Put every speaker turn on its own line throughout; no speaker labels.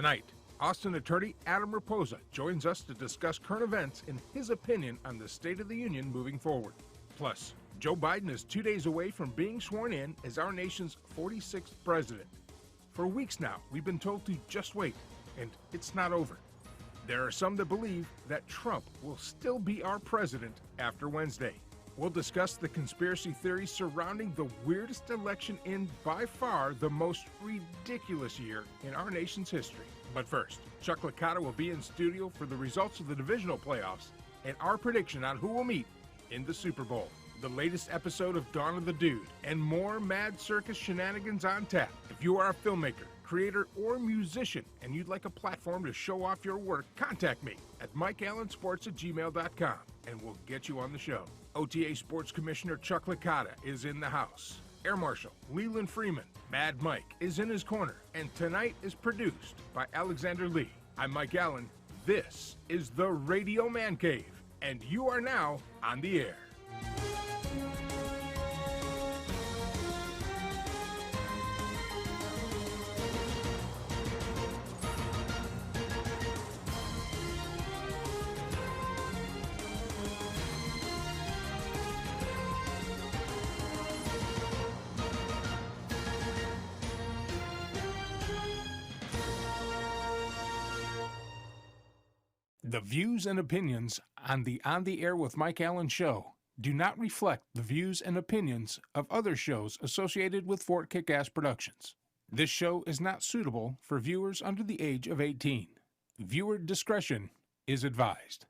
Tonight, Austin attorney Adam Raposa joins us to discuss current events and his opinion on the State of the Union moving forward. Plus, Joe Biden is 2 days away from being sworn in as our nation's 46th president. For weeks now, we've been told to just wait, and it's not over. There are some that believe that Trump will still be our president after Wednesday. We'll discuss the conspiracy theories surrounding the weirdest election in, by far, the most ridiculous year in our nation's history. But first, Chuck Licata will be in studio for the results of the divisional playoffs and our prediction on who will meet in the Super Bowl. The latest episode of Dawn of the Dude and more Mad Circus shenanigans on tap. If you are a filmmaker, creator, or musician and you'd like a platform to show off your work, contact me at mikeallensports@gmail.com and we'll get you on the show. OTA Sports Commissioner Chuck Licata is in the house. Air Marshal Leland Freeman, Mad Mike, is in his corner, and tonight is produced by Alexander Lee. I'm Mike Allen. This is the Radio Man Cave, and you are now on the air. The views and opinions on the On the Air with Mike Allen show do not reflect the views and opinions of other shows associated with Fort Kick-Ass Productions. This show is not suitable for viewers under the age of 18. Viewer discretion is advised.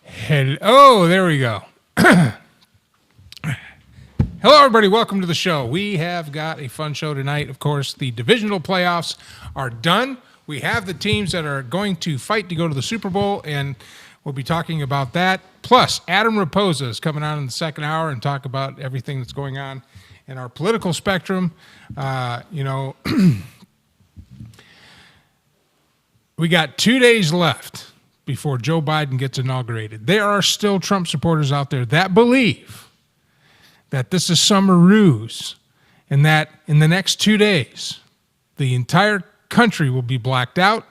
Hello, there we go. Hello, everybody. Welcome to the show. We have got a fun show tonight. Of course, the divisional playoffs are done. We have the teams that are going to fight to go to the Super Bowl, and we'll be talking about that. Plus, Adam Raposa is coming on in the second hour and talk about everything that's going on in our political spectrum. We got 2 days left before Joe Biden gets inaugurated. There are still Trump supporters out there that believe that this is some ruse and that in the next 2 days, the entire country will be blacked out.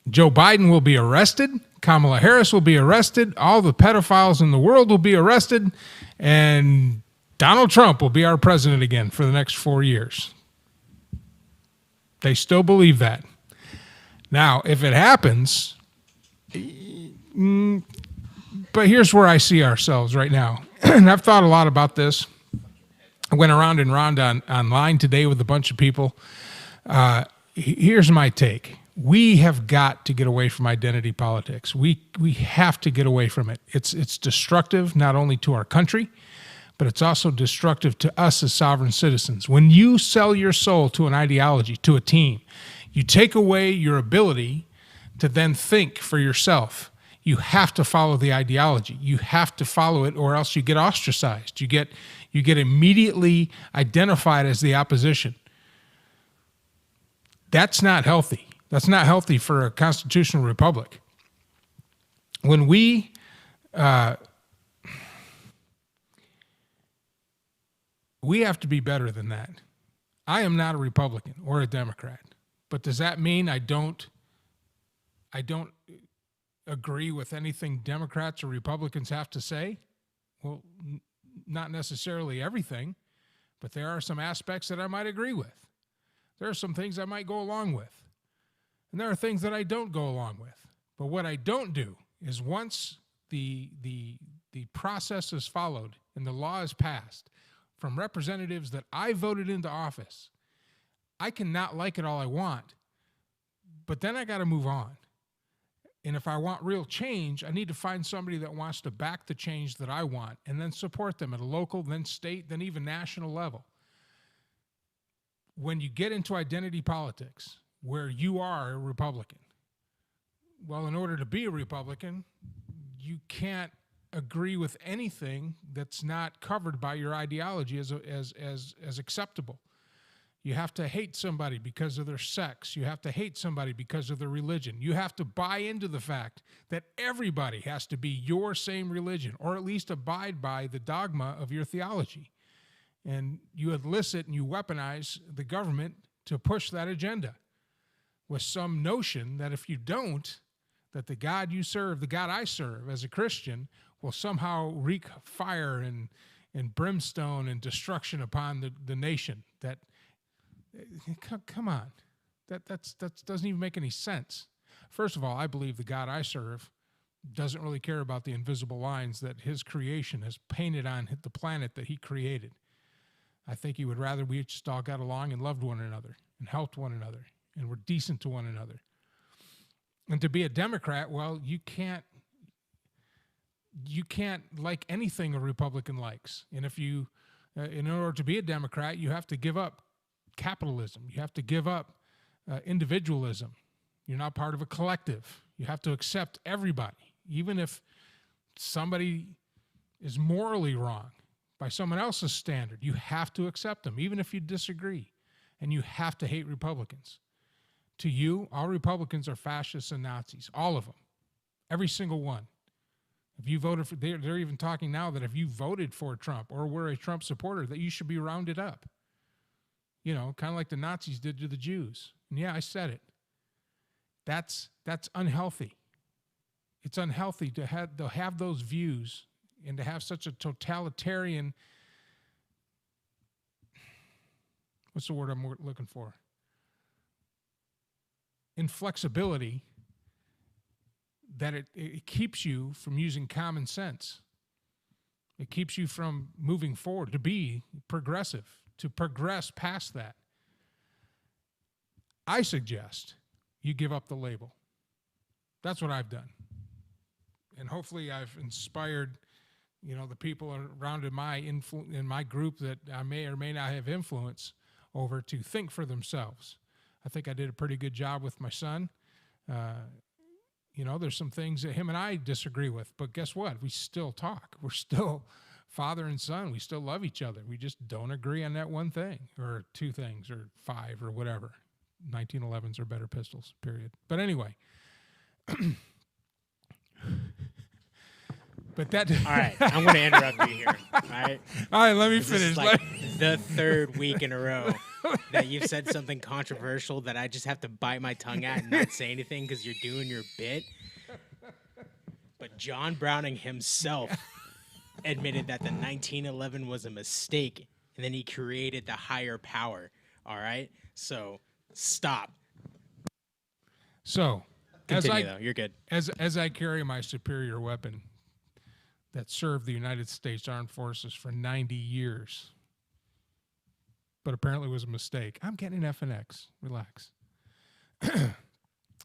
Joe Biden will be arrested. Kamala Harris will be arrested. All the pedophiles in the world will be arrested. And Donald Trump will be our president again for the next 4 years. They still believe that. Now, if it happens, but here's where I see ourselves right now. And I've thought a lot about this. I went around and around online today with a bunch of people. Here's my take. We have got to get away from identity politics. We have to get away from it. It's destructive not only to our country, but it's also destructive to us as sovereign citizens. When you sell your soul to an ideology, to a team, you take away your ability to then think for yourself. You have to follow the ideology. You have to follow it, or else you get ostracized. You get immediately identified as the opposition. That's not healthy. That's not healthy for a constitutional republic. When we have to be better than that. I am not a Republican or a Democrat, but does that mean I don't agree with anything Democrats or Republicans have to say? Well, not necessarily everything, but there are some aspects that I might agree with. There are some things I might go along with. And there are things that I don't go along with. But what I don't do is once the process is followed and the law is passed from representatives that I voted into office, I can not like it all I want, but then I got to move on. And if I want real change, I need to find somebody that wants to back the change that I want and then support them at a local, then state, then even national level. When you get into identity politics, where you are a Republican, well, in order to be a Republican, you can't agree with anything that's not covered by your ideology as acceptable.
You have to hate somebody because of their sex. You have to hate somebody because of their religion. You have to buy into the fact that everybody has to be your same religion, or at least abide by the dogma of your theology. And you elicit and you weaponize the government to push that agenda with some notion that if you don't, that the God you serve, the God I serve as a Christian, will somehow wreak fire and brimstone and destruction upon the nation. That, come on, that doesn't even make any sense. First of all, I believe the God I serve doesn't really care about the invisible lines that his creation has painted on the planet that he created. I think he would rather we just all got along and loved one another and helped one another and were decent to one another. And to be a Democrat, well, you can't like anything a Republican likes. And if you, in order to be a Democrat, you have to give up capitalism. You have to give up individualism. You're not part of a collective. You have to accept everybody, even if somebody is morally wrong by someone else's standard. You have to accept them, even if you disagree. And you have to hate Republicans. To you, all Republicans are fascists and Nazis, all of them, every single one. If you voted for, they're even talking now that if you voted for Trump or were a Trump supporter, that you should be rounded up. You know, kind of like the Nazis did to the Jews. And yeah, I said it. That's unhealthy. It's unhealthy to have those views and to have such a totalitarian, what's the word I'm looking for? Inflexibility, that it keeps you from using common sense. It keeps you from moving forward, to be progressive, to progress past that. I suggest you give up the label. That's what I've done. And hopefully I've inspired, the people around in my group that I may or may not have influence over to think for themselves. I think I did a pretty good job with my son. There's some things that him and I disagree with, but guess what? We still talk. We're still father and son. We still love each other. We just don't agree on that one thing or two things or five or whatever. 1911s are better pistols, period. But anyway. But that.
All right, I'm going to interrupt you here. All right,
let me
this
finish.
is like the third week in a row that you've said something controversial that I just have to bite my tongue at and not say anything because you're doing your bit. But John Browning himself admitted that the 1911 was a mistake, and then he created the higher power. All right, so stop.
So,
continue though. You're good.
As I carry my superior weapon that served the United States Armed Forces for 90 years, but apparently was a mistake. I'm getting an F and X. Relax.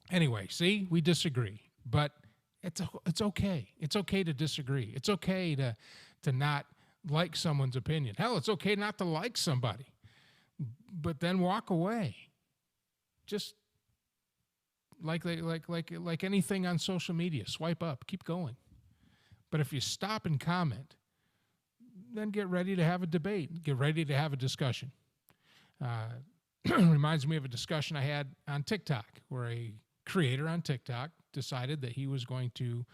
Anyway, see, we disagree, but it's okay. It's okay to disagree. It's okay to not like someone's opinion. Hell, it's okay not to like somebody, but then walk away. Just like anything on social media, swipe up, keep going. But if you stop and comment, then get ready to have a debate. Get ready to have a discussion. Reminds me of a discussion I had on TikTok, where a creator on TikTok decided that he was going to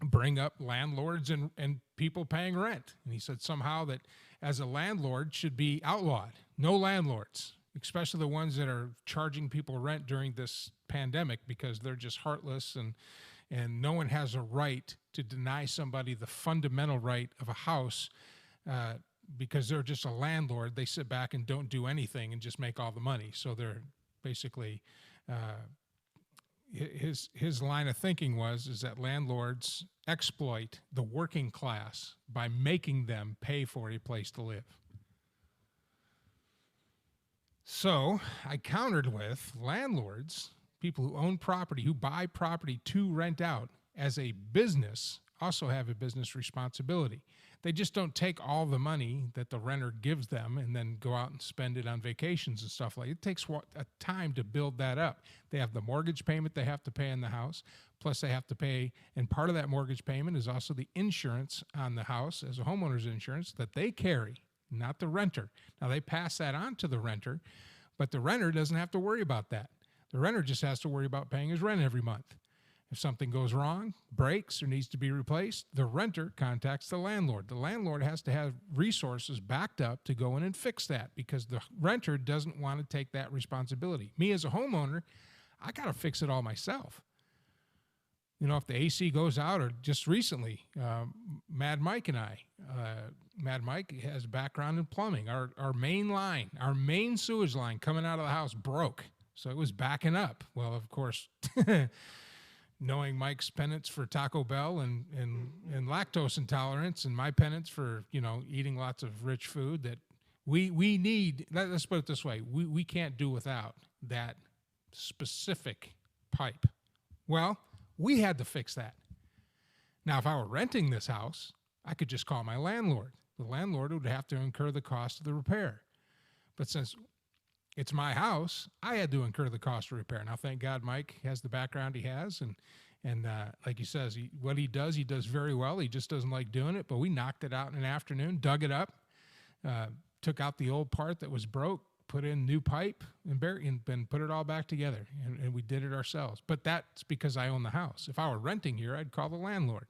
bring up landlords and people paying rent. And he said somehow that as a landlord should be outlawed. No landlords, especially the ones that are charging people rent during this pandemic because they're just heartless and no one has a right to deny somebody the fundamental right of a house because they're just a landlord. They sit back and don't do anything and just make all the money. So they're basically, his line of thinking is that landlords exploit the working class by making them pay for a place to live. So I countered with landlords, people who own property, who buy property to rent out as a business, also have a business responsibility. They just don't take all the money that the renter gives them and then go out and spend it on vacations and stuff like that. It takes a time to build that up. They have the mortgage payment they have to pay in the house, plus they have to pay, and part of that mortgage payment is also the insurance on the house as a homeowner's insurance that they carry. not the renter. Now, they pass that on to the renter, but the renter doesn't have to worry about that. The renter just has to worry about paying his rent every month. If something goes wrong, breaks, or needs to be replaced, the renter contacts the landlord. The landlord has to have resources backed up to go in and fix that because the renter doesn't want to take that responsibility. Me as a homeowner, I got to fix it all myself. You know, if the AC goes out, or just recently, Mad Mike and I, Mad Mike has a background in plumbing. Our main line, our main sewage line coming out of the house broke, so it was backing up. Well, of course, knowing Mike's penance for Taco Bell and lactose intolerance, and my penance for, you know, eating lots of rich food, that we need, let's put it this way, we can't do without that specific pipe. Well, we had to fix that. Now, if I were renting this house, I could just call my landlord. The landlord would have to incur the cost of the repair. But since it's my house, I had to incur the cost of repair. Now, thank God Mike has the background he has, and like he says, what he does very well. He just doesn't like doing it, but we knocked it out in an afternoon, dug it up, took out the old part that was broke, put in new pipe, and put it all back together, and we did it ourselves. But that's because I own the house. If I were renting here, I'd call the landlord.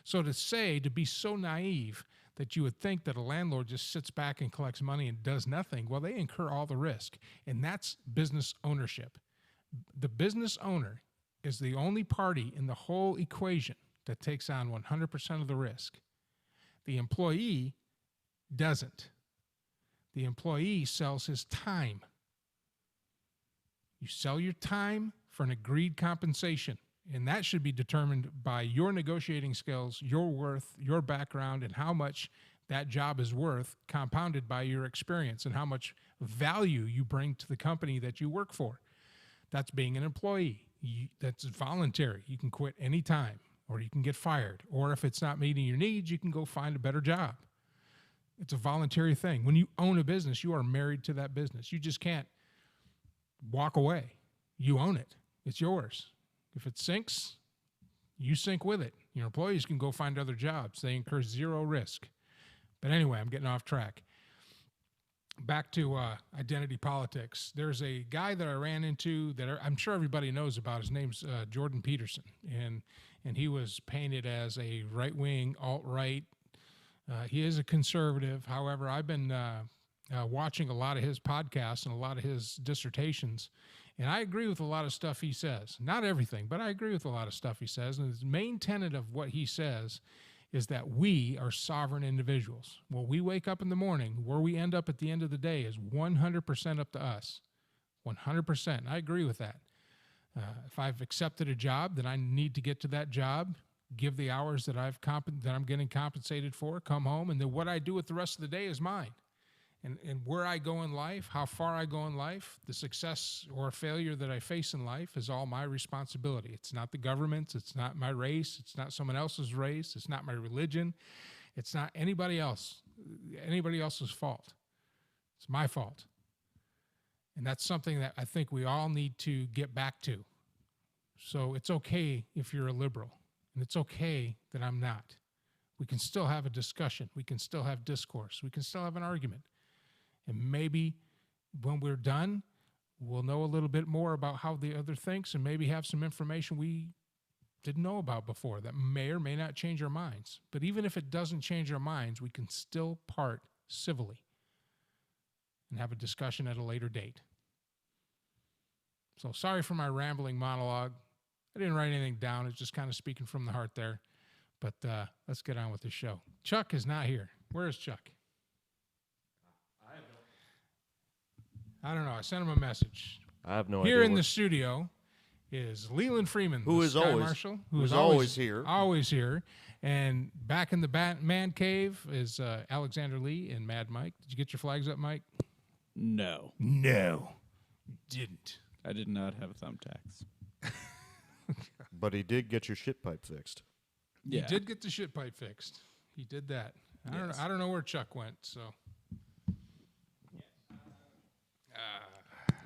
So to be so naive that you would think that a landlord just sits back and collects money and does nothing, well, they incur all the risk, and that's business ownership. The business owner is the only party in the whole equation that takes on 100% of the risk. The employee doesn't. The employee sells his time. You sell your time for an agreed compensation, and that should be determined by your negotiating skills, your worth, your background, and how much that job is worth, compounded by your experience and how much value you bring to the company that you work for. That's being an employee. That's voluntary. You can quit anytime, or you can get fired, or if it's not meeting your needs, you can go find a better job. It's a voluntary thing. When you own a business, you are married to that business. You just can't walk away. You own it. It's yours. If it sinks, you sink with it. Your employees can go find other jobs. They incur zero risk. But anyway, I'm getting off track. Back to identity politics. There's a guy that I ran into that I'm sure everybody knows about. His name's Jordan Peterson, and he was painted as a right-wing, alt-right. He is a conservative. However, I've been watching a lot of his podcasts and a lot of his dissertations, and I agree with a lot of stuff he says. Not everything, but I agree with a lot of stuff he says. And his main tenet of what he says is that we are sovereign individuals. When we wake up in the morning, where we end up at the end of the day is 100% up to us. 100%. And I agree with that. If I've accepted a job, then I need to get to that job, give the hours that I'm getting compensated for, come home, and then what I do with the rest of the day is mine. And where I go in life, how far I go in life, the success or failure that I face in life is all my responsibility. It's not the government's, it's not my race, it's not someone else's race, it's not my religion, it's not anybody else's fault. It's my fault. And that's something that I think we all need to get back to. So it's okay if you're a liberal. And it's okay that I'm not. We can still have a discussion. We can still have discourse. We can still have an argument. And maybe when we're done, we'll know a little bit more about how the other thinks, and maybe have some information we didn't know about before that may or may not change our minds. But even if it doesn't change our minds, we can still part civilly and have a discussion at a later date. So sorry for my rambling monologue. I didn't write anything down. It's just kind of speaking from the heart there. But let's get on with the show. Chuck is not here. Where is Chuck? I don't know. I sent him a message.
I have no idea.
Here in the studio is Leland Freeman,
who
the
is
Sky
always
Marshal,
who is always here.
Always here. And back in the man cave is Alexander Lee and Mad Mike. Did you get your flags up, Mike?
No.
No. Didn't.
I did not have thumbtacks.
But he did get your shit pipe fixed.
Yeah. He did get the shit pipe fixed. He did that. I don't know where Chuck went, so.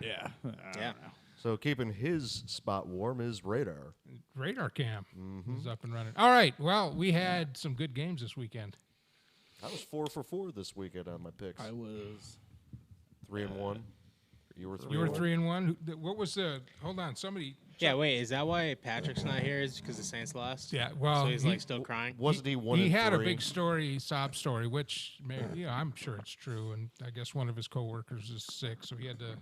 Yeah. I don't know.
So keeping his spot warm is Radar.
Radar Cam is up and running. All right. Well, we had some good games this weekend.
I was 4 for 4 this weekend on my picks.
I was
3-1. You were 3.
You were 3-1. What was the? Hold on, somebody.
Yeah, wait, is that why Patrick's not here? Is because the Saints lost?
Yeah, well,
So he's like still crying.
Wasn't he 1
He
and
had
3?
a big story, sob story, which I'm sure it's true. And I guess one of his coworkers is sick, so he had to.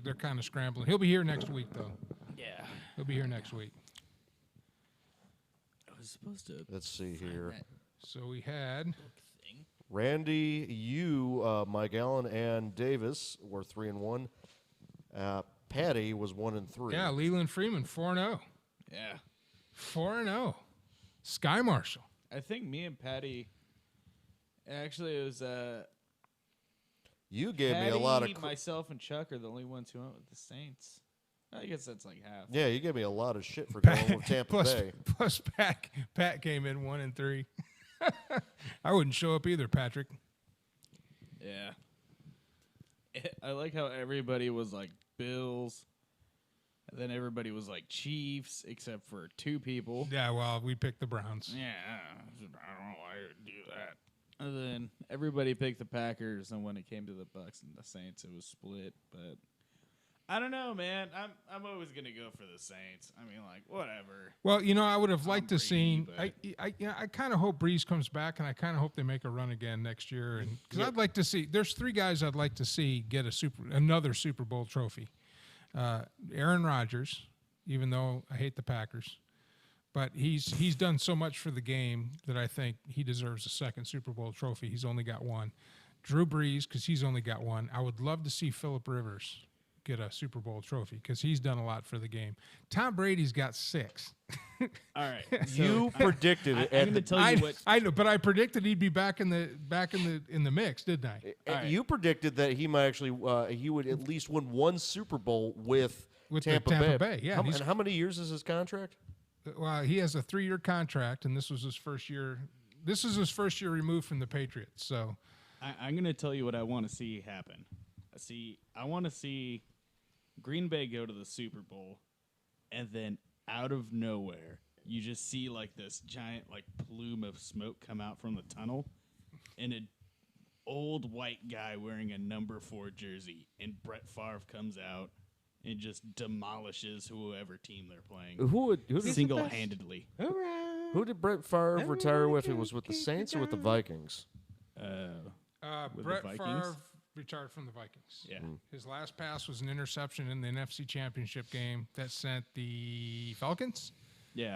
They're kind of scrambling. He'll be here next week, though.
yeah.
He'll be here next week.
I was supposed to.
Let's see here.
So we had.
Thing.
Randy, you, Mike Allen, and Davis were 3-1. Patty was 1 and 3.
Yeah, Leland Freeman 4-0.
Yeah.
4-0. Sky Marshal.
I think me and Patty. Actually, it was
You gave
Patty,
me a lot of.
myself, and Chuck are the only ones who went with the Saints. I guess that's like half.
Yeah, you gave me a lot of shit for going with Tampa Bay.
Plus Pat came in 1 and 3. I wouldn't show up either, Patrick.
Yeah. I like how everybody was like Bills, and then everybody was like Chiefs, except for 2 people.
Yeah, well, we picked the Browns.
Yeah, I don't know why I would do that. And then everybody picked the Packers, and when it came to the Bucks and the Saints, it was split. But I don't know, man. I'm always gonna go for the Saints. I mean, like whatever.
Well, I would have liked to
Brady,
see. I kind of hope Breeze comes back, and I kind of hope they make a run again next year. And because I'd like to see, there's 3 guys I'd like to see get another Super Bowl trophy. Aaron Rodgers, even though I hate the Packers, but he's done so much for the game that I think he deserves a second Super Bowl trophy. He's only got 1. Drew Brees, because he's only got 1. I would love to see Phillip Rivers get a Super Bowl trophy because he's done a lot for the game. Tom Brady's got 6.
All right, so
You predicted it.
I'm gonna tell you what.
I know, but I predicted he'd be back in the mix, didn't I?
right.
You predicted that he might actually he would at least win 1 Super Bowl with
With
Tampa,
the Tampa
Bay.
Bay, yeah,
How,
he's-
and how many years is his contract?
Well, he has a 3-year contract, and this was his first year. This is his first year removed from the Patriots. So,
I'm going to tell you what I want to see happen. I want to see Green Bay go to the Super Bowl, and then out of nowhere, you just see like this giant like plume of smoke come out from the tunnel, and an old white guy wearing a number 4 jersey, and Brett Favre comes out and just demolishes whoever team they're playing
Who did
single-handedly.
who did Brett Favre retire with? It was with the Saints or with the Vikings?
With the
Brett
Vikings?
Favre retired from the Vikings.
Yeah.
His last pass was an interception in the NFC Championship game that sent the Falcons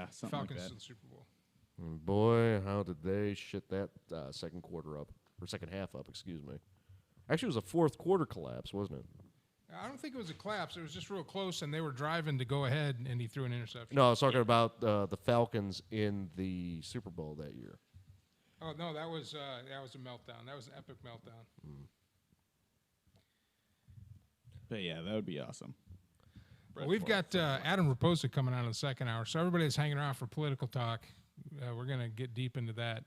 Something like
to
that.
the Super Bowl.
And boy, how did they shit that second quarter up, or second half up? Excuse me. Actually, it was a fourth quarter collapse, wasn't it?
I don't think it was a collapse. It was just real close, and they were driving to go ahead, and he threw an interception.
No, I was talking about the Falcons in the Super Bowl that year.
Oh no, that was a meltdown. That was an epic meltdown.
But yeah, that would be awesome.
Well, we've got Adam Raposa coming on in the second hour, so everybody that's hanging around for political talk, we're going to get deep into that.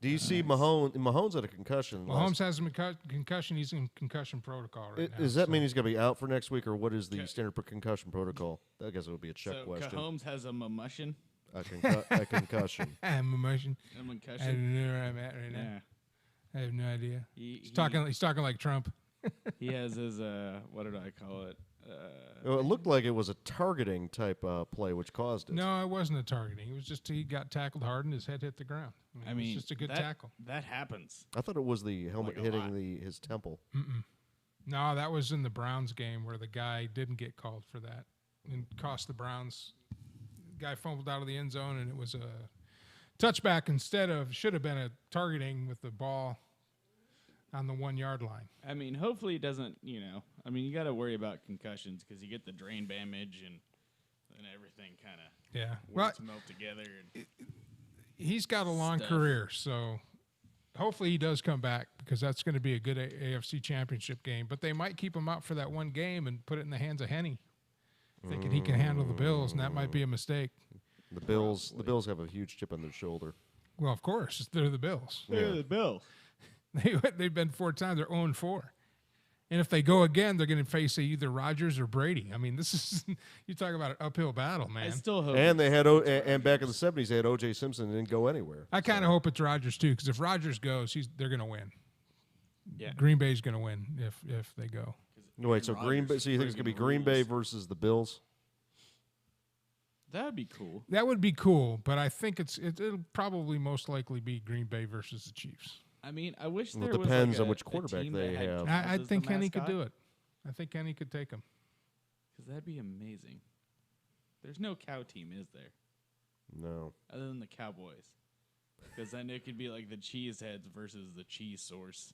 Do you see Mahomes? Mahomes had a concussion.
Mahomes has a concussion. He's in concussion protocol right now.
Does that
so-
mean he's going to be out for next week, or what is the standard concussion protocol? I guess it would be a check
So
question.
Cahomes has a mamushin.
A concussion.
I'm emotion.
A
I don't
concussion.
know where I'm at right now.
Yeah.
I have no idea.
He,
He's talking like Trump.
He has his what did I call it?
Well, it looked like it was a targeting type play which caused it.
No, it wasn't a targeting. It was just he got tackled hard and his head hit the ground.
I
it
mean,
was just a good
that,
tackle.
That happens.
I thought it was the helmet
Like a lot.
hitting his temple.
No, that was in the Browns game where the guy didn't get called for that and cost the Browns. Guy fumbled out of the end zone and it was a touchback instead of should have been a targeting with the ball on the 1 yard line.
I mean, hopefully it doesn't. I mean, you got to worry about concussions because you get the drain damage and everything kind of
Yeah. Well,
melt together. And
he's got a long
Stuff.
career, so hopefully he does come back because that's going to be a good AFC Championship game. But they might keep him out for that one game and put it in the hands of Henny, thinking he can handle the Bills, and that might be a mistake.
The Bills have a huge chip on their shoulder.
Well, of course, they're the Bills.
the Bill.
They've been 4 times. They're 0-4. And if they go again, they're going to face either Rodgers or Brady. I mean, this is you talk about an uphill battle, man.
I still hope.
And they had
it's
and back in the
Rodgers.
'70s, they had O.J. Simpson and didn't go anywhere.
I kind of hope it's Rodgers too, because if Rodgers goes, they're going to win.
Yeah.
Green Bay's going to win if they go.
Wait, so Green Bay? So you think it's gonna be Green Bay versus the Bills?
That would be cool.
That would be cool, but I think it'll probably most likely be Green Bay versus the Chiefs.
I mean, I wish
Well, it
there was
depends
like
on which
a
quarterback
team
they
that had
have.
Cubs
I
as
think
the
Kenny could
mascot,
do it. I think Kenny could take him.
because that'd be amazing. There's no cow team, is there?
No.
Other than the Cowboys. Because then it could be like the cheese heads versus the cheese source.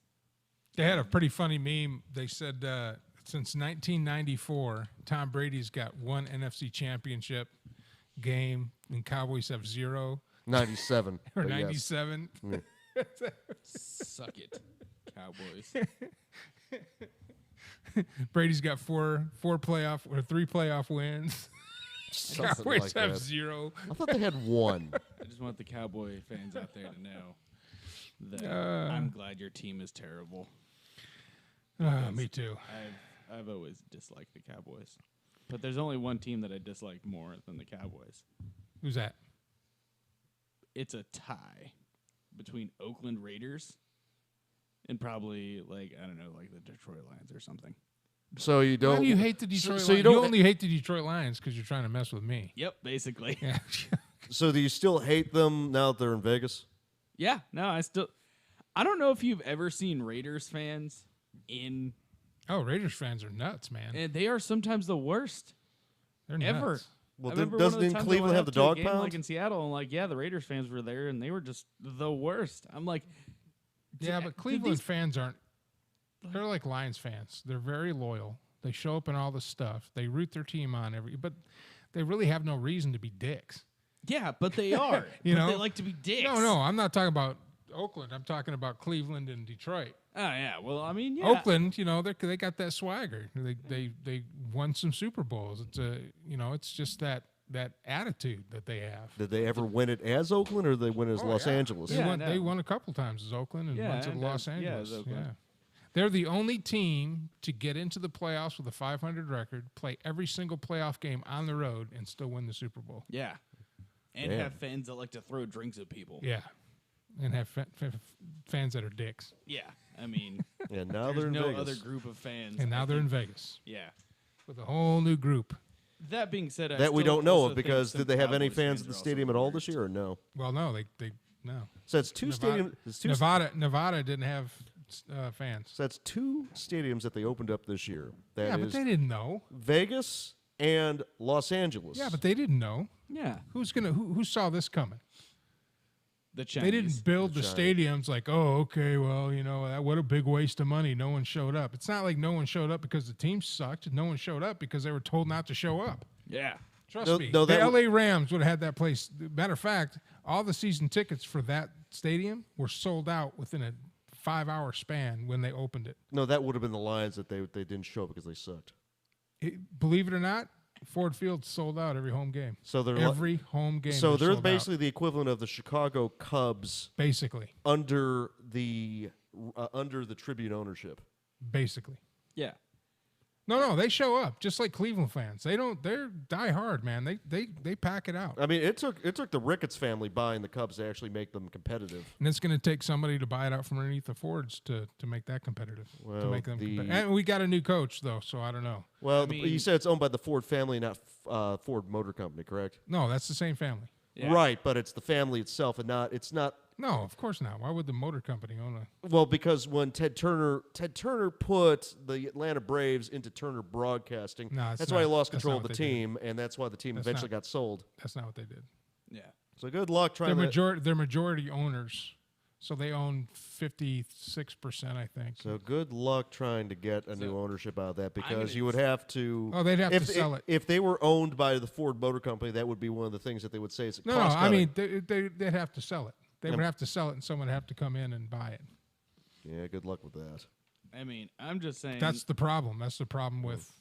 They had a pretty funny meme. They said since 1994, Tom Brady's got one NFC Championship game, and Cowboys have 0
'97
or
but yes.
97.
Suck it, Cowboys.
Brady's got three playoff wins.
Something
Cowboys
like
have
that.
0.
I thought they had one.
I just want the Cowboy fans out there to know that
Uh.
I'm glad your team is terrible.
Me too.
I've always disliked the Cowboys. But there's only one team that I dislike more than the Cowboys.
Who's that?
It's a tie between Oakland Raiders and probably like the Detroit Lions or something.
So you don't.
Why do you hate the Detroit
so
Lions?
you don't-
only hate the Detroit Lions because you're trying to mess with me.
Yep, basically.
Yeah.
So do you still hate them now that they're in Vegas?
Yeah, no, I don't know if you've ever seen Raiders fans in,
Oh, Raiders fans are nuts, man.
and they are sometimes the worst
They're
ever.
nuts.
Well,
I
then
remember one of the
doesn't
times I
Cleveland
went
have
up
the
to a
dog
game,
pound?
like in Seattle, and like, yeah, the Raiders fans were there, and they were just the worst. I'm like,
Yeah,
did
but Cleveland
these-
fans aren't. They're like Lions fans. They're very loyal. They show up in all the stuff. They root their team on but they really have no reason to be dicks.
yeah, but they are.
You
But
know?
they like to be dicks.
No, I'm not talking about Oakland. I'm talking about Cleveland and Detroit.
Oh yeah, well, I mean, yeah.
Oakland, they got that swagger. They won some Super Bowls. It's it's just that attitude that they have.
Did they ever win it as Oakland, or did they win it as Los Angeles?
They
Yeah,
won.
no.
They won a couple times as Oakland and
Yeah,
once at
and
Los
as- yeah,
Angeles.
as Oakland.
They're the only team to get into the playoffs with a 500 record, play every single playoff game on the road, and still win the Super Bowl.
Yeah. And
Damn.
have fans that like to throw drinks at people.
Yeah, and have fans that are dicks.
Yeah. I mean,
And now
there's
they're in
no
Vegas.
other group of fans.
And now
I
they're in
think-
Vegas
Yeah.
with a whole new group.
That being said, I
That we
still
don't know
also
of
think
because
some
did they have any
Cowboys
fans at
are
the
also
stadium at all
worst.
this year, or no?
Well, no, no.
So that's two
Nevada-
stadiums. It's two.
Nevada didn't have fans.
So that's two stadiums that they opened up this year. That
Yeah, but
is
they didn't know.
Vegas and Los Angeles.
Yeah, but they didn't know.
Yeah.
Who saw this coming?
The Chinese.
They didn't build the
Giants.
stadiums like, oh, okay, well, what a big waste of money. No one showed up. It's not like no one showed up because the team sucked. No one showed up because they were told not to show up.
Yeah.
Trust
No,
me.
no,
the
that
LA Rams would have had that place. Matter of fact, all the season tickets for that stadium were sold out within a 5-hour span when they opened it.
No, that would have been the Lions that they didn't show because they sucked.
Believe it or not, Ford Field sold out every home game.
So they're
Every home game.
so they're
sold out,
basically the equivalent of the Chicago Cubs
basically.
under the Tribune ownership.
Basically.
Yeah.
No, they show up just like Cleveland fans. They're die hard, man. They pack it out.
I mean, it took the Ricketts family buying the Cubs to actually make them competitive.
And it's going to take somebody to buy it out from underneath the Fords to make that competitive. To
Well,
make them
the-
and we got a new coach though, so I don't know.
Well,
I mean-
you said it's owned by the Ford family, not Ford Motor Company, correct?
No, that's the same family.
Yeah.
Right, but it's the family itself, and it's not.
No, of course not. Why would the motor company own a?
Well, because when Ted Turner put the Atlanta Braves into Turner Broadcasting,
No, it's
that's why he
not.
lost
That's
control
not
of the
what they did.
team, and that's why the team
That's
eventually
not-
got sold.
That's not what they did.
Yeah.
So good luck trying to.
They're majority owners, so they own 56%, I think.
So good luck trying to get a new
So,
ownership out of that because
gonna
you would have to.
Oh, they'd have to sell it.
If they were owned by the Ford Motor Company, that would be one of the things that they would say is
No,
cost
I mean they'd have to sell it. They
Yep.
would have to sell it, and someone would have to come in and buy it.
Yeah, good luck with that.
I mean, I'm just saying
That's the problem. That's the problem with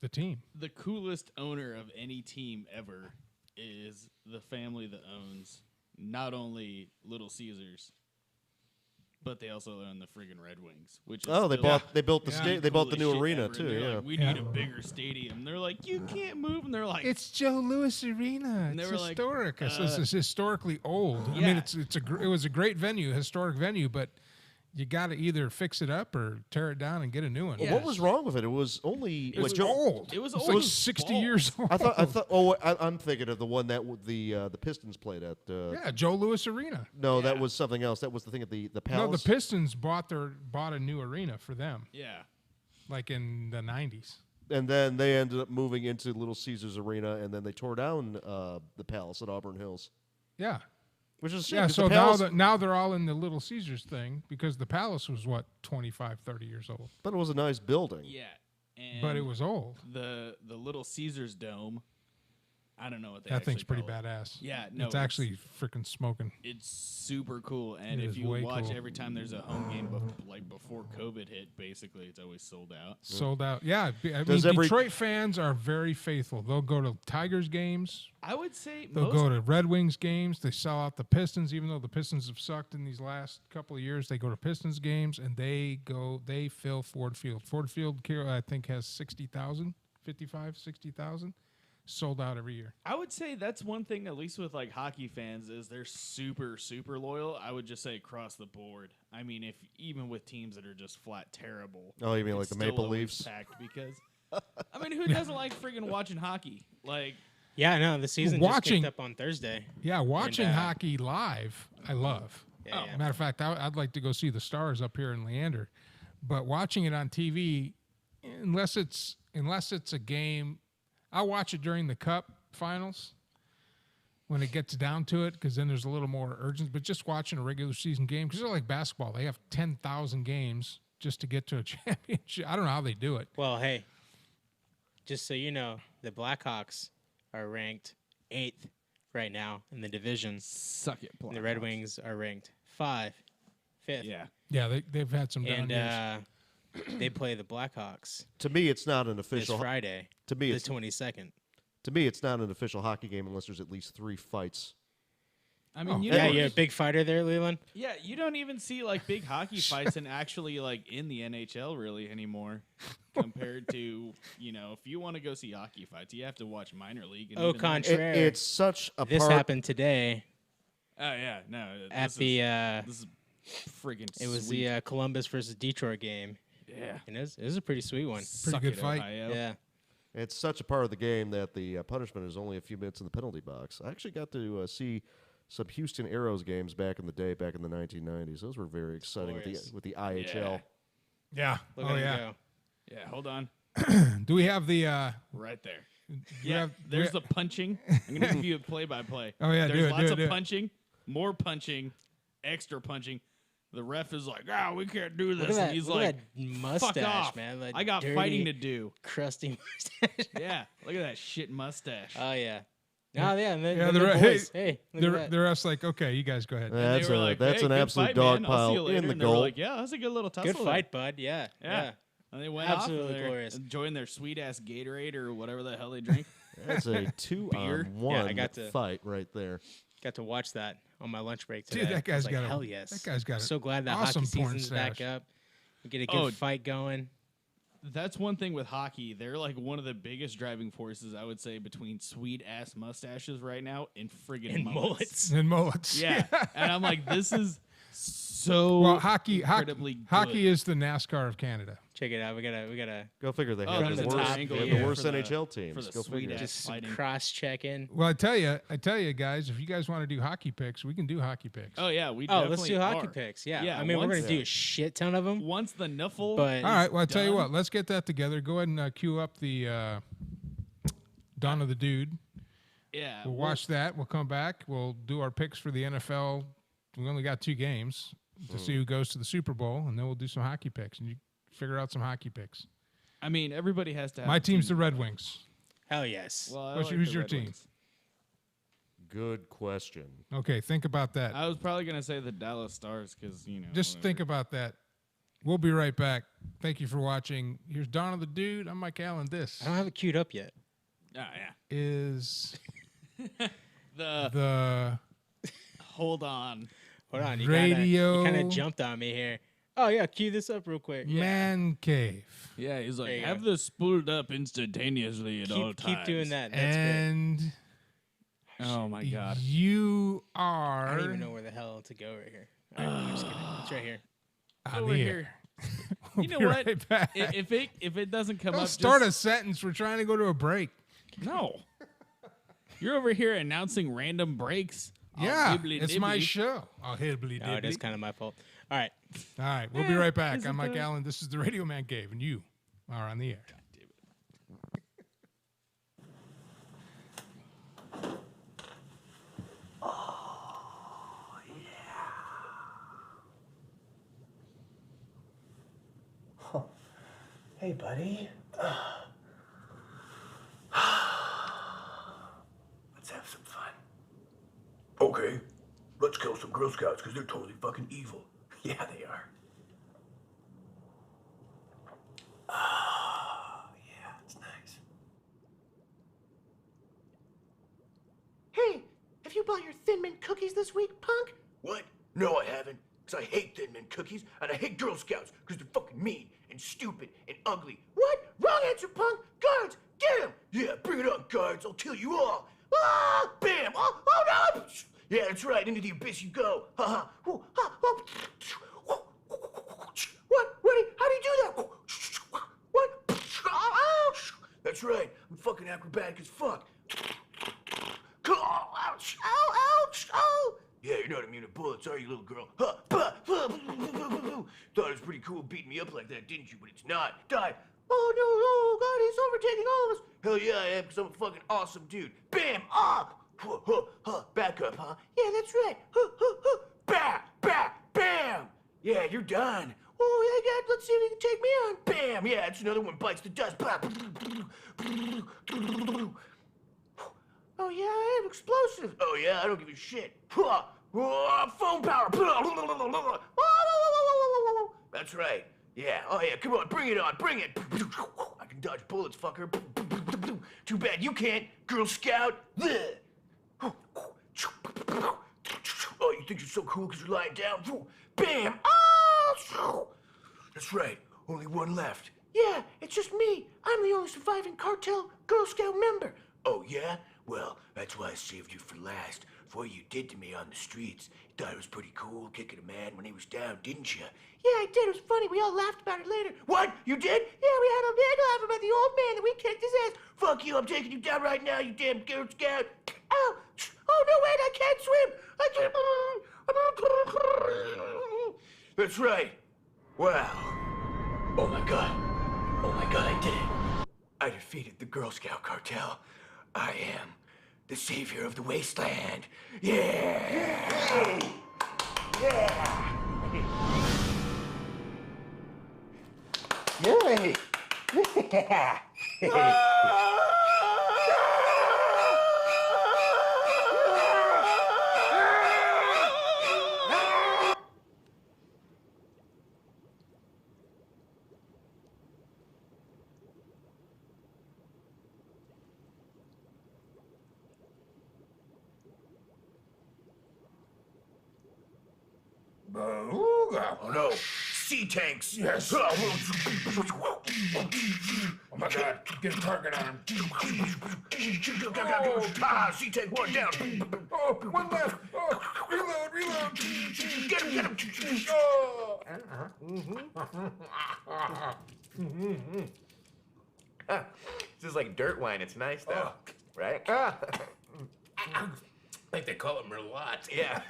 the team.
the coolest owner of any team ever is the family that owns not only Little Caesars, but they also own the friggin' Red Wings, which is
Oh, they
still
bought the
Yeah.
they bought the
coolest
new
shit
arena
ever.
too.
They're
Yeah.
like, we
Yeah.
need a bigger stadium. They're like, you can't move, and they're like,
It's Joe Louis Arena.
And they
It's
were like,
historic. It's historically old. I
yeah.
mean, it was a great venue, historic venue, but you got to either fix it up or tear it down and get a new one.
Well, what was wrong with it? It was only
It was
what, Joe-
old.
It was
It's
old
like
as
60
balls.
years old.
I thought. Oh, I'm thinking of the one that the Pistons played at.
Yeah, Joe Louis Arena.
No, that
Yeah.
was something else. That was the thing at the
No,
Palace.
the Pistons bought a new arena for them,
yeah.
like in the 90s.
And then they ended up moving into Little Caesars Arena, and then they tore down the Palace at Auburn Hills,
Yeah.
which is a shame,
Yeah,
'cause
so
the Palace,
now they're all in the Little Caesars thing because the Palace was, 25, 30 years old.
but it was a nice building.
Yeah. And
But it was old.
the Little Caesars Dome. I don't know what they
That thing's
actually
pretty
call it.
badass.
Yeah, no,
it's actually freaking smoking.
it's super cool. And
It
if
is
you
way
watch
cool.
every time there's a home game, like before COVID hit, basically it's always sold out.
Sold out. Yeah, I mean,
Does every-
Detroit fans are very faithful. They'll go to Tigers games.
I would say
They'll go to Red Wings games. They sell out the Pistons, even though the Pistons have sucked in these last couple of years. They go to Pistons games, and they fill Ford Field. Ford Field, I think, has 60,000, 55, 60,000. Sold out every year.
I would say that's one thing, at least with like hockey fans, is they're super, super loyal. I would just say across the board. I mean, if even with teams that are just flat terrible.
Oh, you mean like
it's
the
still
Maple
always
Leafs?
packed because, I mean, who doesn't like friggin' watching hockey? Like,
Yeah, no, the season just
Watching-
kicked up on Thursday.
Yeah, watching
And,
hockey live, I love.
Yeah, yeah.
Matter of fact, I'd like to go see the Stars up here in Leander, but watching it on TV, unless it's a game, I watch it during the Cup finals when it gets down to it, because then there's a little more urgency. But just watching a regular season game, because they're like basketball, they have 10,000 games just to get to a championship. I don't know how they do it.
Well, hey, just so you know, the Blackhawks are ranked 8th right now in the division.
suck it,
And the Red Wings are ranked 5th.
Yeah.
Yeah, they've had some down
And
years.
they play the Blackhawks
To me, it's not an
this
official.
Friday,
To me,
the
it's
22nd.
to me, it's not an official hockey game unless there's at least 3 fights.
I mean,
Oh.
you
Yeah,
don't
you're a
even-
big fighter there, Leland.
yeah, you don't even see like big hockey fights and actually like in the NHL really anymore compared to, if you want to go see hockey fights, you have to watch minor league. And
Au
even then-
contraire.
It's such a
This
part.
happened today
Oh, yeah, no.
at
this
the.
is, this is friggin'
It was
sweet.
the Columbus versus Detroit game,
Yeah.
and it was a pretty sweet one.
Suck
good
it,
fight.
Ohio.
Yeah.
It's such a part of the game that the punishment is only a few minutes in the penalty box. I actually got to see some Houston Aeros games back in the day, back in the 1990s. Those were very exciting
Glorious.
with the IHL.
Yeah.
Look
Oh,
at him
yeah.
go.
Yeah, hold on.
Do we have the
Right there.
we
Yeah,
have-
there's
we-
the punching. I'm going to give you a play-by-play.
Oh, yeah, do
There's
it,
lots
do it,
of
do it.
punching, more punching, extra punching. The ref is like, we can't do this.
Look at
and
that,
he's
look
like,
at that mustache,
fuck off.
man. That
I got
dirty,
fighting to do.
crusty mustache.
Yeah, look at that shit mustache.
Oh yeah. No, yeah. And then,
Yeah,
then
the
the
re-
boys. Hey, look
they're
at that.
they're us like, okay, you guys go ahead.
And they
That's
were
a
like,
that's
hey,
an
good
absolute
fight,
dog
man. I'll see you
pile
later.
in the
And they were
goal.
like, yeah, that's a good little tussle.
Good fight, bud. Yeah.
Yeah. And they went
Absolutely
off and they're
glorious.
enjoying their sweet ass Gatorade or whatever the hell they drink.
That's a 2-on-1
got to-
fight right there.
Got to watch that on my lunch break today.
Dude, that
I
guy's
was
got
like,
a
hell yes.
that guy's got
I'm so glad that
awesome
hockey
porn
season's back
stash.
up. We get a good
Oh.
fight going.
That's one thing with hockey. They're like one of the biggest driving forces, I would say, between sweet ass mustaches right now and friggin'
And
mullets.
mullets.
And mullets.
Yeah. And I'm like, this is so
Well, hockey
incredibly good.
is the NASCAR of Canada.
Check it out. We gotta
Go figure. They
Oh,
have
there's
the
a
worst,
top
they
here
have the
for
worst
the-
NHL teams.
for the
Go
sweet
figure.
ass.
just some
fighting.
cross checking.
Well, I tell you, guys, if you guys want to do hockey picks, we can do hockey picks.
Oh, yeah. We
Oh,
definitely
let's do hockey
are.
picks. Yeah.
Yeah,
I mean, we're
once-
gonna do a shit ton of them.
Once the Nuffle.
But
All right. Well, I tell you
done.
what. Let's get that together. Go ahead and cue up the Dawn of the Dude.
yeah.
We'll watch that. We'll come back. We'll do our picks for the NFL. We only got 2 games to see who goes to the Super Bowl, and then we'll do some hockey picks, and you figure out some hockey picks.
I mean, everybody has to have
My
a
team's the
team.
Red Wings.
hell yes.
Well, I
Who's
like
your
the Red
team?
Wings.
Good question.
Okay, think about that.
I was probably going to say the Dallas Stars because,
Just think about that. We'll be right back. Thank you for watching. Here's Dawn of the Dude. I'm Mike Allen. This
I don't have it queued up yet.
Oh, yeah.
is
The
the
hold on.
Hold on, you
Radio
kind of jumped on me here. Oh yeah, cue this up real quick.
Man cave.
Yeah, he's
There
like,
you
have
go.
this spooled up instantaneously at all times.
Keep doing that. That's great.
And
Oh my god.
you are
I don't even know where the hell to go right here. All right, I'm just kidding. It's right here.
on
Over
the
here.
air.
You know
Be
what?
right back.
If it doesn't come
Don't
up,
start
just,
a sentence. We're trying to go to a break.
No. You're over here announcing random breaks. all
Yeah,
dibbly
it's my
dibbly.
show. Oh, hibbly
Oh, it is
dibbly.
kind of my fault. All right.
All right, we'll be right back.
is
I'm
it
Mike
though?
Allen. This is the Radio Man Cave, and you are on the air.
Hey, buddy. Let's have some fun. Okay, let's kill some Girl Scouts because they're totally fucking evil. Yeah, they are. Yeah, it's nice.
Hey, have you bought your Thin Mint cookies this week, punk?
What? No, I haven't. Because I hate Thin Mint cookies and I hate Girl Scouts because they're fucking mean and stupid and ugly.
What? Wrong answer, punk! Guards, get him!
Yeah, bring it on, guards. I'll kill you all. Ah! Bam! Oh no! Yeah, that's right. Into the abyss you go. Ha ha.
Oh, what? What? How do you do that? What? Ow!
That's right. I'm fucking acrobatic as fuck.
Ouch! Ow! Ouch! Oh!
Yeah, you're not immune to bullets, are you, little girl? Huh? Thought it was pretty cool beating me up like that, didn't you? But it's not. Die.
Oh no! Oh God! He's overtaking all of us.
Hell yeah, I am, because I'm a fucking awesome dude. Bam! Ah! Huh, huh, huh. Back up, huh?
Yeah, that's right.
Bam! Yeah, you're done.
Oh yeah, God! Let's see if he can take me on.
Bam! Yeah, it's another one bites the dust.
Oh yeah, I have explosive.
Oh yeah, I don't give a shit. Huh. Phone power. That's right. Yeah. Oh yeah, come on, bring it on, bring it. I can dodge bullets, fucker. Too bad you can't, Girl Scout. Oh, you think you're so cool because you're lying down? Bam! Oh! That's right. Only one left.
Yeah, it's just me. I'm the only surviving cartel Girl Scout member.
Oh yeah? Well, that's why I saved you for last. For what you did to me on the streets. You thought it was pretty cool kicking a man when he was down, didn't you?
Yeah, I did. It was funny. We all laughed about it later.
What? You did?
Yeah, we had a big laugh about the old man that we kicked his ass.
Fuck you, I'm taking you down right now, you damn Girl Scout.
Ow! Oh, no, wait, I can't swim. I can't.
That's right. Wow. Oh my god. Oh my god, I did it. I defeated the Girl Scout cartel. I am the savior of the wasteland. Yeah! Yeah! Yay! Oh no! Sea tanks!
Yes.
Oh
my God, get a target on him.
Ah, sea tank one down.
Oh, one left. Oh, reload.
Get him.
This is like dirt wine. It's nice though, right?
I think they call it merlot.
Yeah.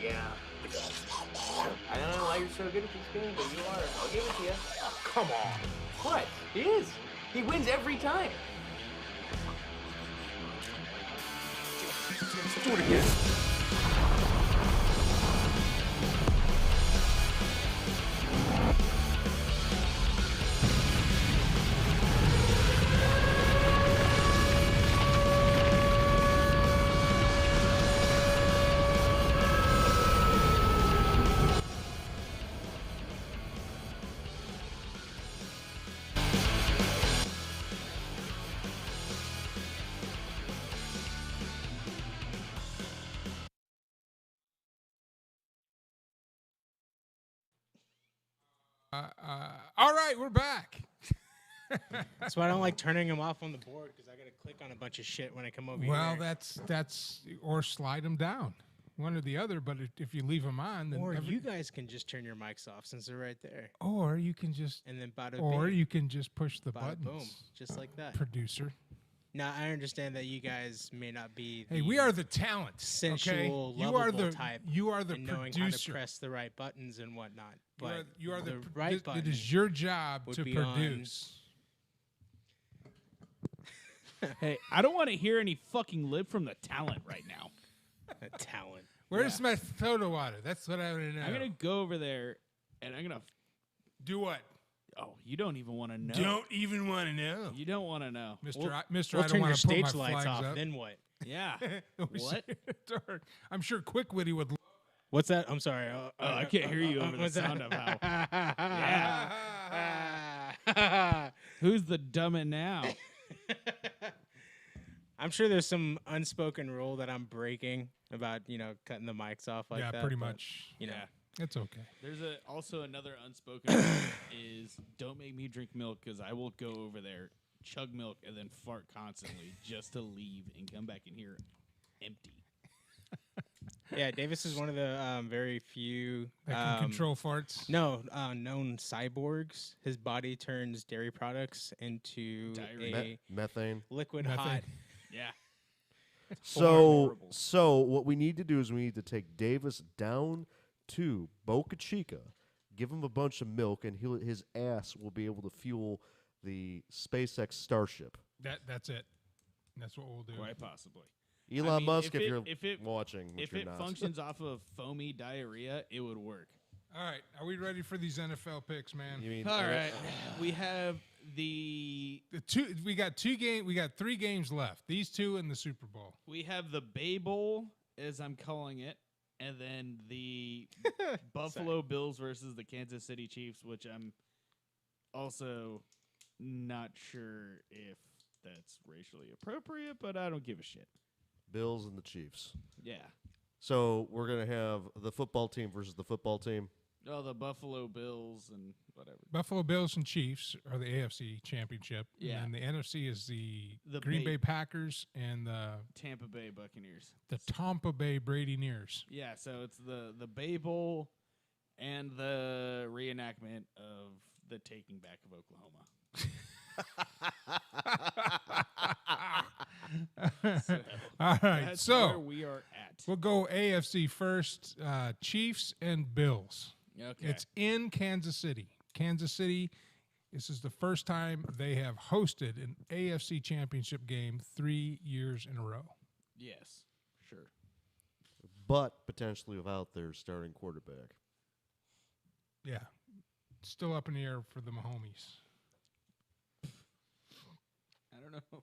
Yeah. I don't know why you're so good at this game, but you are. I'll give it to you.
Come on.
What? He is. He wins every time.
Do it again.
All right, we're back.
That's why I don't like turning them off on the board because I got to click on a bunch of shit when I come over
Well,
here.
that's or slide them down, one or the other. But if you leave them on, then
Or you guys can just turn your mics off since they're right there.
or you can just
And then bada
or
bing,
you can just push the
bada
buttons.
boom, just like that.
Producer.
Now, I understand that you guys may not be
Hey,
the
we are the talent.
sensual,
okay? You are
lovable
the
type
you are the
and knowing how to
producer.
press the right buttons and whatnot. But
You are the
right
it
button
is your job
would
to
be on-
produce.
Hey, I don't want to hear any fucking lip from the talent right now.
a talent.
Where's my soda water? That's what I want to know.
I'm gonna go over there and I'm gonna.
do what?
Oh, you don't even want to know.
Don't even want to know,
You don't want to know.
Mr.
We'll-
Mr.
We'll
I don't
turn your
want to put my
stage lights
flags
off.
up.
Then what?
Yeah.
We
What?
should- I'm sure Quick Witty would.
What's that? I'm sorry.
Oh, I can't hear you over the
what's that?
sound of how. Who's the dumbin' now?
I'm sure there's some unspoken rule that I'm breaking about, cutting the mics off like
yeah,
that.
pretty
but,
much.
You know,
It's okay.
There's also another unspoken rule is don't make me drink milk because I will go over there, chug milk, and then fart constantly just to leave and come back in here empty.
yeah, Davis is one of the very few
That can control farts.
known cyborgs. His body turns dairy products into
Diarrhea.
a
Methane.
liquid
Methane.
hot.
Yeah.
So what we need to do is we need to take Davis down to Boca Chica, give him a bunch of milk, and his ass will be able to fuel the SpaceX Starship.
That's it. That's what we'll do.
Quite possibly.
Elon Musk,
if
if
it-
you're watching, which
If
you're
it
not.
functions off of foamy diarrhea, it would work.
All right, are we ready for these NFL picks, man?
You mean
All right. We have the
We got 3 games left. These two in the Super Bowl.
Bay Bowl, as I'm calling it, and then the Buffalo Bills versus the Kansas City Chiefs, which I'm also not sure if that's racially appropriate, but I don't give a shit.
Bills and the Chiefs.
Yeah.
So we're gonna have the football team versus the football team.
Oh, the Buffalo Bills and whatever.
Buffalo Bills and Chiefs are the AFC Championship.
Yeah.
And the NFC is the
The
Green
Bay-
Bay Packers and the
Tampa Bay Buccaneers.
Tampa Bay Brady Nears.
Yeah, so it's the Bay Bowl and the reenactment of the taking back of Oklahoma.
All right,
That's
so
where we are at.
we'll go AFC first. Chiefs and Bills.
Okay.
It's in Kansas City. Kansas City, this is the first time they have hosted an AFC championship game 3 years in a row.
Yes, sure.
But potentially without their starting quarterback.
Yeah. Still up in the air for the Mahomes.
I don't know.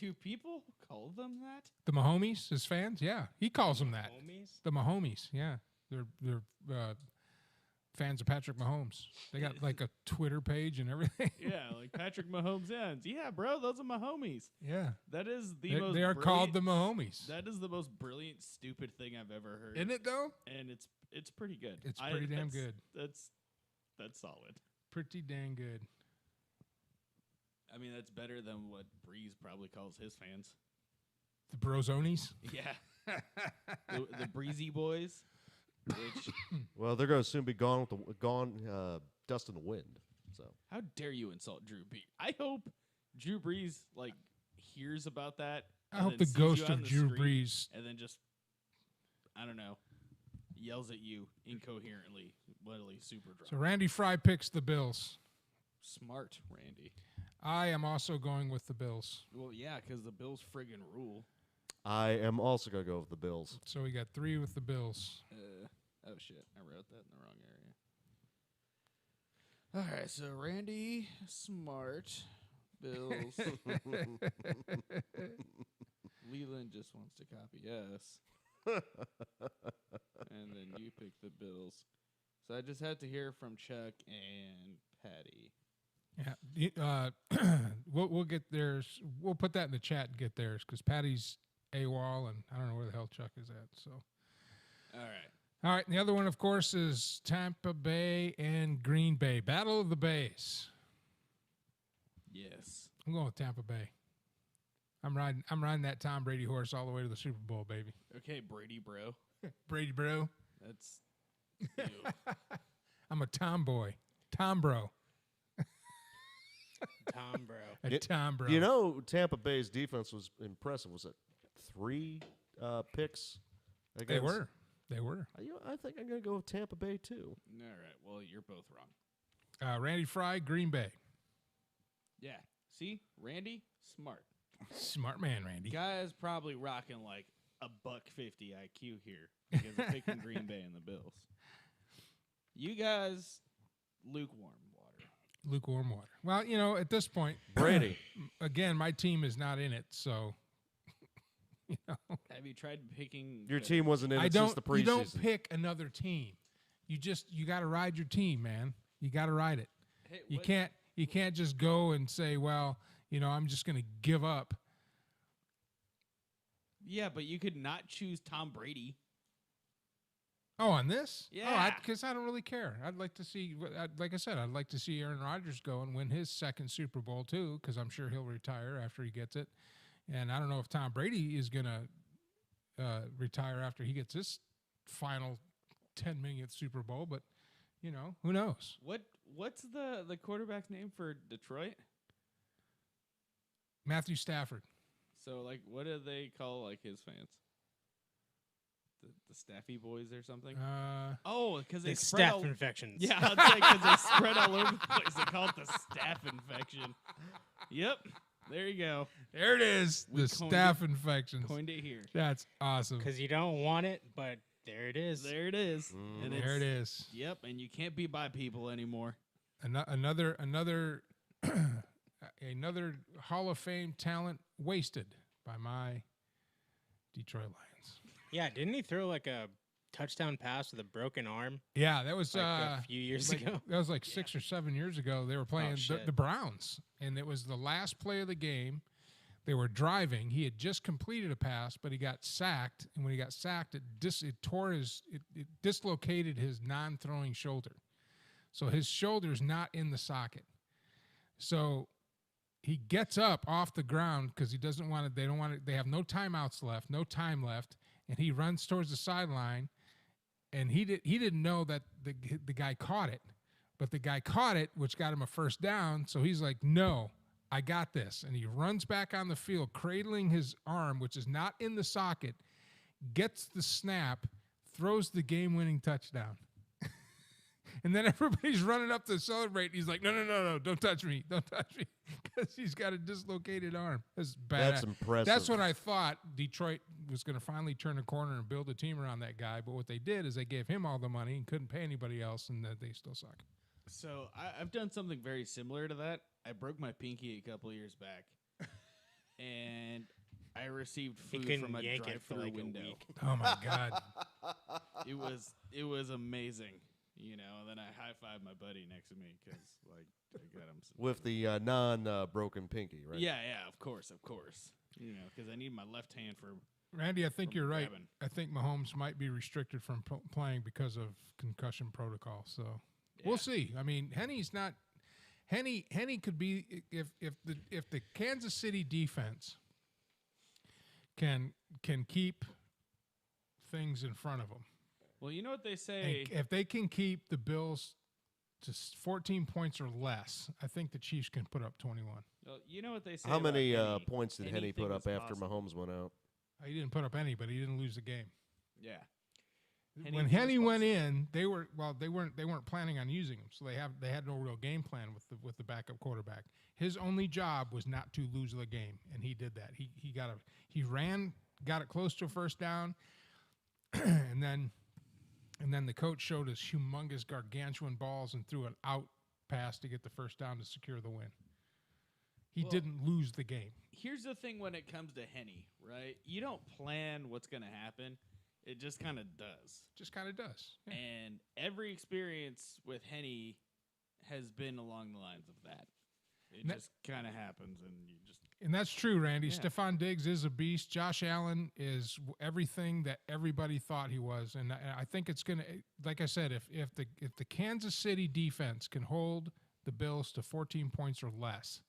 Do people call them that?
The Mahomes, his fans? Yeah. He calls them that.
Homies?
The Mahomes, yeah. They're fans of Patrick Mahomes. They got like a Twitter page and everything.
Yeah, like Patrick Mahomes ends. Yeah, bro, those are my homies.
Yeah.
That is the
They,
most
they are called the
brilliant-
Mahomes.
That is the most brilliant, stupid thing I've ever heard.
Isn't it though?
And it's pretty good.
It's pretty damn good.
That's solid.
Pretty dang good.
I mean, that's better than what Breeze probably calls his fans.
The Brozonies.
Yeah. the Breezy Boys. Which,
Well, they're gonna soon be gone with dust in the wind. So
how dare you insult Drew Brees? I hope Drew Brees hears about that.
I
and
hope
then
the
sees you
ghost
on
of
the
Drew
street
Brees.
and then just I don't know, yells at you incoherently, literally super drunk.
So Randy Fry picks the Bills.
Smart, Randy.
I am also going with the Bills.
Well, yeah, because the Bills friggin' rule.
I am also going to go with the Bills.
So we got 3 with the Bills.
Oh, shit. I wrote that in the wrong area. All right, so Randy, Smart, Bills. Leland just wants to copy us. And then you pick the Bills. So I just had to hear from Chuck and Patty.
Yeah, we'll get theirs. We'll put that in the chat and get theirs because Patty's AWOL and I don't know where the hell Chuck is at. So,
All right.
all right. And the other one, of course, is Tampa Bay and Green Bay. Battle of the Bays.
Yes.
I'm going with Tampa Bay. I'm riding that Tom Brady horse all the way to the Super Bowl, baby.
Okay, Brady, bro.
Brady bro.
That's you.
I'm a Tom boy. Tom bro.
Tom, bro.
A Tom bro.
You know, Tampa Bay's defense was impressive. Was it 3 picks?
They were. They were.
I think I'm going to go with Tampa Bay, too.
All right. Well, you're both wrong.
Randy Fry, Green Bay.
Yeah. See? Randy, smart.
Smart man, Randy.
Guy's probably rocking like a $150 IQ here because of picking Green Bay and the Bills. You guys, lukewarm water.
Lukewarm water. Well, you know, at this point,
Brady.
again, my team is not in it, so you know.
Have you tried picking
Your team wasn't in it since the preseason.
You don't pick another team. You got to ride your team, man. You got to ride it.
Hey,
You can't just go and say, well, you know, I'm just going to give up.
Yeah, but you could not choose Tom Brady.
Oh, on this?
Yeah.
Because I don't really care. I'd like to see, like I said, I'd like to see Aaron Rodgers go and win his second Super Bowl too, because I'm sure he'll retire after he gets it. And I don't know if Tom Brady is going to retire after he gets his final 10 millionth Super Bowl, but you know, who knows?
What's the quarterback's name for Detroit?
Matthew Stafford.
So like, what do they call like his fans? The Staffy boys or something? Because they
It's
spread
staph
all,
infections.
Yeah, I'll say because they spread all over the place. They call it the staph infection. Yep, there you go.
There it is.
We
The
coined
staph infections.
Coined it here.
That's awesome.
Because you don't want it, but there it is.
There it is. And
There it is.
Yep, and you can't be by people anymore.
Another another Hall of Fame talent wasted by my Detroit Lions.
Yeah, didn't he throw like a touchdown pass with a broken arm
Yeah, that was
like a few years ago?
That was like 6 or 7 years ago. They were playing
shit.
the Browns, and it was the last play of the game. They were driving. He had just completed a pass, but he got sacked. And when he got sacked, it dislocated his non-throwing shoulder. So his shoulder's not in the socket. So he gets up off the ground because he doesn't want it. They don't want it. They have no timeouts left, no time left, and he runs towards the sideline. And he didn't know that the guy caught it, but the guy caught it, which got him a first down. So he's like, "No, I got this," and he runs back on the field, cradling his arm, which is not in the socket, gets the snap, throws the game-winning touchdown. And then everybody's running up to celebrate. He's like, no, don't touch me. Don't touch me. Because he's got a dislocated arm. That's bad.
That's impressive.
That's when I thought Detroit was going to finally turn a corner and build a team around that guy. But what they did is they gave him all the money and couldn't pay anybody else, and they still suck.
So I've done something very similar to that. I broke my pinky a couple years back, and I received
He
food
couldn't
from a
yank it for
drive-through
like
window.
a week.
Oh, my God.
It was amazing, you know. And then I high-fived my buddy next to me because like I got him
With the non-broken pinky, right?
Yeah, of course. You know, because I need my left hand for.
Randy, I think
From
you're right.
grabbing.
I think Mahomes might be restricted from playing because of concussion protocol. So we'll see. I mean, Henny's not. Henny could be if the Kansas City defense can keep things in front of them.
Well, you know what they say.
If they can keep the Bills to 14 points or less, I think the Chiefs can put up 21.
Well, you know what they say.
How
about
many
Henny.
points did Henny put
Anything
up
is
after
possible.
Mahomes went out?
He didn't put up any, but he didn't lose the game.
Yeah.
When Henny went in, they weren't planning on using him, so they had no real game plan with the backup quarterback. His only job was not to lose the game, and he did that. He ran got it close to a first down, and then the coach showed us humongous gargantuan balls and threw an out pass to get the first down to secure the win. He didn't lose the game.
Here's the thing when it comes to Henny, right? You don't plan what's going to happen. It just kind of does.
Just kind of does. Yeah.
And every experience with Henny has been along the lines of that. It just kind of happens, and you just...
And that's true, Randy.
Yeah.
Stephon Diggs is a beast. Josh Allen is everything that everybody thought he was. And I think it's going to, like I said, if the Kansas City defense can hold the Bills to 14 points or less,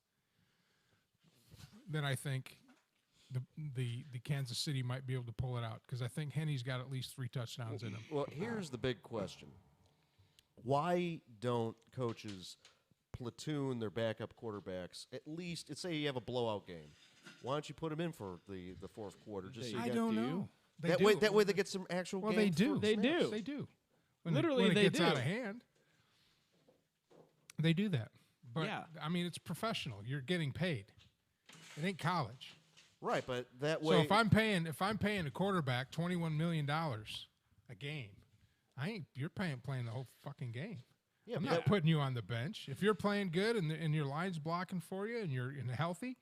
then I think the Kansas City might be able to pull it out, because I think Henny's got at least 3 touchdowns in him.
Well, here's the big question. Why don't coaches platoon their backup quarterbacks, at least, say you have a blowout game. Why don't you put them in for the fourth quarter? Just so you
I
got
don't know.
That way they get some actual
Well,
game
they do.
snaps.
They do. When
Literally,
when it
they
gets
do.
out of hand, they do that. But,
Yeah.
I mean, it's professional. You're getting paid. It ain't college.
Right, but that way...
So if I'm paying a quarterback $21 million a game, you're playing the whole fucking game.
Yeah,
I'm
but
not putting you on the bench. If you're playing good and your line's blocking for you and you're healthy,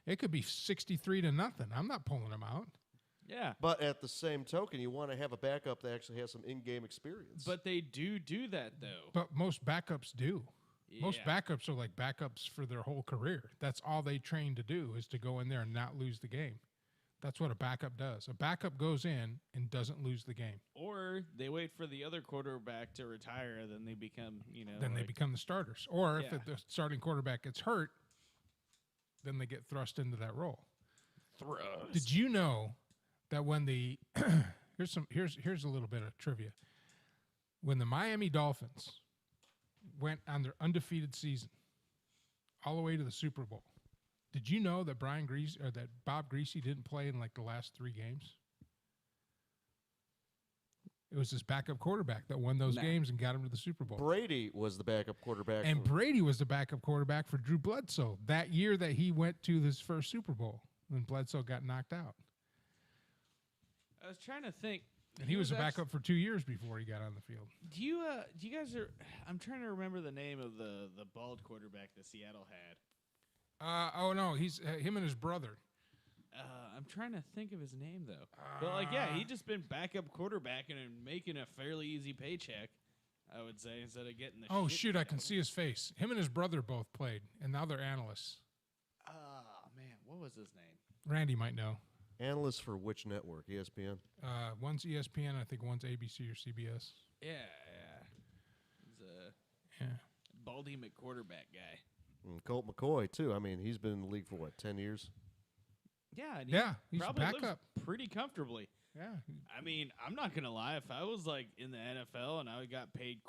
it could be 63-0. I'm not pulling them out.
Yeah.
But at the same token, you want to have a backup that actually has some in-game experience.
But they do that, though.
But most backups do. Most
Yeah.
backups are like backups for their whole career. That's all they train to do, is to go in there and not lose the game. That's what a backup does. A backup goes in and doesn't lose the game.
Or they wait for the other quarterback to retire, then they become,
Then they become the starters. Or if
Yeah.
the starting quarterback gets hurt, then they get thrust into that role.
thrust.
Did you know that when the here's a little bit of trivia. When the Miami Dolphins went on their undefeated season all the way to the Super Bowl, did you know that that Bob Greasy didn't play in like the last 3 games? It was his backup quarterback that won those games and got him to the Super Bowl.
Brady was the backup quarterback.
And Brady was the backup quarterback for Drew Bledsoe that year that he went to his first Super Bowl when Bledsoe got knocked out.
I was trying to think.
And he was a
actu-
backup for 2 years before he got on the field.
Do you guys are? I'm trying to remember the name of the bald quarterback that Seattle had.
Oh no, he's him and his brother.
I'm trying to think of his name though. But he just been backup quarterback and making a fairly easy paycheck, I would say, instead of getting the.
Oh
shit
shoot, I
beat
can
out of
see his face. Him and his brother both played, and now they're analysts.
him. Man, what was his name?
Randy might know.
Analyst for which network? ESPN?
One's ESPN, I think one's ABC or CBS.
Yeah. He's a
Yeah.
Baldy McQuarterback guy.
And Colt McCoy, too. I mean, he's been in the league for, what, 10 years?
Yeah, and
Yeah, he's
probably lives
backup.
pretty comfortably.
Yeah.
I mean, I'm not gonna lie. If I was like in the NFL and I got paid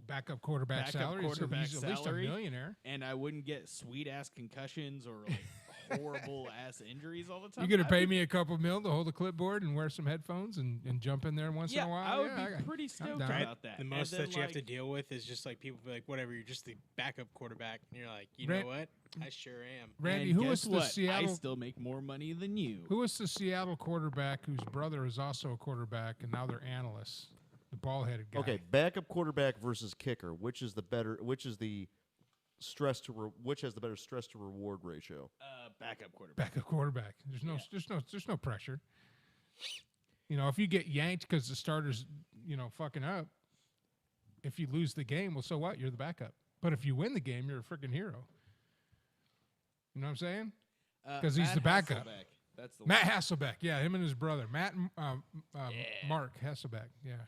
Backup quarterback
Backup
salary.
quarterback
so he's at least a
salary.
millionaire.
and I wouldn't get sweet ass concussions or like horrible ass injuries all the time,
You gonna
I'd
pay
be-
me a couple mil to hold a clipboard and wear some headphones and jump in there once
Yeah,
in a while?
I would
Yeah,
be pretty stoked
down.
about that.
The
And
most
then,
that you have to
like,
deal with is just like people be like, whatever, you're just the backup quarterback. And you're like, you
Ran-
know what? I sure am.
Randy,
and
who was
guess
the
what? I
Seattle?
still make more money than you.
Who was the Seattle quarterback whose brother is also a quarterback and now they're analysts? The ball-headed guy.
Okay, backup quarterback versus kicker. Which is the better? Which is the which has the better stress to reward ratio?
Backup quarterback.
Backup quarterback. There's no pressure. If you get yanked because the starter's fucking up, if you lose the game, well, so what? You're the backup. But if you win the game, you're a freaking hero. You know what I'm saying? 'Cause he's
Matt
the backup.
Hasselbeck. That's the
Matt
one.
Hasselbeck. Yeah, him and his brother. Matt and Mark Hasselbeck. Yeah.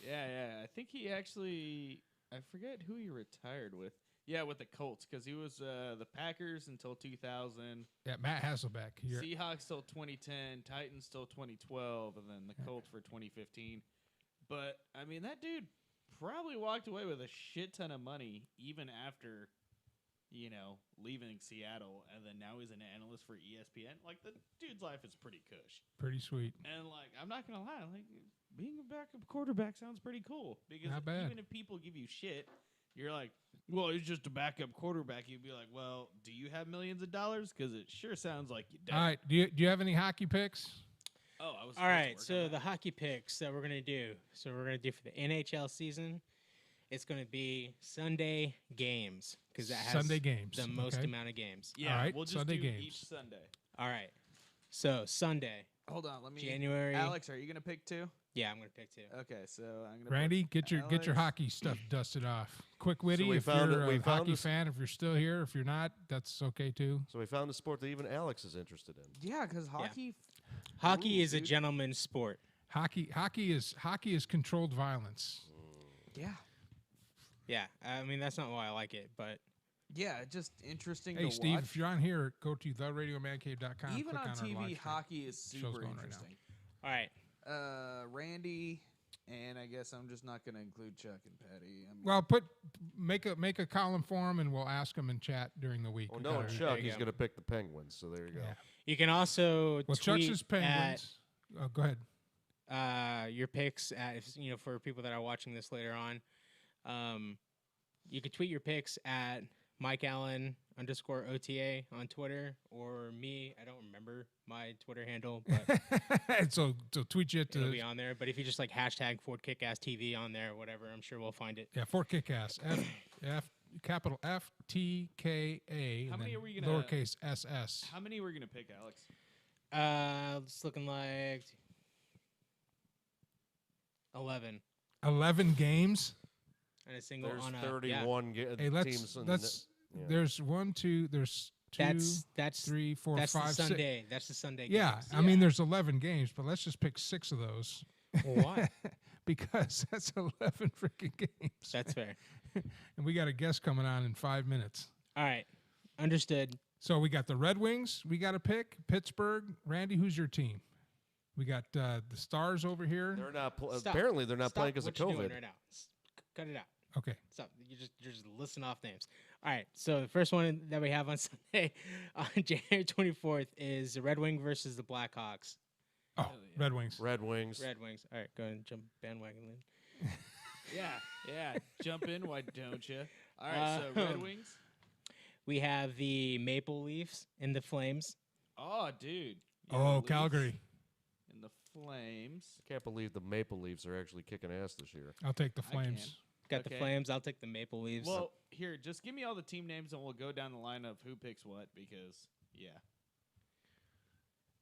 Yeah. I think he actually, I forget who he retired with. Yeah, with the Colts, because he was the Packers until 2000,
Yeah, Matt Hasselbeck.
Seahawks till 2010, Titans till 2012, and then the Colts for 2015. But, I mean, that dude probably walked away with a shit ton of money even after, leaving Seattle, and then now he's an analyst for ESPN. Like, the dude's life is pretty cush.
Pretty sweet.
And, I'm not going to lie, being a backup quarterback sounds pretty cool. Because
Not bad.
even if people give you shit, You're like, well, he's just a backup quarterback. You'd be like, well, do you have millions of dollars? Because it sure sounds like you do.
All right. Do you have any hockey picks?
Oh, I was.
All right, so the hockey picks that we're gonna do. So we're gonna do for the NHL season. It's gonna be Sunday games because that has
Sunday games.
the most
Okay.
amount of games.
Yeah,
All right,
we'll just
Sunday
do
games.
each Sunday.
All right. So Sunday,
Hold on, let me.
January.
Alex, are you gonna pick 2?
Yeah, I'm gonna pick 2.
Okay, so I'm gonna.
Randy,
put
get your
Alex.
hockey stuff dusted off. Quick witty.
we
If
found
you're
it- we
a
found
hockey
this-
fan, if you're still here, if you're not, that's okay too.
So we found a sport that even Alex is interested in.
Yeah, because hockey.
Hockey
rules,
is a
dude.
gentleman's sport.
Hockey is controlled violence.
Yeah,
Yeah, I mean that's not why I like it, but
yeah, just interesting
Hey
to
Steve,
watch.
if you're on here, go to theradiomancave.com.
Even
click
on
our
TV,
live stream.
hockey is
Show's
super
going right now.
interesting.
all right.
Randy, and I guess I'm just not gonna include Chuck and Patty.
Well, make a column for him, and we'll ask him in chat during the week.
Oh,
We
no,
gotta-
Chuck,
you
he's
go.
going to pick the Penguins. So there you go.
Yeah.
You can also
Well,
tweet
Chuck's is Penguins. Oh, go ahead.
at your picks at for people that are watching this later on. You could tweet your picks at Mike Allen _OTA on Twitter or me. I don't remember my Twitter handle, but
so tweet you at
it'll
the
be on there. But if you just like hashtag Fort Kickass TV on there, or whatever, I'm sure we'll find it.
yeah Fort Kickass capital FTKA.
How
and
many
then
are we gonna-
lowercase SS?
How many we're gonna pick, Alex?
It's looking like 11
11 games.
and a single
There's
on a
31
Hey,
teams.
let's.
yeah.
There's 1, 2. There's 2,
That's
3, 4,
that's
5,
the
6.
Sunday. That's the Sunday.
Yeah,
games.
I mean, there's 11 games, but let's just pick 6 of those
Well, why?
because that's 11 freaking games.
That's fair.
And we got a guest coming on in 5 minutes.
All right, understood.
So we got the Red Wings. We got to pick Pittsburgh. Randy, who's your team? We got the Stars over here.
They're not.
Stop.
Apparently, they're not
Stop
playing because of
what you're doing
COVID.
right now. Cut it out.
Okay.
Stop. You're just listing off names. All right. So the first one that we have on Sunday, on January 24th, is the Red Wing versus the Blackhawks.
Oh, Red Wings.
Red Wings.
Red Wings. All right, go ahead and jump bandwagon in.
Yeah. Jump in, why don't you? All right, so Red Wings.
We have the Maple Leafs and the Flames.
Oh, dude. Yeah,
Oh,
Leafs
Calgary.
and the Flames.
Can't believe the Maple Leafs are actually kicking ass this year.
I'll take the
I can.
Flames.
Got the
Okay.
Flames. I'll take the Maple Leafs.
Well, here, just give me all the team names and we'll go down the line of who picks what because, yeah,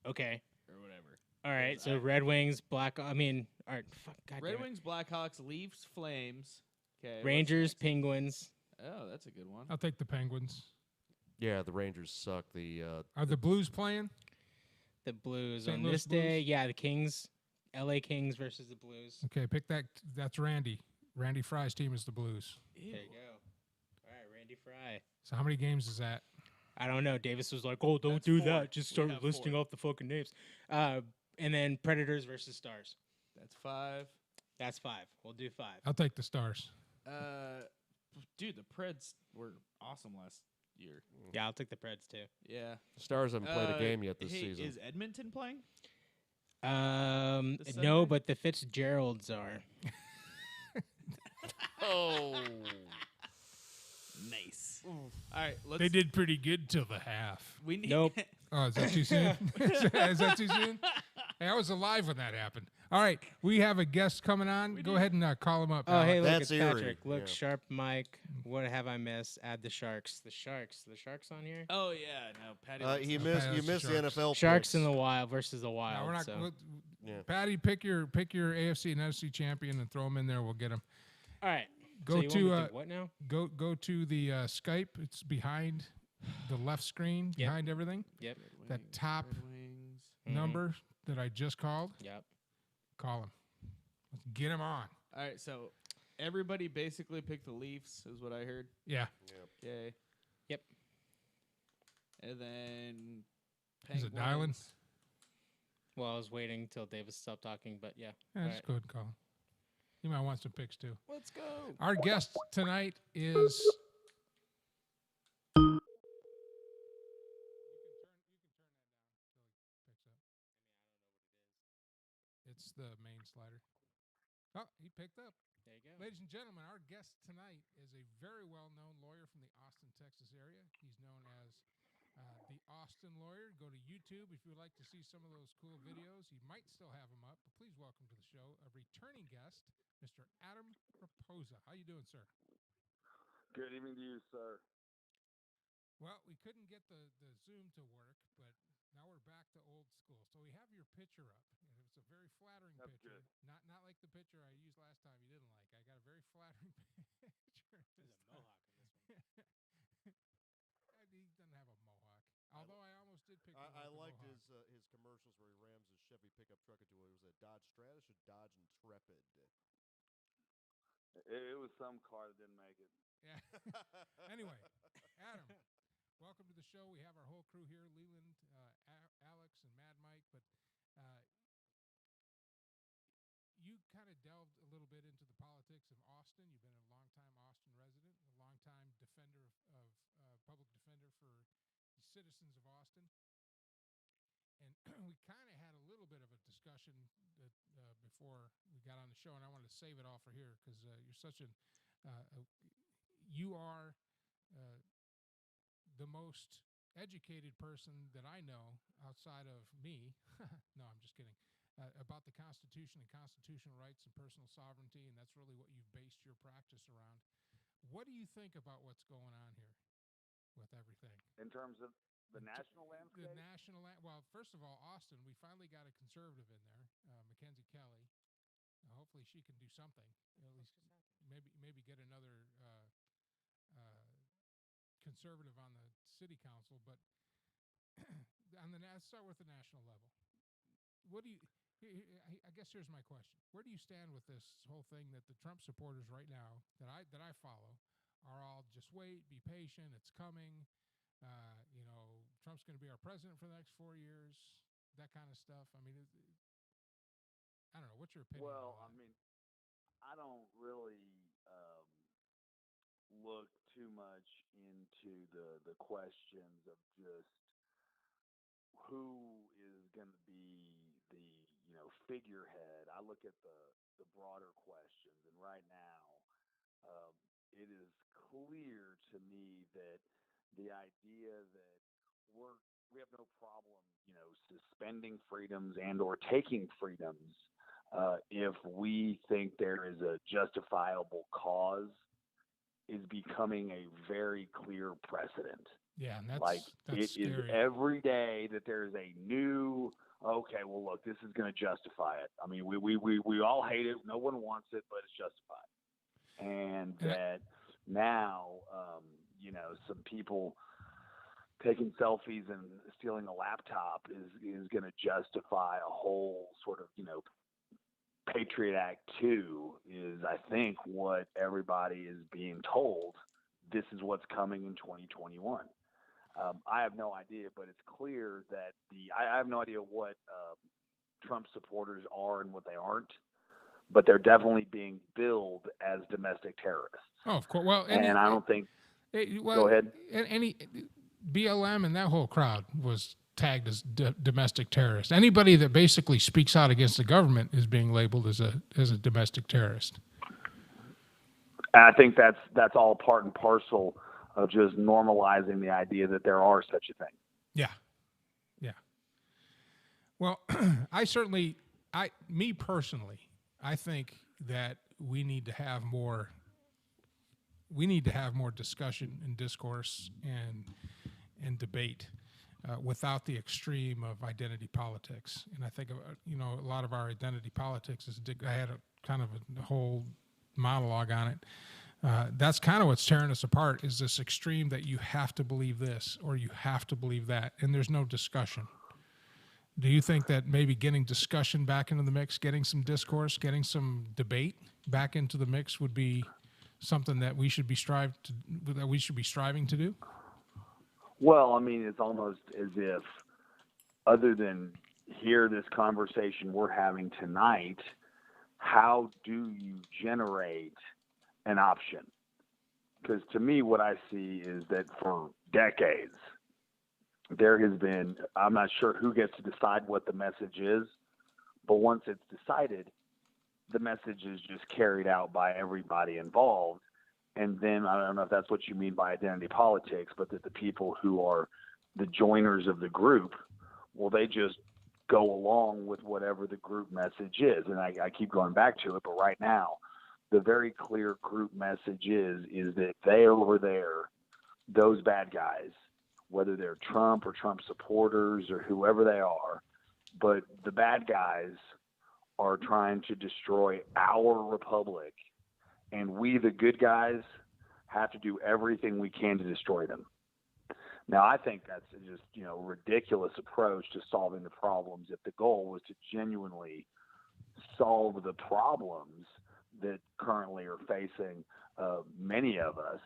okay.
or whatever.
All right.
Because
So Red Wings, all right. Fuck. God
Red
damn it.
Wings, Blackhawks, Leafs, Flames. Okay.
Rangers, Penguins.
Oh, that's a good one.
I'll take the Penguins.
Yeah, the Rangers suck. The
Are the Blues playing?
The Blues
St.
on
Louis
this day.
Blues?
Yeah, the Kings. LA Kings versus the Blues.
Okay, pick that. That's Randy. Randy Fry's team is the Blues.
There you go. All right, Randy Fry.
So how many games is that?
I don't know. Davis was like, "Oh, don't
That's
do
4.
that. Just
We
start
have
listing
4.
off the fucking names." And then Predators versus Stars.
That's 5.
That's 5. We'll do 5.
I'll take the Stars.
Dude, the Preds were awesome last year.
Yeah, I'll take the Preds too.
Yeah.
Stars haven't played a game yet this
hey,
season.
Is Edmonton playing?
No,
Sunday?
but the Fitzgeralds are.
Oh,
Nice. All right, let's.
They did pretty good till the half.
We need.
Nope.
Oh, is that too soon? Is that too soon? Hey, I was alive when that happened. All right, we have a guest coming on. Go ahead and call him up.
Oh, hey, look,
That's
it's
eerie.
Patrick. Look,
Yeah.
Sharp Mike. What have I missed? Add the Sharks. The Sharks on here.
Oh yeah, no, Patty. likes
he
that.
missed.
Okay,
You
that's
missed
the
the
Sharks.
NFL.
Sharks
picks.
in the Wild versus the
No,
Wild.
we're not.
so.
Yeah.
Patty, pick your AFC and NFC champion and throw him in there. We'll get him.
All right.
Go
so you want
to
me do what now?
go to the Skype. It's behind the left screen,
Yep.
behind everything.
Yep.
That
Wings,
top
Red Wings.
number that I just called.
Yep.
Call him. Let's get him on.
All right, so everybody basically picked the Leafs, is what I heard.
Yeah.
Okay.
Yep.
And then.
Is it dialing?
Penguins.
Well, I was waiting till Davis stopped talking, but yeah.
Yeah,
All
just
right.
go ahead and call him. You might want some picks too.
Let's go.
Our guest tonight is. It's the main slider. Oh, he picked up.
There you go.
Ladies and gentlemen, our guest tonight is a very well-known lawyer from the Austin, Texas area. He's known as the Austin Lawyer. Go to YouTube if you would like to see some of those cool videos. He might still have them up, but please welcome to the show a returning guest, Mr. Adam Raposa. How you doing, sir?
Good evening to you, sir.
Well, we couldn't get the Zoom to work, but now we're back to old school. So we have your picture up, and it's a very flattering
That's
picture.
good.
Not like the picture I used last time you didn't like. I got a very flattering picture.
There's a mohawk in this one.
He doesn't have a mohawk. Although I almost did pick.
I liked
mohawk.
his commercials where he rams his Chevy pickup truck into it. Was it Dodge Stratus or Dodge Intrepid?
It was some car that didn't make it.
Yeah. Anyway, Adam, welcome to the show. We have our whole crew here: Leland, Alex, and Mad Mike. But you kind of delved a little bit into the politics of Austin. You've been a long-time Austin resident, a long-time defender of public defender for the citizens of Austin. And we kind of had a little bit of a discussion that, before we got on the show, and I wanted to save it all for here because you're such you are the most educated person that I know outside of me. No, I'm just kidding. About the Constitution and constitutional rights and personal sovereignty, and that's really what you've based your practice around. What do you think about what's going on here with everything?
In terms of the national landscape?
The national well, first of all, Austin, we finally got a conservative in there, Mackenzie Kelly. Hopefully she can do something. At least maybe get another conservative on the city council. But let's start with the national level. What do you? I guess here's my question: where do you stand with this whole thing that the Trump supporters right now that I follow are all just wait, be patient, it's coming. Trump's going to be our president for the next 4 years. That kind of stuff. I mean, I don't know. What's your opinion?
Well, I mean, I don't really look too much into the questions of just who is going to be the figurehead. I look at the broader questions, and right now it is clear to me that the idea that we have no problem suspending freedoms and or taking freedoms if we think there is a justifiable cause is becoming a very clear precedent.
Yeah, and
that's it
scary.
Is every day that there's a new. Okay, well, look, this is going to justify it. I mean, we all hate it. No one wants it, but it's justified. And that now, some people taking selfies and stealing a laptop is going to justify a whole sort of, Patriot Act 2 is, I think, what everybody is being told. This is what's coming in 2021. I have no idea, but it's clear that I have no idea what Trump supporters are and what they aren't, but they're definitely being billed as domestic terrorists.
Oh, of course. Well,
and I don't think. Go ahead.
Any BLM and that whole crowd was tagged as domestic terrorists. Anybody that basically speaks out against the government is being labeled as a domestic terrorist.
And I think that's all part and parcel of just normalizing the idea that there are such a thing.
Yeah. Well, me personally, I think that we need to have more discussion and discourse and debate without the extreme of identity politics. And I think a lot of our identity politics is. I had a kind of a whole monologue on it. That's kind of what's tearing us apart. Is this extreme that you have to believe this or you have to believe that, and there's no discussion. Do you think that maybe getting discussion back into the mix, getting some discourse, getting some debate back into the mix would be something that we should be striving to do?
Well, I mean, it's almost as if, other than hear this conversation we're having tonight, how do you generate an option? Because to me, what I see is that for decades, there has been, I'm not sure who gets to decide what the message is, but once it's decided, the message is just carried out by everybody involved. And then I don't know if that's what you mean by identity politics, but that the people who are the joiners of the group, well, they just go along with whatever the group message is. And I keep going back to it, but right now, the very clear group message is that they over there, those bad guys, whether they're Trump or Trump supporters or whoever they are, but the bad guys are trying to destroy our republic, and we, the good guys, have to do everything we can to destroy them. Now, I think that's just, a ridiculous approach to solving the problems if the goal was to genuinely solve the problems that currently are facing many of us.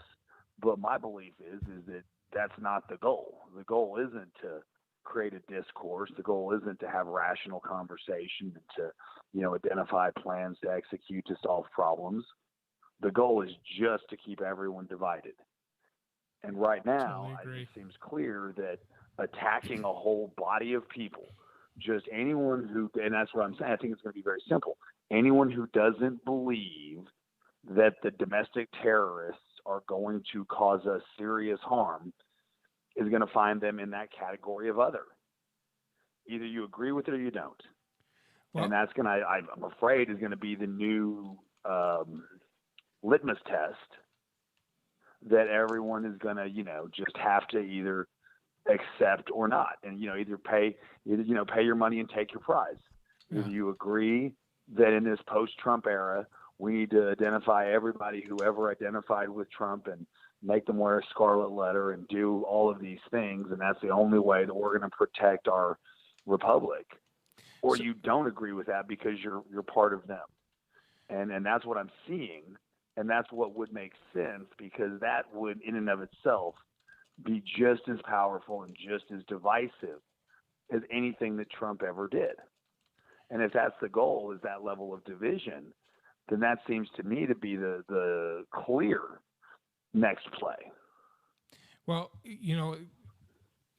But my belief is that that's not the goal. The goal isn't to create a discourse. The goal isn't to have rational conversation and to, identify plans to execute to solve problems. The goal is just to keep everyone divided. And right now, it seems clear that attacking a whole body of people, just anyone who, and that's what I'm saying, I think it's going to be very simple. Anyone who doesn't believe that the domestic terrorists are going to cause us serious harm is going to find them in that category of other. Either you agree with it or you don't. Well, and that's going to, I'm afraid, is going to be the new litmus test that everyone is going to, just have to either accept or not. And, either pay your money and take your prize. Yeah. Either you agree that in this post-Trump era, we need to identify everybody who ever identified with Trump and make them wear a scarlet letter and do all of these things, and that's the only way that we're going to protect our republic. Or you don't agree with that because you're part of them. And that's what I'm seeing, and that's what would make sense, because that would in and of itself be just as powerful and just as divisive as anything that Trump ever did. And if that's the goal, is that level of division, then that seems to me to be the clear next play.
Well,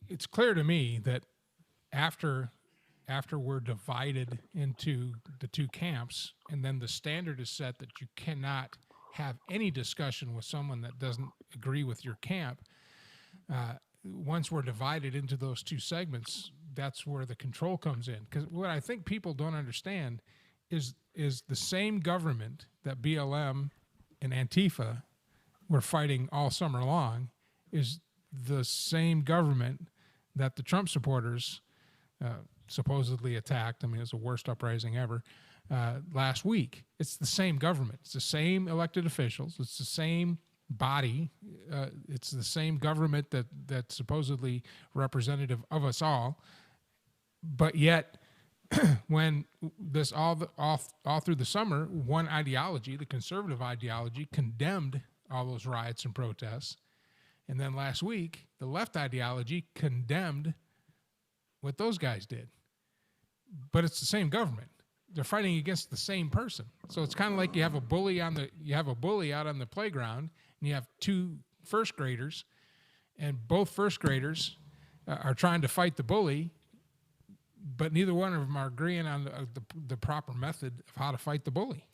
it's clear to me that after we're divided into the two camps, and then the standard is set that you cannot have any discussion with someone that doesn't agree with your camp, once we're divided into those two segments, that's where the control comes in. Because what I think people don't understand is the same government that BLM and Antifa were fighting all summer long is the same government that the Trump supporters supposedly attacked. I mean, it was the worst uprising ever last week. It's the same government. It's the same elected officials. It's the same body. It's the same government that's supposedly representative of us all. But yet, when this all through the summer, one ideology, the conservative ideology, condemned all those riots and protests. And then last week, the left ideology condemned what those guys did. But it's the same government. They're fighting against the same person. So it's kind of like you have a bully out on the playground, and you have two first graders, and both first graders are trying to fight the bully, but neither one of them are agreeing on the proper method of how to fight the bully.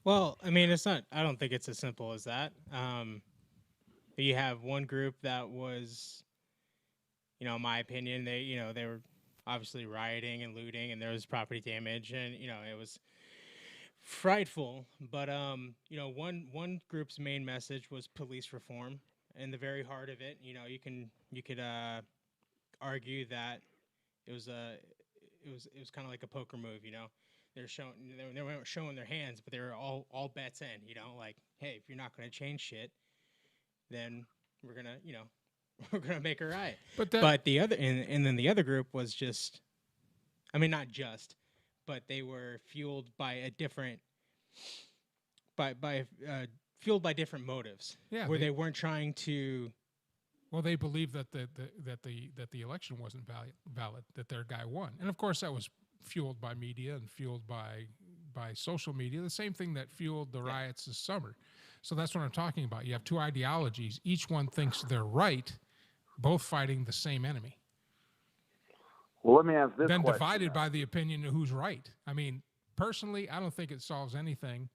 Well, I mean, I don't think it's as simple as that. You have one group that was, in my opinion, they were obviously rioting and looting, and there was property damage, and, it was frightful. But, one group's main message was police reform. In the very heart of it, you could argue that it was kind of like a poker move, they weren't showing their hands, but they were all bets in, like, hey, if you're not going to change shit, then we're gonna make a riot. But the other and then the other group was just, I mean, not just, but they were fueled by a different fueled by different motives. Yeah, where they weren't trying to.
Well, they believed that the election wasn't valid, that their guy won, and of course that was fueled by media and fueled by social media, the same thing that fueled the riots this summer. So that's what I'm talking about. You have two ideologies. Each one thinks they're right, both fighting the same enemy.
Well, let me ask this
then
question.
Divided by the opinion of who's right. I mean, personally, I don't think it solves anything.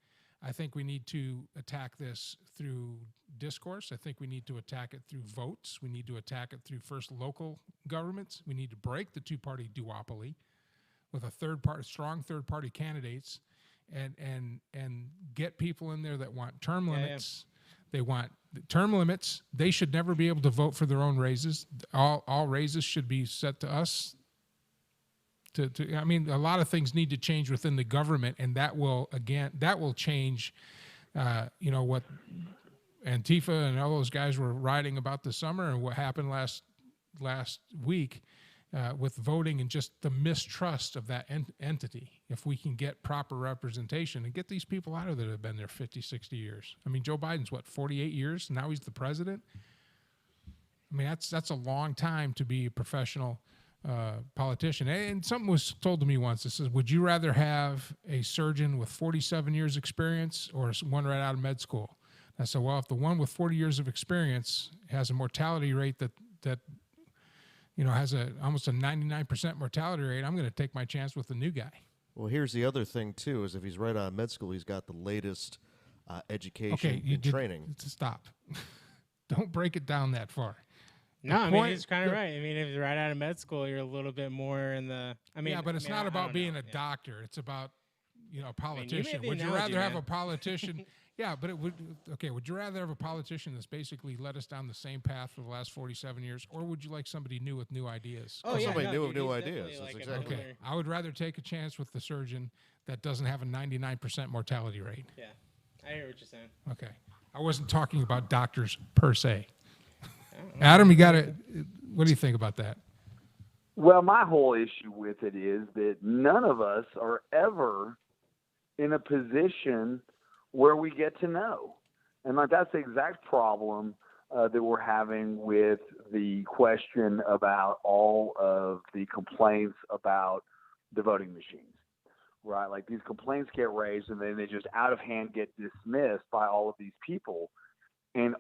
I think we need to attack this through discourse. I think we need to attack it through votes. We need to attack it through first local governments. We need to break the two-party duopoly with strong third-party candidates, and get people in there that want term limits. They want term limits. They should never be able to vote for their own raises. All raises should be set to us. I mean, a lot of things need to change within the government, and that will change, what Antifa and all those guys were writing about this summer, and what happened last week with voting, and just the mistrust of that entity. If we can get proper representation and get these people out of there that have been there 50, 60 years. I mean, Joe Biden's 48 years? Now he's the president? I mean, that's a long time to be a professional politician. And something was told to me once. It says, would you rather have a surgeon with 47 years experience or one right out of med school? And I said, well, if the one with 40 years of experience has a mortality rate that has almost a 99% mortality rate, I'm going to take my chance with the new guy.
Well, here's the other thing, too, is if he's right out of med school, he's got the latest education and training.
Stop. Don't break it down that far.
No, I mean, he's kind of right. I mean, if you're right out of med school, you're a little bit more in the.
But it's not about being a doctor. It's about, a politician. Would you rather have a politician? Yeah, but it would. Okay, would you rather have a politician that's basically led us down the same path for the last 47 years, or would you like somebody new with new ideas?
Somebody new with new ideas. That's exactly.
Okay, I would rather take a chance with the surgeon that doesn't have a 99% mortality rate.
Yeah, I hear what you're saying.
Okay, I wasn't talking about doctors per se. Adam, what do you think about that?
Well, my whole issue with it is that none of us are ever in a position where we get to know. And that's the exact problem that we're having with the question about all of the complaints about the voting machines, right? Like, these complaints get raised and then they just out of hand get dismissed by all of these people. And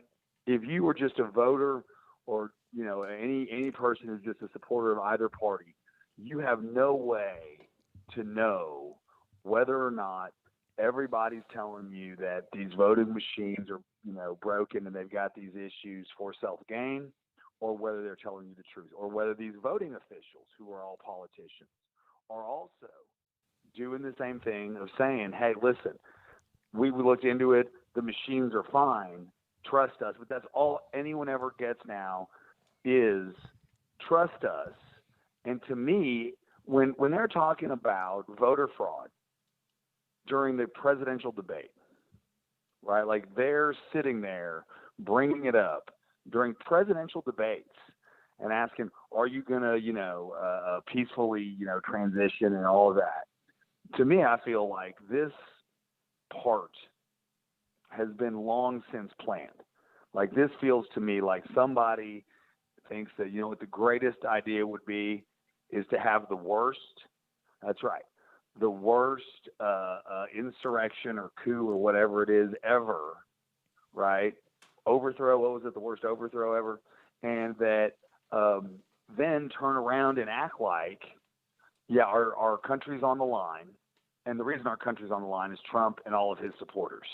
if you were just a voter or, any person who's just a supporter of either party, you have no way to know whether or not everybody's telling you that these voting machines are, broken and they've got these issues for self-gain, or whether they're telling you the truth, or whether these voting officials, who are all politicians, are also doing the same thing of saying, hey, listen, we looked into it, the machines are fine, trust us. But that's all anyone ever gets now is trust us. And to me, when they're talking about voter fraud during the presidential debate, right, like, they're sitting there bringing it up during presidential debates and asking, are you going to, peacefully, transition and all of that. To me, I feel like this part has been long since planned. Like, this feels to me like somebody thinks that, what the greatest idea would be is to have the worst. That's right. The worst insurrection or coup or whatever it is ever, right? Overthrow, what was it? The worst overthrow ever. And that then turn around and act like, our country's on the line. And the reason our country's on the line is Trump and all of his supporters.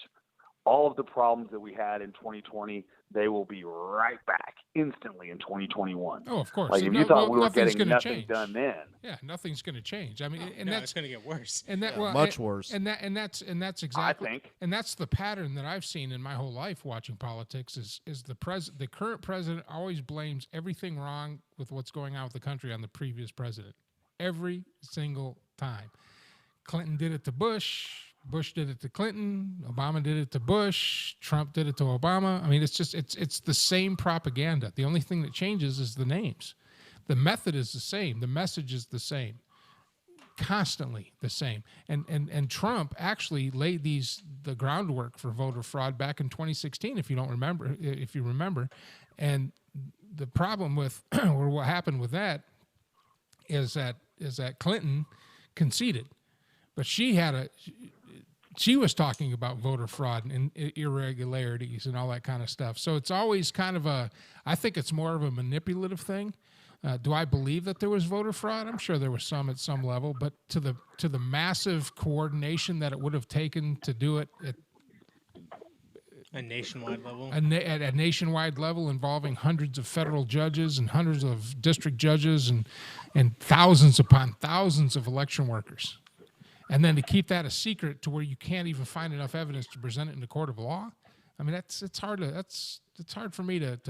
All of the problems that we had in 2020, they will be right back instantly in 2021.
Oh, of course.
Like, if you thought we were getting nothing done then.
Yeah, nothing's going to change. I mean,
that's going to get worse.
And that,
much worse.
And that's exactly.
I think.
And that's the pattern that I've seen in my whole life watching politics. Is the current president always blames everything wrong with what's going on with the country on the previous president, every single time. Clinton did it to Bush. Bush did it to Clinton. Obama did it to Bush. Trump did it to Obama. I mean, it's the same propaganda. The only thing that changes is the names. The method is the same. The message is the same. Constantly the same. And Trump actually laid the groundwork for voter fraud back in 2016, if you remember. And the problem with or what happened with that is that Clinton conceded. But she was talking about voter fraud and irregularities and all that kind of stuff. So it's always kind of I think it's more of a manipulative thing. Do I believe that there was voter fraud? I'm sure there was some at some level, but to the massive coordination that it would have taken to do it at
A nationwide level.
at a nationwide level involving hundreds of federal judges and hundreds of district judges and thousands upon thousands of election workers. And then to keep that a secret to where you can't even find enough evidence to present it in the court of law. I mean, it's hard for me to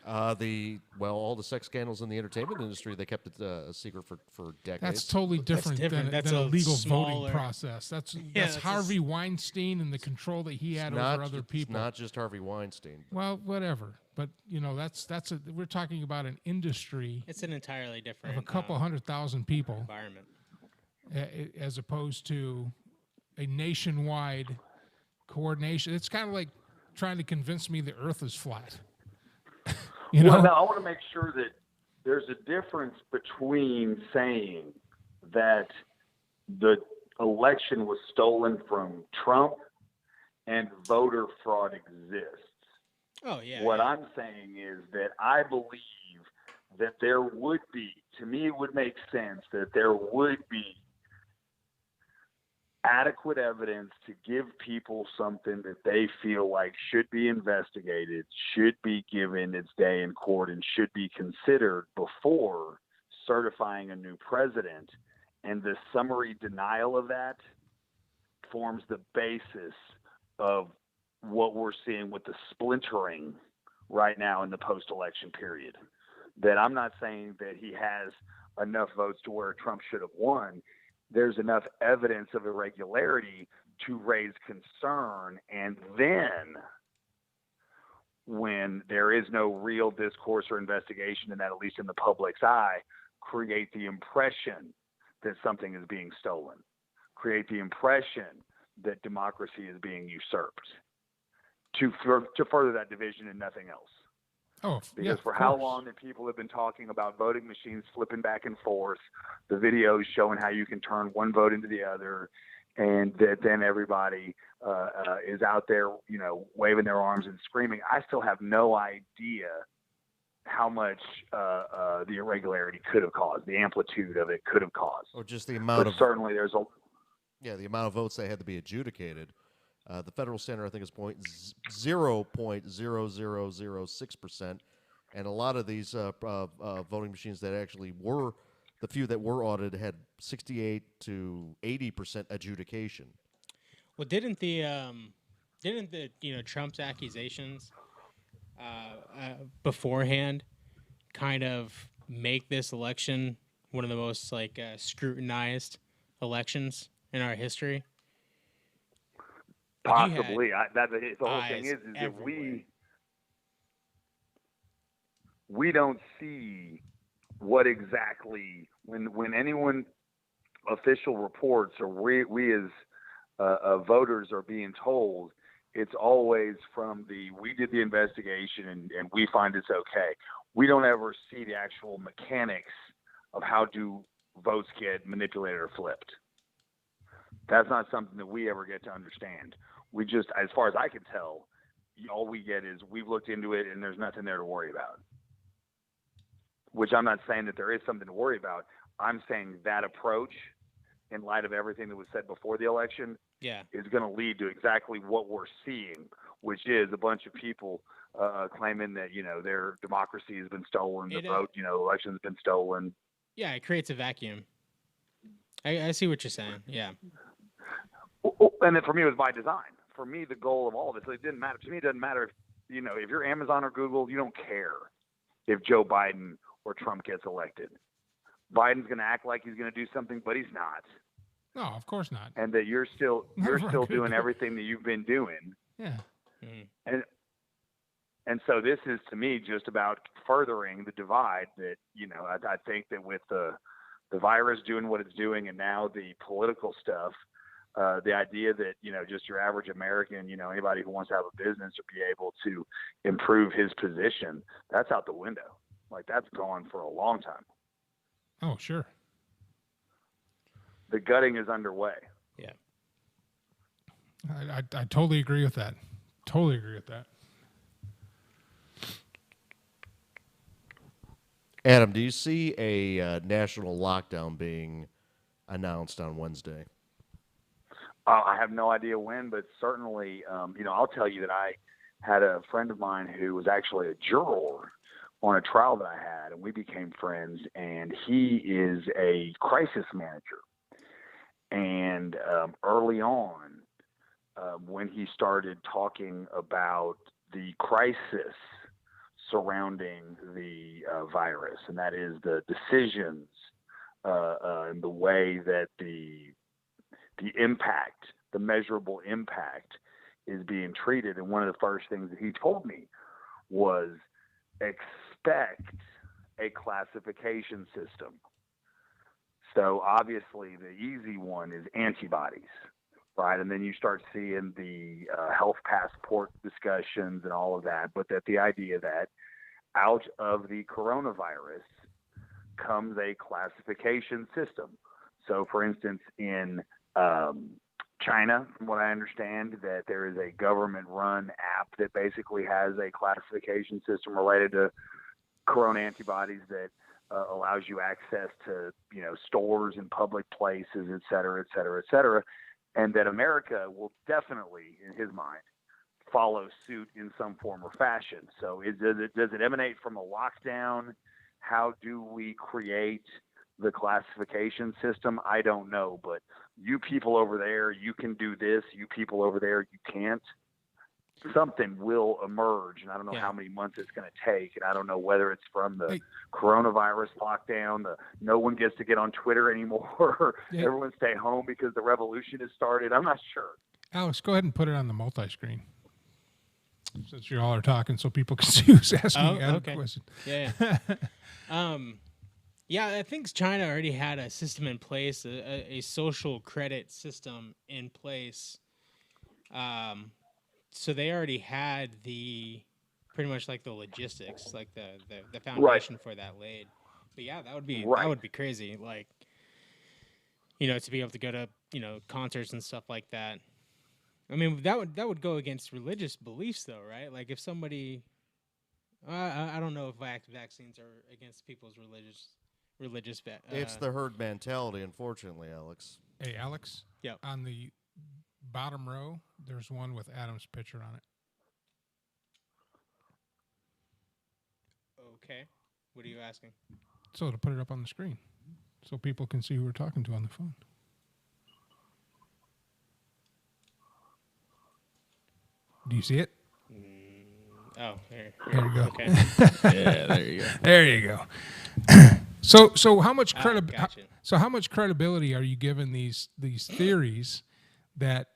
all the sex scandals in the entertainment industry, they kept it a secret for decades.
That's totally different,
different.
than
That's
a
a
legal
smaller-
voting process. That's
that's
Harvey Weinstein and the control that he had over other people.
It's not just Harvey Weinstein.
Well, whatever. But we're talking about an industry
It's an entirely different
of a couple 100,000 people,
environment.
as opposed to a nationwide coordination. It's kind of like trying to convince me the Earth is flat.
Well, now I want to make sure that there's a difference between saying that the election was stolen from Trump and voter fraud exists.
Oh, yeah.
What I'm saying is that I believe that there would be, to me, it would make sense that there would be adequate evidence to give people something that they feel like should be investigated, should be given its day in court, and should be considered before certifying a new president. And the summary denial of that forms the basis of what we're seeing with the splintering right now in the post-election period. That I'm not saying that he has enough votes to where Trump should have won. There's enough evidence of irregularity to raise concern, and then when there is no real discourse or investigation, and that at least in the public's eye, create the impression that something is being stolen, create the impression that democracy is being usurped, to further that division and nothing else.
Oh,
because for how long that people have been talking about voting machines flipping back and forth, the videos showing how you can turn one vote into the other, and that then everybody is out there, waving their arms and screaming. I still have no idea how much the irregularity could have caused, the amplitude of it could have caused.
Or just the amount
but certainly there's a
the amount of votes that had to be adjudicated. The federal standard, I think, is 0.0006%, and a lot of these voting machines that actually were, the few that were audited, had 68 to 80% adjudication.
Well, didn't the Trump's accusations beforehand kind of make this election one of the most scrutinized elections in our history?
Possibly. The whole thing is that we don't see what exactly, when anyone official reports or we as voters are being told, it's always from we did the investigation and we find it's okay. We don't ever see the actual mechanics of how do votes get manipulated or flipped. That's not something that we ever get to understand. We just, as far as I can tell, all we get is we've looked into it and there's nothing there to worry about. Which I'm not saying that there is something to worry about. I'm saying that approach, in light of everything that was said before the election, is going to lead to exactly what we're seeing, which is a bunch of people claiming that, their democracy has been stolen, election's been stolen.
Yeah, it creates a vacuum. I see what you're saying. Yeah.
And then for me, it was by design. For me, the goal of all of this, it didn't matter. To me, it doesn't matter if you're Amazon or Google, you don't care if Joe Biden or Trump gets elected. Biden's going to act like he's going to do something, but he's not.
No, of course not.
And that you're still doing everything that you've been doing.
Yeah.
Mm-hmm. And so this is, to me, just about furthering the divide that, I think that with the virus doing what it's doing, and now the political stuff, the idea that, just your average American, anybody who wants to have a business or be able to improve his position, that's out the window. Like, that's gone for a long time.
Oh, sure.
The gutting is underway.
Yeah.
I totally agree with that. Totally agree with that.
Adam, do you see a national lockdown being announced on Wednesday?
I have no idea when, but certainly, I'll tell you that I had a friend of mine who was actually a juror on a trial that I had, and we became friends. And he is a crisis manager. And early on, when he started talking about the crisis surrounding the virus, and that is the decisions and the way that the impact, the measurable impact, is being treated. And one of the first things that he told me was expect a classification system. So obviously the easy one is antibodies, right? And then you start seeing the health passport discussions and all of that, but that the idea that out of the coronavirus comes a classification system. So for instance, in China, from what I understand, that there is a government-run app that basically has a classification system related to corona antibodies that allows you access to, stores and public places, et cetera, et cetera, et cetera. And that America will definitely, in his mind, follow suit in some form or fashion. So does it emanate from a lockdown? How do we create the classification system? I don't know, but you people over there, you can do this. You people over there, you can't. Something will emerge, and I don't know how many months it's going to take, and I don't know whether it's from the coronavirus lockdown, no one gets to get on Twitter anymore, everyone stay home because the revolution has started. I'm not sure.
Alex, go ahead and put it on the multi-screen since you all are talking, so people can see who's asking a question.
Yeah. Yeah, I think China already had a system in place, a social credit system in place. So they already had pretty much like the logistics, like the foundation for that laid. But yeah, that would be crazy. Like, to be able to go to, concerts and stuff like that. I mean, that would go against religious beliefs though, right? Like if somebody, I don't know if vaccines are against people's religious.
It's the herd mentality, unfortunately, Alex.
Hey, Alex.
Yeah.
On the bottom row, there's one with Adam's picture on it.
Okay. What are you asking?
So to put it up on the screen, so people can see who we're talking to on the phone. Do you see it?
Oh, there
you go.
Okay.
Yeah, there you go.
There you go. So how much
gotcha.
So how much credibility are you giving these theories that?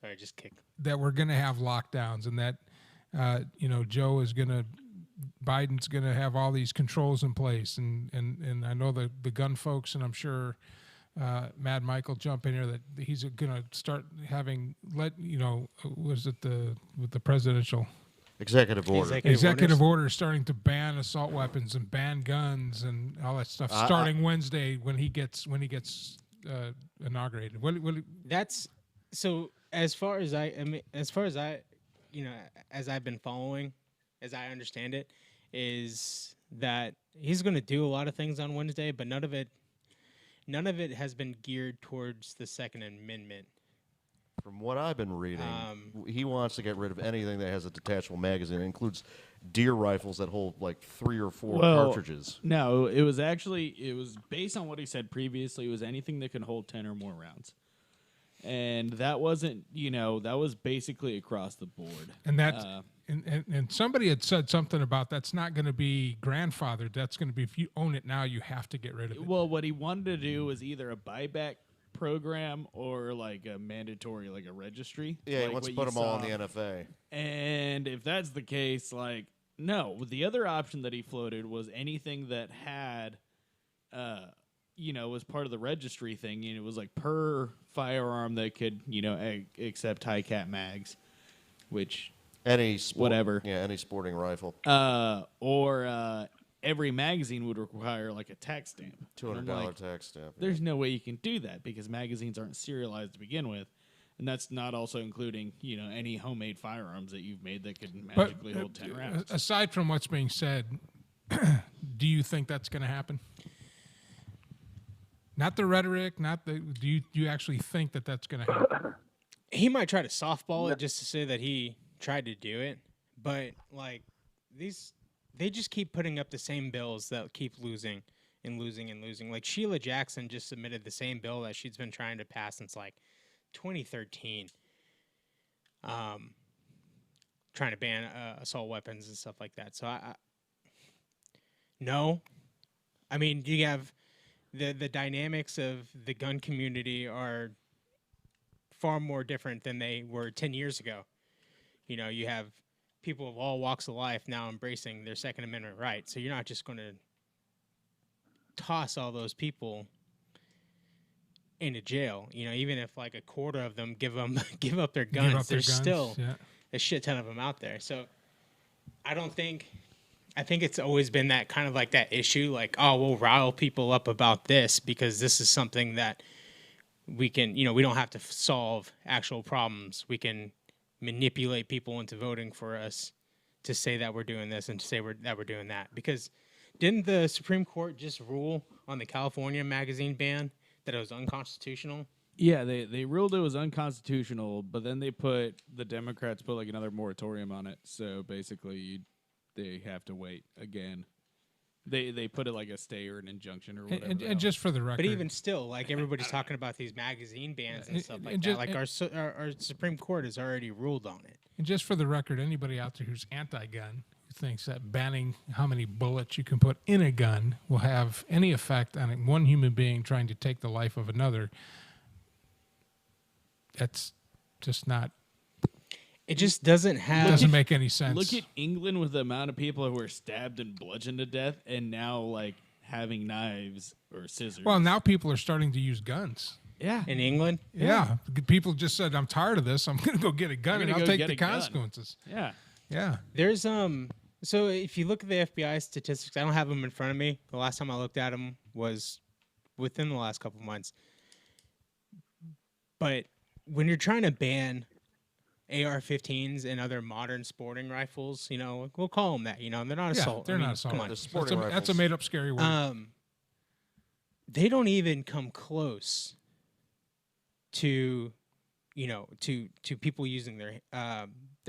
Sorry, just kicked.
That we're going to have lockdowns and that Biden's going to have all these controls in place and I know the gun folks, and I'm sure Mad Michael jump in here that he's going to start having was it with the presidential
executive order.
Executive order starting to ban assault weapons and ban guns and all that stuff starting Wednesday when he gets inaugurated. What
That's so as far as I've been following, as I understand it, is that he's going to do a lot of things on Wednesday, but none of it has been geared towards the Second Amendment.
From what I've been reading, he wants to get rid of anything that has a detachable magazine. It includes deer rifles that hold like 3 or 4 cartridges.
No, it was based on what he said previously. It was anything that can hold 10 or more rounds. And that wasn't, that was basically across the board.
And that's and somebody had said something about that's not going to be grandfathered. That's going to be if you own it now, you have to get rid of it.
Well, what he wanted to do was either a buyback program or like a mandatory, like a registry.
Yeah,
like
he wants to put them all in the NFA.
And if that's the case, like, no. The other option that he floated was anything that had, was part of the registry thing. It was like per firearm that could, accept high cap mags, which whatever.
Yeah, any sporting rifle.
Or every magazine would require like a tax stamp.
$200 tax stamp.
There's no way you can do that because magazines aren't serialized to begin with. And that's not also including, any homemade firearms that you've made that could magically hold 10 rounds.
Aside from what's being said, Do you think that's going to happen? Not the rhetoric, not the. Do you actually think that that's going to happen?
He might try to softball it just to say that he tried to do it, but like they just keep putting up the same bills that keep losing and losing and losing. Like Sheila Jackson just submitted the same bill that she's been trying to pass since like 2013. Trying to ban assault weapons and stuff like that. So no. I mean, you have the dynamics of the gun community are far more different than they were 10 years ago. You know, you have people of all walks of life now embracing their Second Amendment right. So you're not just going to toss all those people into jail. You know, even if like a quarter of them give up their guns, there's still a shit ton of them out there. So I think it's always been that kind of like that issue, like, oh, we'll rile people up about this because this is something that we can, you know, we don't have to solve actual problems. We can manipulate people into voting for us to say that we're doing this and to say that we're doing that. Because didn't the Supreme Court just rule on the California magazine ban that it was unconstitutional?
Yeah, they ruled it was unconstitutional, but then the Democrats put like another moratorium on it. So basically, they have to wait again. They put it like a stay or an injunction or whatever.
And just for the record,
but even still, like everybody's talking about these magazine bans and stuff like that. Like our Supreme Court has already ruled on it.
And just for the record, anybody out there who's anti-gun who thinks that banning how many bullets you can put in a gun will have any effect on one human being trying to take the life of another, that's just not.
It just doesn't
make any sense.
Look at England with the amount of people who were stabbed and bludgeoned to death, and now like having knives or scissors.
Well, now people are starting to use guns.
Yeah,
in England.
Yeah, people just said, "I'm tired of this. I'm going to go get a gun and I'll take the consequences."
Yeah.
There's So if you look at the FBI statistics, I don't have them in front of me. The last time I looked at them was within the last couple of months. But when you're trying to ban AR-15s and other modern sporting rifles, you know, we'll call them that. You know, they're not assault.
They're not assault. That's a made-up scary word.
They don't even come close to, you know, to people using their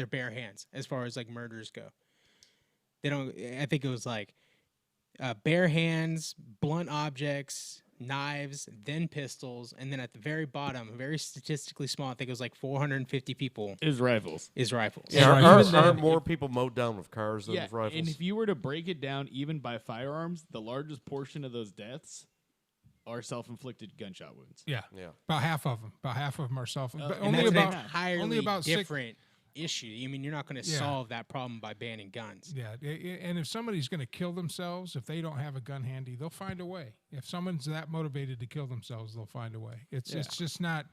bare hands as far as like murders go. They don't. I think it was like bare hands, blunt objects, knives, then pistols, and then at the very bottom, very statistically small, I think it was like 450 people.
Is rifles.
Yeah, aren't more people mowed down with cars than with rifles?
And if you were to break it down even by firearms, the largest portion of those deaths are self-inflicted gunshot wounds.
Yeah. About half of them. Are self-inflicted.
And that's an entirely different issue. I mean, you're not going to solve that problem by banning guns.
Yeah, and if somebody's going to kill themselves, if they don't have a gun handy, they'll find a way. If someone's that motivated to kill themselves, they'll find a way. It's just not.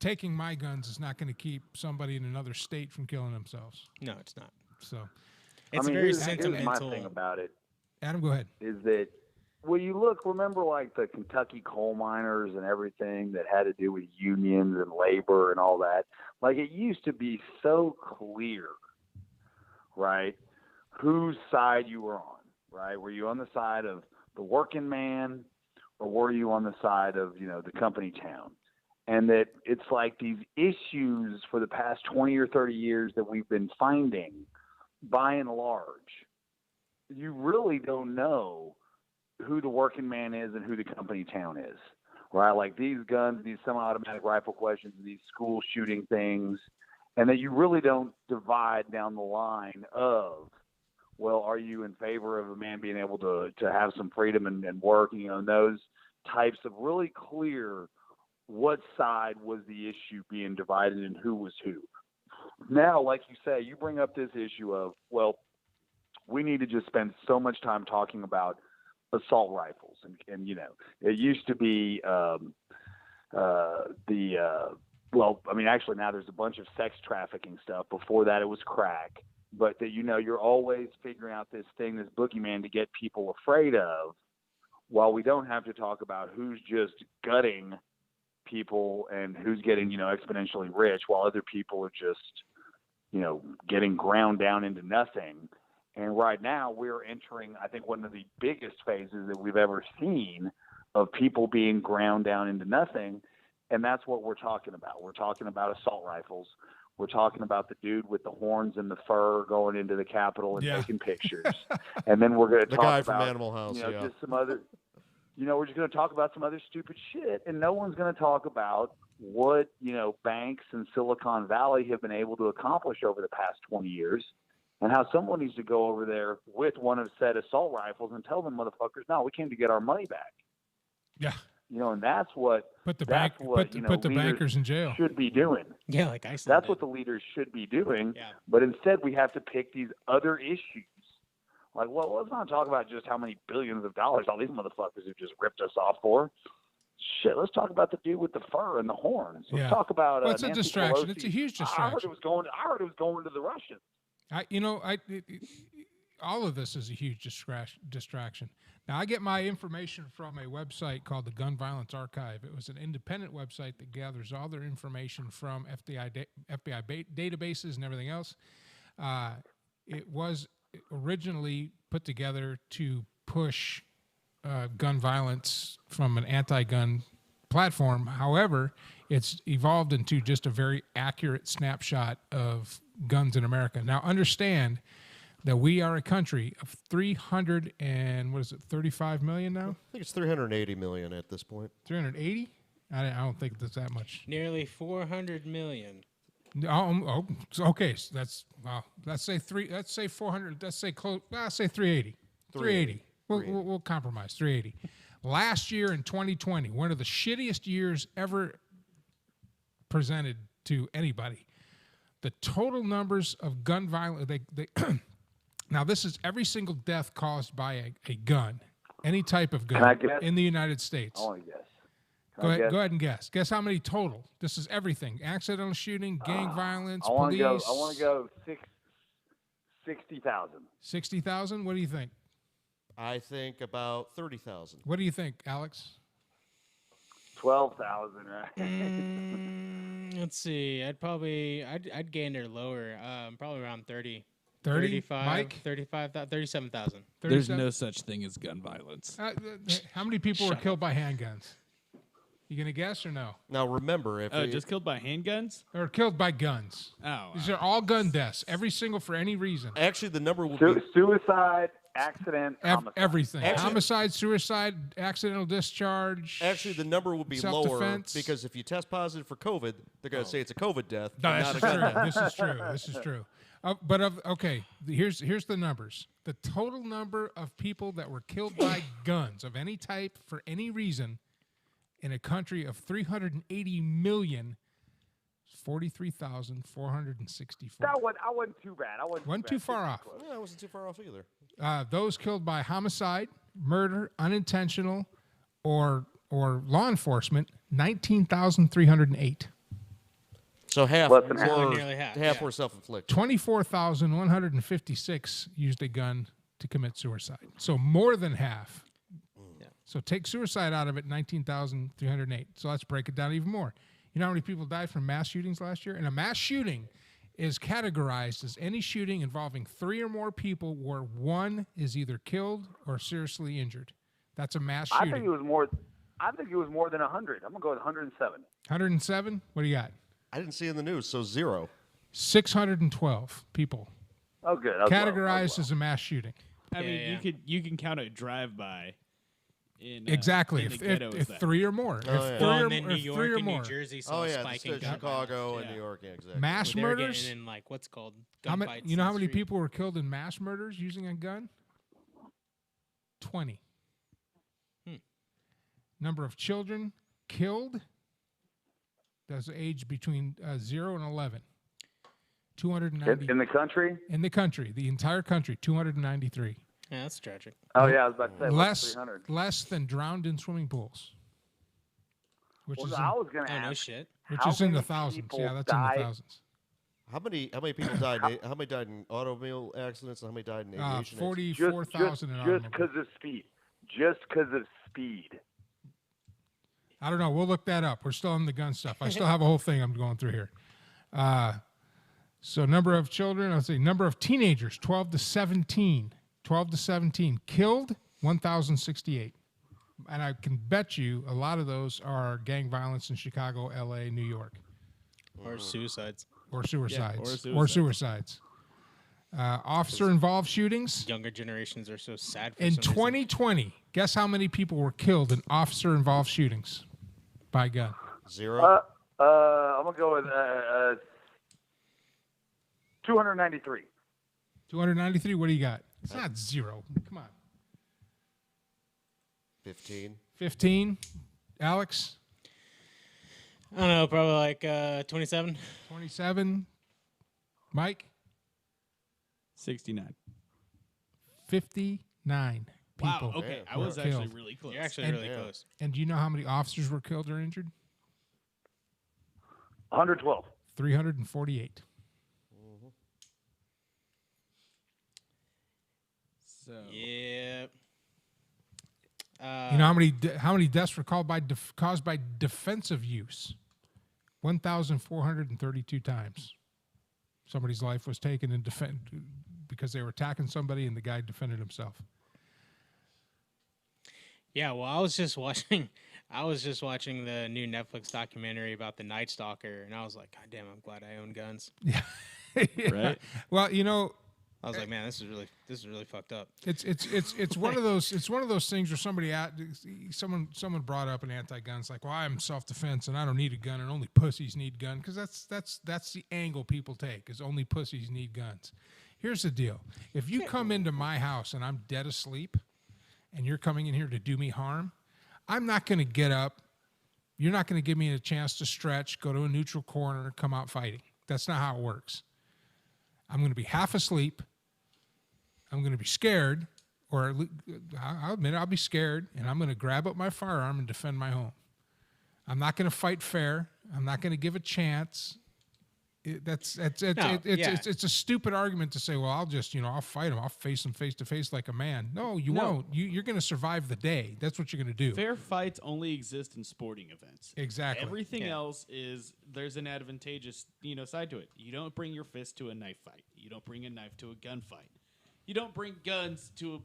Taking my guns is not going to keep somebody in another state from killing themselves.
No, it's not.
So,
it's very sentimental.
Here's my thing about it.
Adam, go ahead.
Is that when you remember like the Kentucky coal miners and everything that had to do with unions and labor and all that? Like it used to be so clear, right, whose side you were on, right? Were you on the side of the working man or were you on the side of, you know, the company town? And that it's like these issues for the past 20 or 30 years that we've been finding, by and large, you really don't know who the working man is and who the company town is, right? Like these guns, these semi-automatic rifle questions, these school shooting things, and that you really don't divide down the line of, well, are you in favor of a man being able to have some freedom and work, you know, and those types of really clear what side was the issue being divided and who was who. Now, like you say, you bring up this issue of, well, we need to just spend so much time talking about assault rifles. And you know, it used to be well, I mean, actually now there's a bunch of sex trafficking stuff. Before that, it was crack. But that, you know, you're always figuring out this thing, this boogeyman to get people afraid of, while we don't have to talk about who's just gutting people and who's getting, you know, exponentially rich while other people are just, you know, getting ground down into nothing. And right now we're entering, I think, one of the biggest phases that we've ever seen of people being ground down into nothing. And that's what we're talking about. We're talking about assault rifles. We're talking about the dude with the horns and the fur going into the Capitol and taking pictures. And then we're going to talk
guy
about
from Animal House,
just some other, we're just going to talk about some other stupid shit. And no one's going to talk about what, banks in Silicon Valley have been able to accomplish over the past 20 years and how someone needs to go over there with one of said assault rifles and tell them motherfuckers, no, we came to get our money back.
Yeah.
And that's what
put the
leaders
bankers in jail
should be doing.
Yeah, like I said.
That's what the leaders should be doing.
Yeah.
But instead, we have to pick these other issues. Like, well, let's not talk about just how many billions of dollars all these motherfuckers have just ripped us off for. Shit, let's talk about the dude with the fur and the horns. Let's talk about.
Well, it's a
Nancy
distraction.
Pelosi.
It's a huge distraction.
I heard it was going to the Russians.
All of this is a huge distraction. Now, I get my information from a website called the Gun Violence Archive. It was an independent website that gathers all their information from FBI databases and everything else. It was originally put together to push gun violence from an anti-gun platform. However, it's evolved into just a very accurate snapshot of guns in America. Now, understand that we are a country of 35 million now?
I think it's 380 million at this point.
380? I don't think that's that much.
Nearly 400 million.
Okay. So that's let's say 400. Let's say close. Let's say 380. 380. We'll compromise. 380. Last year in 2020, one of the shittiest years ever presented to anybody. The total numbers of gun violence. Now, this is every single death caused by a gun, any type of gun in the United States.
I want to guess.
Go ahead and guess. Guess how many total? This is everything: accidental shooting, gang violence, police.
I want to go 60,000.
60,000. What do you think?
I think about 30,000.
What do you think, Alex?
12,000, right?
Let's see. I'd gain it lower. Probably around 30.
30?
35,
Mike?
37,000.
There's no such thing as gun violence.
How many people were killed by handguns? You going to guess or no?
Now, remember, if
just killed by handguns?
Or killed by guns.
Oh.
These are all gun deaths. Every single for any reason.
Actually, the number will be
suicide, accident, homicide.
Everything. Homicide, suicide, accidental discharge.
Actually, the number will be lower
self-defense.
because if you test positive for COVID, they're going to say it's a COVID death.
No,
not a
this is
gun
true.
death.
This is true. Here's the numbers. The total number of people that were killed by guns of any type for any reason in a country of 380 million, 43,464.
I wasn't too bad.
Wasn't too far off.
Yeah, I wasn't too far off either.
Those killed by homicide, murder, unintentional, or law enforcement, 19,308.
So half,
Less than half.
Nearly half,
half were self-inflicted.
24,156 used a gun to commit suicide. So more than half. So take suicide out of it, 19,308. So let's break it down even more. You know how many people died from mass shootings last year? And a mass shooting is categorized as any shooting involving 3 or more people where one is either killed or seriously injured. That's a mass shooting.
I think it was more than 100. I'm going to go with 107.
107? What do you got?
I didn't see it in the news, so 0.
612 people.
Oh, good.
Categorized as a mass shooting.
I mean, you can count a drive-by.
Exactly.
In
If
the ghetto as
3 or more.
Oh, yeah.
If
Well,
3
and then New York
3 or
and
more.
New Jersey saw
Oh,
a
yeah,
spike
the
in gun
Chicago
violence.
and New York, yeah, exactly.
Mass
They were
murders?
getting in what's called
How
gunfights.
you know how many people were killed in mass murders using a gun? 20. Number of children killed, that's age between 0 and 11. 290.
In the country?
In the country, the entire country, 293.
Yeah, that's tragic.
Oh, yeah, I was about to say
Less
300.
less than drowned in swimming pools. Which is
I was going to
Oh,
ask.
no shit.
which
how
is in the
many
thousands.
people
Yeah, that's
died?
in the thousands.
How many people died? How many died in automobile accidents? And how many died in aviation accidents?
44,000 in
Just
automobiles.
because of speed. Just because of speed.
I don't know. We'll look that up. We're still on the gun stuff. I still have a whole thing I'm going through here. So number of children, let's see, number of teenagers, 12 to 17. 12 to 17 killed, 1,068. And I can bet you a lot of those are gang violence in Chicago, L.A., New York.
Or suicides.
Or suicides.
Yeah,
or suicides. Officer-involved shootings.
Younger generations are so sad for
In
some reason.
2020, guess how many people were killed in officer-involved shootings by gun?
0.
I'm gonna go with 293.
293. What do you got? It's not 0. Come on.
15.
15. Alex?
I don't know, probably like 27.
27. Mike?
69.
59 people.
Wow. Okay, I
were
was actually
killed.
really close.
You're actually really close.
And do you know how many officers were killed or injured?
112.
348.
So
Yeah.
You know how many deaths were caused by defensive use? 1,432 times. Somebody's life was taken in because they were attacking somebody, and the guy defended himself.
Yeah, well, I was just watching the new Netflix documentary about the Night Stalker, and I was like, God damn, I'm glad I own guns.
Yeah.
Right.
Well, you know,
I was like, man, this is really fucked up.
It's one of those things where someone brought up an anti-gun. It's like, well, I'm self-defense and I don't need a gun, and only pussies need gun, because that's the angle people take, is only pussies need guns. Here's the deal: if you come into my house and I'm dead asleep, and you're coming in here to do me harm, I'm not going to get up. You're not going to give me a chance to stretch, go to a neutral corner, come out fighting. That's not how it works. I'm going to be half asleep. I'm going to be scared, or I'll admit I'll be scared, and I'm going to grab up my firearm and defend my home. I'm not going to fight fair. I'm not going to give a chance. It's a stupid argument to say, well, I'll fight him. I'll face him face to face like a man. No, you won't. You're going to survive the day. That's what you're going to do.
Fair fights only exist in sporting events.
Exactly.
Everything else there's an advantageous, side to it. You don't bring your fist to a knife fight. You don't bring a knife to a gunfight. You don't bring guns to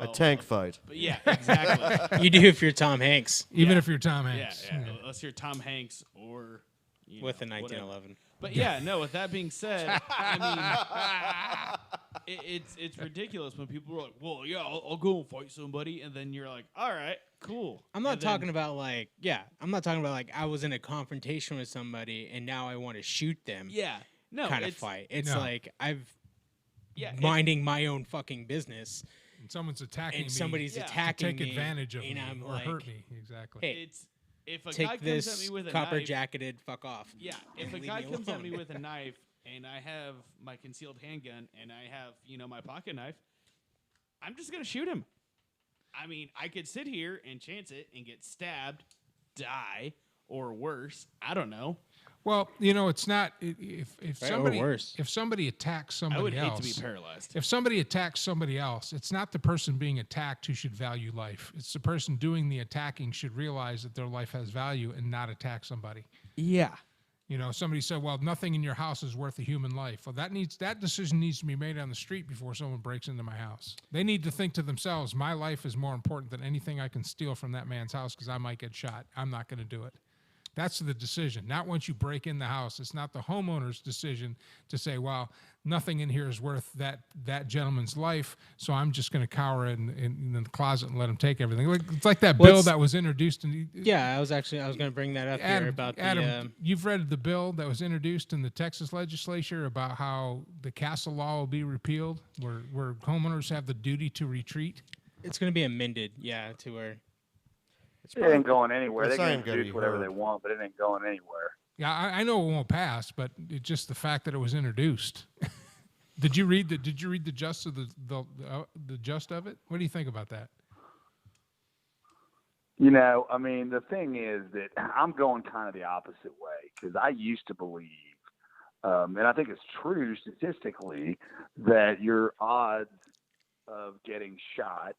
a tank fight.
But yeah, exactly.
You do if you're Tom Hanks.
Even if you're Tom Hanks.
Yeah. Unless you're Tom Hanks or
with a 1911.
Whatever. But yeah, no. With that being said, I mean, it's ridiculous when people are like, "Well, yeah, I'll go and fight somebody," and then you're like, "All right, cool."
I'm not talking about like I was in a confrontation with somebody and now I want to shoot them.
Yeah, no,
kind of fight. It's like minding my own fucking business.
And someone's attacking me.
And somebody's attacking me.
To take advantage of me
or
like, hurt me. Exactly.
Hey,
if a
take
guy
this
comes at me with a
copper
knife,
jacketed fuck off.
Yeah, if a guy comes at me with a knife and I have my concealed handgun and I have, my pocket knife, I'm just going to shoot him. I mean, I could sit here and chance it and get stabbed, die, or worse. I don't know.
Well, it's not if somebody attacks somebody else.
I would hate to be paralyzed.
If somebody attacks somebody else, it's not the person being attacked who should value life. It's the person doing the attacking should realize that their life has value and not attack somebody.
Yeah.
Somebody said, well, nothing in your house is worth a human life. Well, that decision needs to be made on the street before someone breaks into my house. They need to think to themselves, my life is more important than anything I can steal from that man's house because I might get shot. I'm not going to do it. That's the decision. Not once you break in the house. It's not the homeowner's decision to say, well, nothing in here is worth that gentleman's life, so I'm just going to cower in the closet and let him take everything. It's like that bill that was introduced.
I was going to bring that up here about
Adam, you've read the bill that was introduced in the Texas legislature about how the castle law will be repealed, where homeowners have the duty to retreat.
It's going to be amended, to where...
It ain't going anywhere. They can introduce whatever they want, but it ain't going anywhere.
Yeah, I know it won't pass, but it's just the fact that it was introduced. Did you read the gist of the gist of it? What do you think about that?
I mean, the thing is that I'm going kind of the opposite way, because I used to believe, and I think it's true statistically, that your odds of getting shot,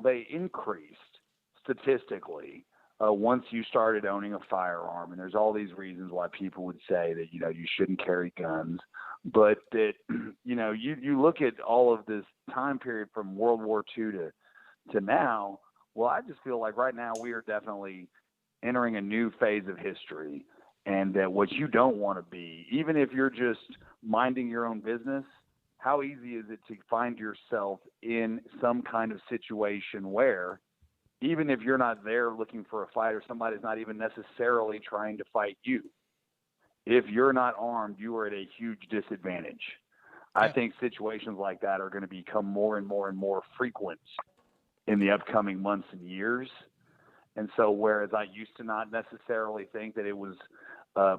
they increased statistically once you started owning a firearm. And there's all these reasons why people would say that you shouldn't carry guns, but that, you look at all of this time period from World War II to now. Well, I just feel like right now we are definitely entering a new phase of history, and that what you don't want to be, even if you're just minding your own business, how easy is it to find yourself in some kind of situation where, even if you're not there looking for a fight, or somebody's not even necessarily trying to fight you, if you're not armed, you are at a huge disadvantage. I think situations like that are going to become more and more and more frequent in the upcoming months and years. And so, whereas I used to not necessarily think that it was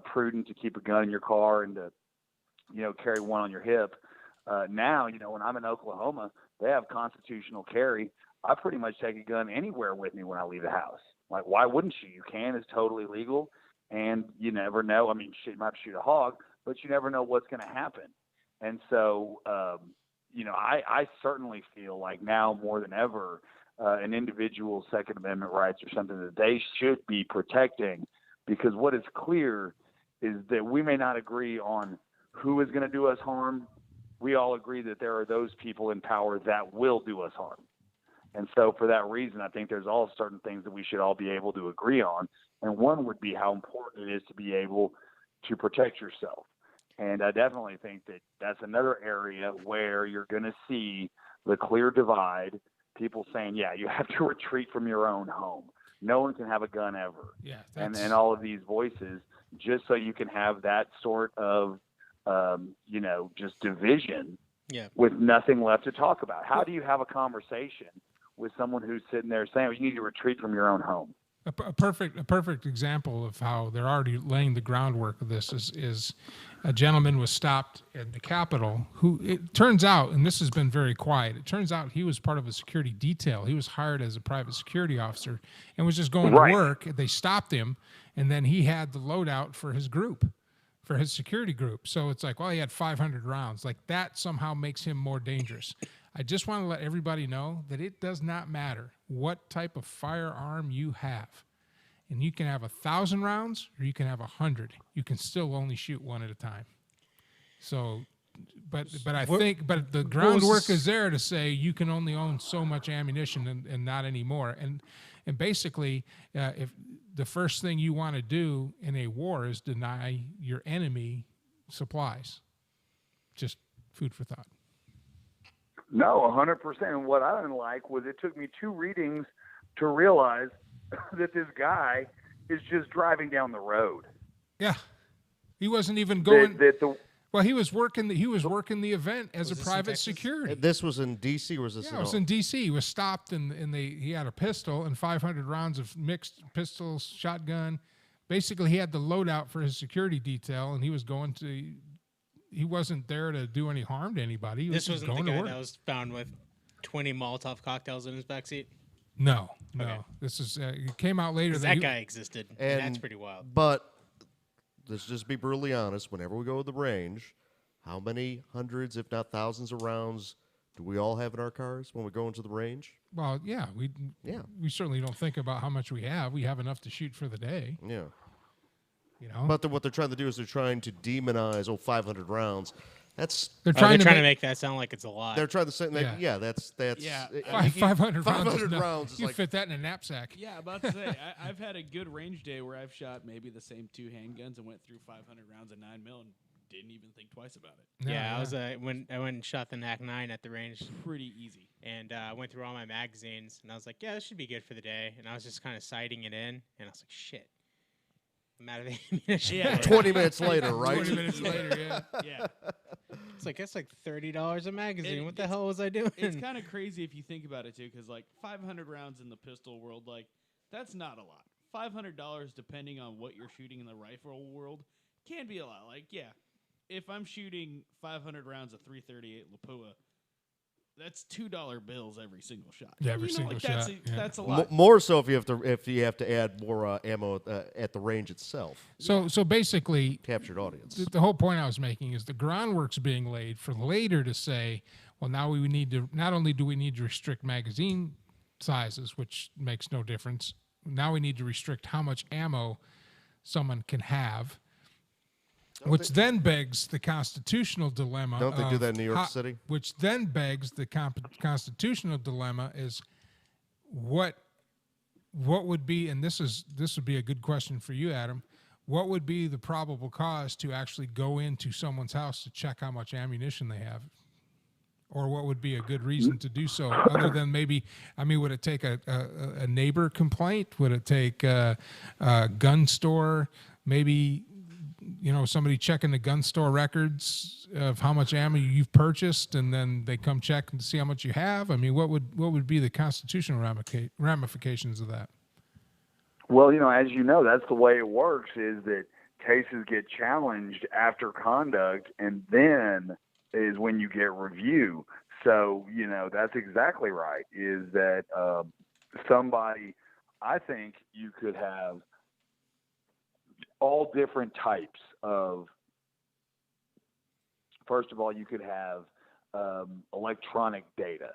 prudent to keep a gun in your car and to, carry one on your hip, now, when I'm in Oklahoma, they have constitutional carry. I pretty much take a gun anywhere with me when I leave the house. Like, why wouldn't you? You can. It's totally legal. And you never know. I mean, you might shoot a hog, but you never know what's going to happen. And so, I certainly feel like now more than ever, an individual's Second Amendment rights are something that they should be protecting, because what is clear is that we may not agree on who is going to do us harm. We all agree that there are those people in power that will do us harm. And so for that reason, I think there's all certain things that we should all be able to agree on. And one would be how important it is to be able to protect yourself. And I definitely think that that's another area where you're going to see the clear divide. People saying, yeah, you have to retreat from your own home. No one can have a gun ever.
Yeah,
and all of these voices, just so you can have that sort of, just division with nothing left to talk about. How do you have a conversation with someone who's sitting there saying, well, you need to retreat from your own home?
A perfect example of how they're already laying the groundwork of this is a gentleman was stopped at the Capitol who, it turns out, and this has been very quiet, it turns out he was part of a security detail. He was hired as a private security officer and was just going to work. They stopped him, and then he had the loadout for his group, for his security group. So it's like, well, he had 500 rounds. Like, that somehow makes him more dangerous. I just want to let everybody know that it does not matter what type of firearm you have. And you can have 1,000 rounds or you can have 100. You can still only shoot one at a time. So, but the groundwork is there to say you can only own so much ammunition and not anymore. And basically, if the first thing you want to do in a war is deny your enemy supplies. Just food for thought.
No, 100%. And what I didn't like was it took me 2 readings to realize that this guy is just driving down the road.
Yeah, he wasn't even going. Well, he was working. He was working the event as a private security.
This was in D.C. or was this?
Yeah, it was in D.C. He was stopped, and he had a pistol and 500 rounds of mixed pistols, shotgun. Basically, he had the loadout for his security detail, and he was going to. He wasn't there to do any harm to anybody.
This wasn't the guy that was found with 20 Molotov cocktails in his backseat?
No.
Okay.
This is it came out later
that guy existed, and that's pretty wild.
But let's just be brutally honest. Whenever we go to the range, how many hundreds, if not thousands, of rounds do we all have in our cars when we go into the range?
Well, yeah, we certainly don't think about how much we have. We have enough to shoot for the day.
Yeah.
But
what they're trying to do is they're trying to demonize 500 rounds.
They're trying
to make that sound like it's a lot.
They're trying to say, that's
500
rounds. Is
you
like,
fit that in a knapsack.
Yeah, about to say, I've had a good range day where I've shot maybe the same 2 handguns and went through 500 rounds of 9mm and didn't even think twice about it.
I was when I went and shot the NAC 9 at the range.
Pretty easy.
And I went through all my magazines, and I was like, yeah, this should be good for the day. And I was just kind of sighting it in, and I was like, shit. I'm out of ammunition.
Yeah, 20 minutes later, right?
20 minutes later,
yeah.
It's like, that's like $30 a magazine. What the hell was I doing?
It's kind of crazy if you think about it, too, because, 500 rounds in the pistol world, that's not a lot. $500, depending on what you're shooting in the rifle world, can be a lot. If I'm shooting 500 rounds of .338 Lapua, that's $2 bills every single shot.
Yeah, every single shot.
That's a lot.
More so if you have to add more ammo at the range itself.
So basically,
captured audience.
The whole point I was making is the groundwork's being laid for later to say, well, now we need to not only do we need to restrict magazine sizes, which makes no difference. Now we need to restrict how much ammo someone can have. Which then begs the constitutional dilemma.
Don't they do that in New York
how,
City?
Which then begs the constitutional dilemma is what would be, and this would be a good question for you, Adam. What would be the probable cause to actually go into someone's house to check how much ammunition they have? Or what would be a good reason to do so, other than maybe, I mean, would it take a neighbor complaint? Would it take a gun store? Maybe, you know, somebody checking the gun store records of how much ammo you've purchased, and then they come check and see how much you have? I mean, what would be the constitutional ramifications of that?
Well, you know, as you know, that's the way it works, is that cases get challenged after conduct, and then is when you get review. So, you know, that's exactly right, is that somebody, I think you could have all different types of, first of all, you could have electronic data,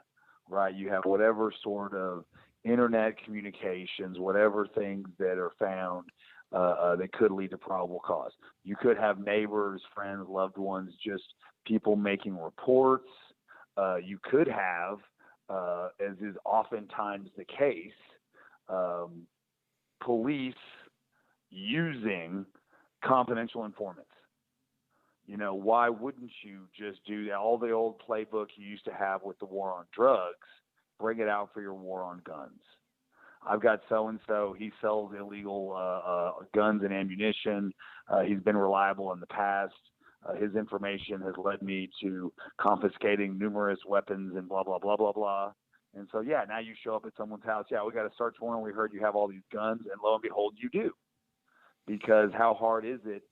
right? You have whatever sort of internet communications, whatever things that are found that could lead to probable cause. You could have neighbors, friends, loved ones, just people making reports. You could have, as is oftentimes the case, police using confidential informants. You know, why wouldn't you just do that? All the old playbook you used to have with the war on drugs, bring it out for your war on guns. I've got so-and-so, he sells illegal guns and ammunition. He's been reliable in the past. His information has led me to confiscating numerous weapons and blah, blah, blah, blah, blah. And so, yeah, now you show up at someone's house. Yeah, we got a search warrant. We heard you have all these guns, and lo and behold, you do. Because how hard is it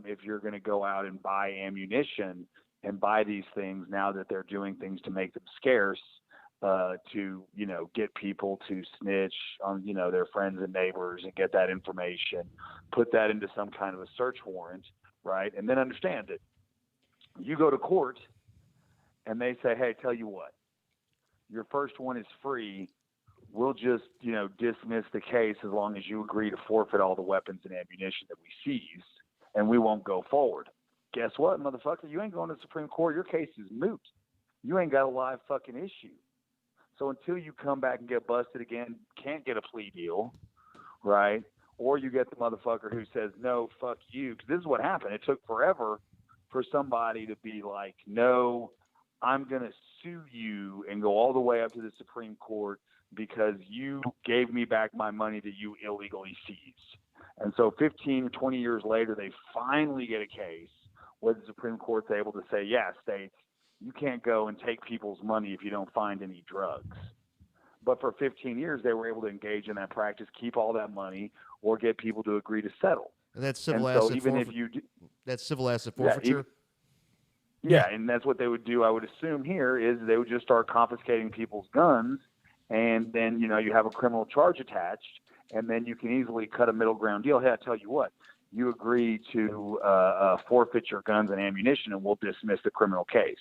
if you're going to go out and buy ammunition and buy these things now that they're doing things to make them scarce, to, you know, get people to snitch on, you know, their friends and neighbors and get that information, put that into some kind of a search warrant, right? And then understand it. You go to court and they say, hey, tell you what, your first one is free. We'll just, you know, dismiss the case as long as you agree to forfeit all the weapons and ammunition that we seized, and we won't go forward. Guess what, motherfucker? You ain't going to the Supreme Court. Your case is moot. You ain't got a live fucking issue. So until you come back and get busted again, can't get a plea deal, right? Or you get the motherfucker who says, no, fuck you. Because this is what happened. It took forever for somebody to be like, no, I'm going to sue you and go all the way up to the Supreme Court because you gave me back my money that you illegally seized. And so 15, 20 years later, they finally get a case where the Supreme Court's able to say, yeah, states, you can't go and take people's money if you don't find any drugs. But for 15 years, they were able to engage in that practice, keep all that money, or get people to agree to settle.
And that's civil
and so
asset
even
forfeit-
if you do,
that's civil asset forfeiture?
Yeah, and that's what they would do, I would assume here, is they would just start confiscating people's guns, and then, you know, you have a criminal charge attached, and then you can easily cut a middle ground deal. Hey, I tell you what, you agree to forfeit your guns and ammunition, and we'll dismiss the criminal case.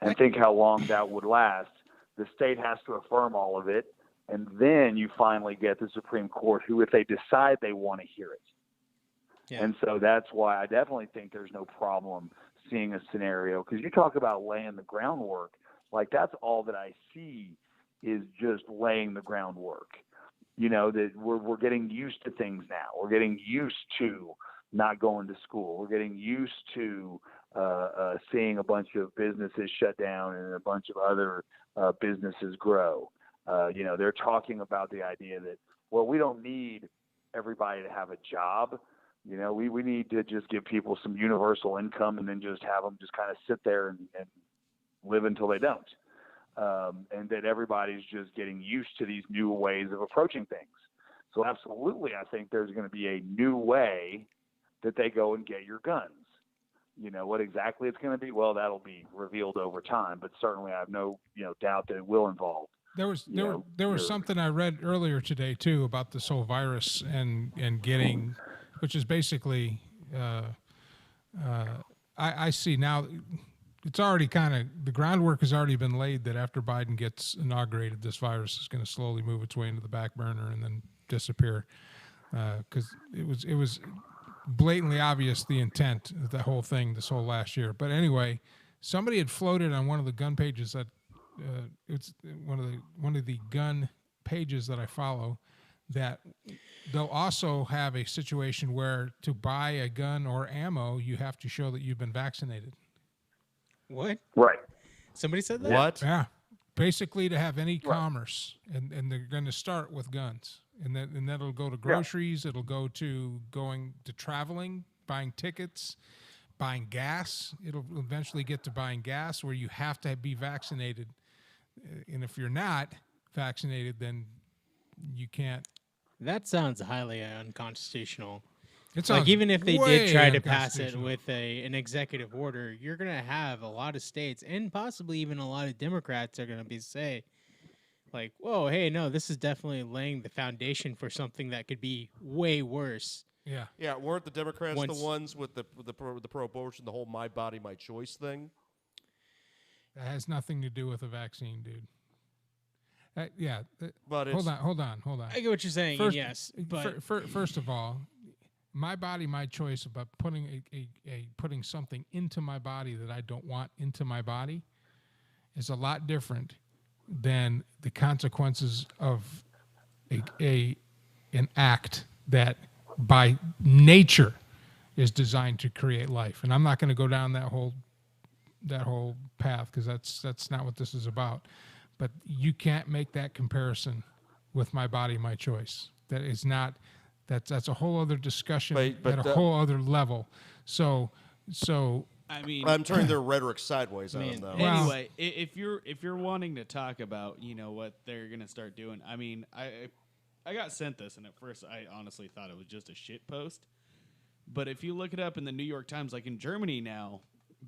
And think how long that would last. The state has to affirm all of it, and then you finally get the Supreme Court, who, if they decide they want to hear it. Yeah. And so that's why I definitely think there's no problem seeing a scenario, because you talk about laying the groundwork, like that's all that I see is just laying the groundwork. You know, that we're getting used to things now. We're getting used to not going to school. We're getting used to seeing a bunch of businesses shut down and a bunch of other businesses grow. You know, they're talking about the idea that, well, we don't need everybody to have a job. You know, we need to just give people some universal income and then just have them just kind of sit there and live until they don't. And that everybody's just getting used to these new ways of approaching things. So absolutely, I think there's going to be a new way that they go and get your guns. You know, what exactly it's going to be, well, that'll be revealed over time, but certainly I have no, doubt that it will involve.
There was something I read earlier today too about this whole virus and getting, which is basically, I see now it's already the groundwork has already been laid that after Biden gets inaugurated, this virus is going to slowly move its way into the back burner and then disappear. Because it was blatantly obvious the intent of the whole thing this whole last year. But anyway, somebody had floated on one of the gun pages that it's one of the gun pages that I follow, that they'll also have a situation where to buy a gun or ammo, you have to show that you've been vaccinated.
What?
Right.
Somebody said that?
What?
Yeah. Basically, to have any commerce, and they're going to start with guns, and that'll go to groceries. It'll go to going to traveling, buying tickets, buying gas. It'll eventually get to buying gas, where you have to be vaccinated, and if you're not vaccinated, then you can't.
That sounds highly unconstitutional.
It's
like, even if they did try to pass it
unconstitutional.
with an executive order, you're going to have a lot of states and possibly even a lot of Democrats are going to say, like, whoa, hey, no, this is definitely laying the foundation for something that could be way worse.
Yeah.
Yeah, weren't the Democrats
Once-
the ones with the pro-abortion, the whole "my body, my choice" thing?
That has nothing to do with a vaccine, dude. Yeah.
But
hold
it's-
on.
I get what you're saying,
First,
yes, but
first of all, my body, my choice about putting putting something into my body that I don't want into my body is a lot different than the consequences of an act that by nature is designed to create life. And I'm not going to go down that whole path, because that's not what this is about. But you can't make that comparison with my body, my choice. That is not. That's a whole other discussion
But
at a whole other level. So
I mean,
I'm turning their rhetoric sideways on them, though.
Anyway, if you're wanting to talk about what they're gonna start doing, I mean, I got sent this, and at first I honestly thought it was just a shit post. But if you look it up in the New York Times, like in Germany now,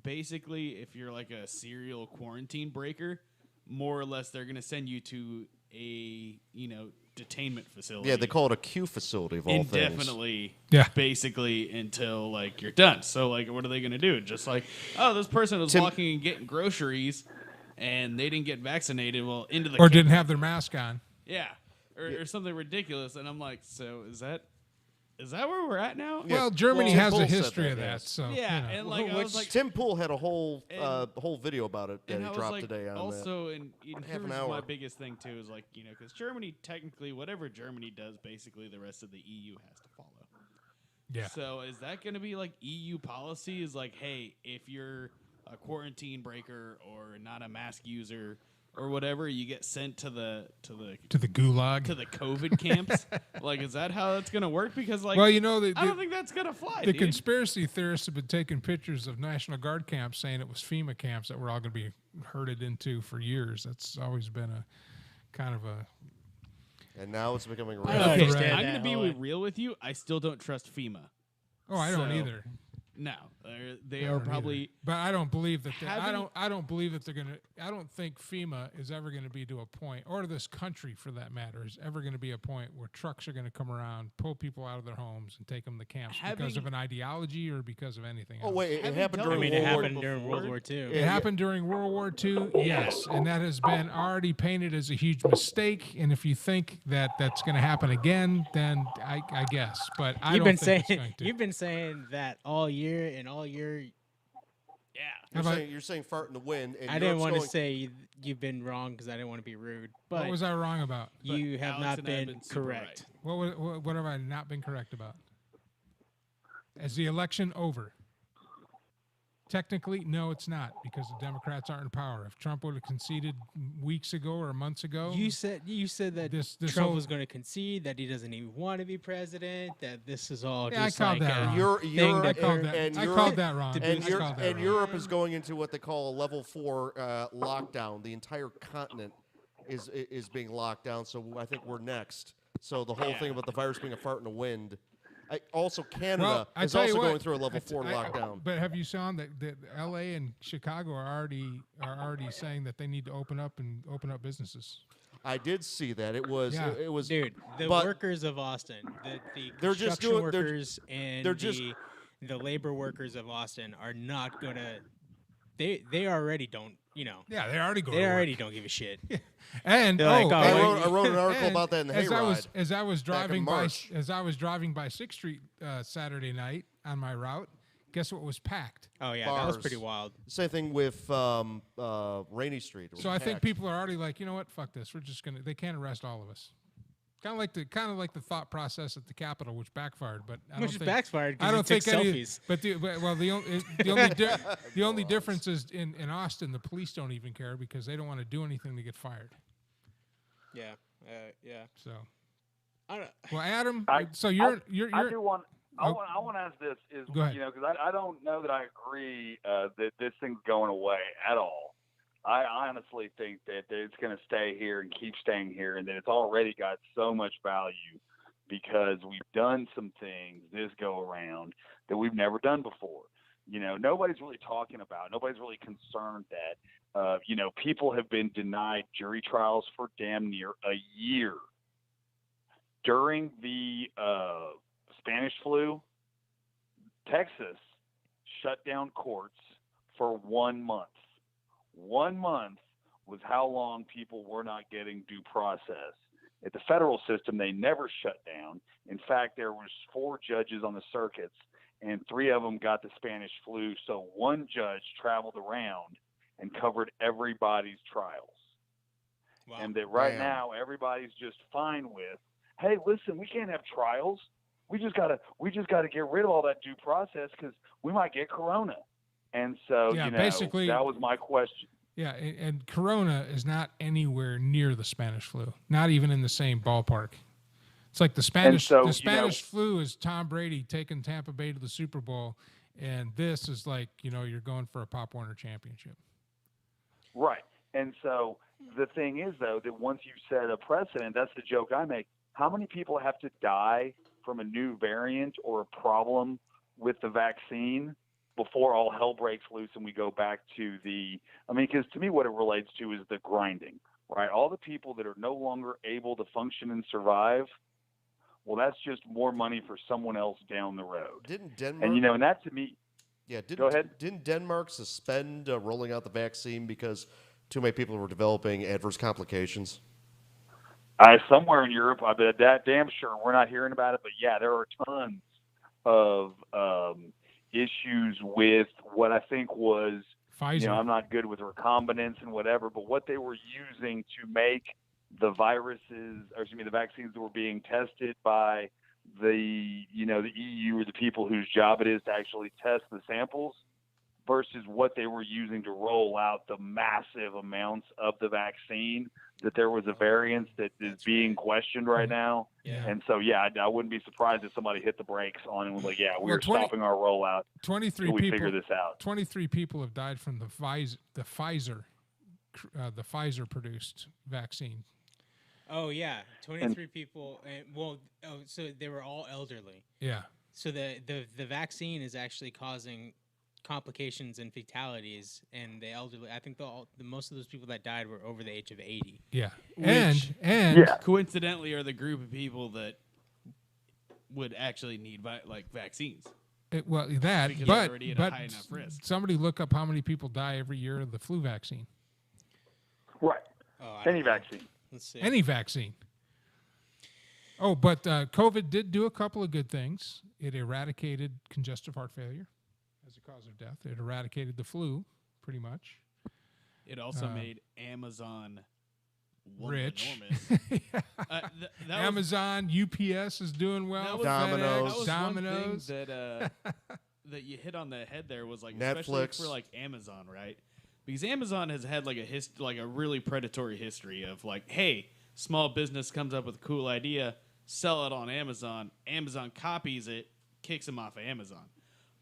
basically, if you're like a serial quarantine breaker, more or less they're gonna send you to a detainment facility.
Yeah, they call it a Q facility of all things.
Indefinitely,
Yeah.
basically until like you're done. So like, what are they gonna do? Just like, oh, this person was walking and getting groceries, and they didn't get vaccinated. Well, into the
or didn't have their mask on.
yeah, or something ridiculous. And I'm like, so is that where we're at now?
Well, Germany
Tim
has a
Pool said
history
that,
of that.
yes.
So
Yeah,
you know.
and like I was like,
Tim Pool had a whole
And-
video about it that
and
he
I was
dropped
like,
today on that.
also, and
half an
here's
hour.
my biggest thing too is like, because Germany technically, whatever Germany does, basically the rest of the EU has to follow.
Yeah.
So is that going to be like EU policy? Is like, hey, if you're a quarantine breaker or not a mask user or whatever, you get sent to the
gulag,
to the COVID camps. Like, is that how that's going to work? Because like,
Well,
I don't
the
think that's going to fly.
the
dude.
conspiracy theorists have been taking pictures of National Guard camps, saying it was FEMA camps that we're all going to be herded into for years. That's always been a kind of a.
And now it's becoming
Okay,
real.
understand
I'm
that
going to be
whole-
real with you. I still don't trust FEMA.
Oh, I don't
So,
either.
No, they
I
are
don't either.
probably.
But I don't believe that. I
Having-
don't believe that they're gonna. I don't think FEMA is ever going to be to a point, or this country for that matter, is ever going to be a point where trucks are going to come around, pull people out of their homes, and take them to camps because of
Having-
an ideology or because of anything.
Oh
else.
wait, it
Having
happened
done-
during
I mean,
it
World War
happened during World
before.
War II.
It happened during World War II, yes, and that has been already painted as a huge mistake. And if you think that that's going to happen again, then I guess. But I
You've
don't
been
think it's
saying
going to.
you've been saying that all year, and all year.
You're
Have I-
saying, you're saying fart in the wind. And
I didn't
Europe's
want to
going-
say you've been wrong because I didn't want to be rude, but
What was I wrong about?
you have
Alex
not
and I have
been
been super
correct.
What have I not been correct about? Is the election over? Technically, no, it's not, because the Democrats aren't in power. If Trump would have conceded weeks ago or months ago,
You said that
this
Trump
whole-
was going to concede, that he doesn't even want to be president, that this is all
Yeah, I
just
called
like
that
a
wrong.
Europe,
thing
Europe,
that
I called
they're-
that.
and
I
Europe-
called that wrong.
And,
I called that wrong.
Europe is going into what they call a level 4 lockdown. The entire continent is being locked down. So I think we're next. So the whole thing about the virus being a fart in the wind. Also, Canada
Well, I
is
tell you
also
what,
going through a level 4 lockdown.
But have you seen that L.A. and Chicago are already saying that they need to open up businesses?
I did see that. It was
Yeah.
it was
Dude, the
but-
workers of Austin, the
They're just
construction
doing- they're-
workers and
they're just-
the labor workers of Austin are not gonna they already don't,
Yeah, they already go.
They
to
already
work.
don't give a shit.
And
They're like, oh,
I wrote an article about that in the
as
Hayride.
as I was
back in
driving by
March.
as I was driving by 6th Street Saturday night on my route, guess what was packed?
Oh yeah, that was
Bars.
pretty wild.
Same thing with Rainy Street. It was
So I think
packed.
people are already like, you know what? Fuck this. We're just gonna. They can't arrest all of us. Kind of like the thought process at the Capitol, which backfired. But I
Which
don't think,
backfired
I
because
don't
he took
think any.
selfies.
But the only difference is in Austin, the police don't even care because they don't want to do anything to get fired.
Yeah, yeah.
So,
I don't,
well, Adam,
I do want. I want to ask this is
Go ahead.
because I don't know that I agree that this thing's going away at all. I honestly think that it's going to stay here and keep staying here, and that it's already got so much value because we've done some things this go around that we've never done before. Nobody's really talking about. Nobody's really concerned that people have been denied jury trials for damn near a year during the Spanish flu. Texas shut down courts for 1 month. 1 month was how long people were not getting due process. At the federal system, they never shut down. In fact, there was 4 judges on the circuits, and 3 of them got the Spanish flu. So one judge traveled around and covered everybody's trials.
wow.
And that right
Damn.
now, everybody's just fine with, hey, listen, we can't have trials. We just gotta get rid of all that due process because we might get corona. And so,
Yeah, basically-
that was my question.
Yeah, and Corona is not anywhere near the Spanish flu. Not even in the same ballpark. It's like the Spanish flu is Tom Brady taking Tampa Bay to the Super Bowl, and this is like, you're going for a Pop Warner championship.
Right. And so the thing is, though, that once you set a precedent, that's the joke I make. How many people have to die from a new variant or a problem with the vaccine before all hell breaks loose and we go back to because to me what it relates to is the grinding, right? All the people that are no longer able to function and survive, well, that's just more money for someone else down the road.
Didn't Denmark?
And, and that to me,
yeah.
Go ahead.
Didn't Denmark suspend rolling out the vaccine because too many people were developing adverse complications?
Somewhere in Europe, I bet that damn sure we're not hearing about it, but yeah, there are tons of issues with what I think was,
Pfizer.
I'm not good with recombinants and whatever, but what they were using to make the the vaccines that were being tested by the EU or the people whose job it is to actually test the samples versus what they were using to roll out the massive amounts of the vaccine, that there was a variance that is being questioned right now.
Yeah.
And so, I wouldn't be surprised if somebody hit the brakes on it and was like, we're
Well,
stopping our rollout
23
until we
people.
figure this out.
23 people have died from the Pfizer produced vaccine.
Oh yeah, 23 people. So they were all elderly.
Yeah.
So the vaccine is actually causing complications and fatalities, and the elderly. I think the most of those people that died were over the age of 80.
Yeah.
Which-
And
Coincidentally, are the group of people that would actually need vaccines.
that,
Because they're already at a high enough risk.
somebody look up how many people die every year of the flu vaccine.
Right.
Oh,
Any vaccine.
Let's see.
Any vaccine. Oh, but COVID did do a couple of good things. It eradicated congestive heart failure as a cause of death. It eradicated the flu, pretty much.
It also made Amazon
Rich.
enormous. That was-
Amazon, UPS is doing well.
that was-
Domino's.
That was
Domino's.
one thing that you hit on the head there was especially
Netflix.
for Amazon, right? Because Amazon has had a really predatory history of hey, small business comes up with a cool idea, sell it on Amazon. Amazon copies it, kicks them off of Amazon.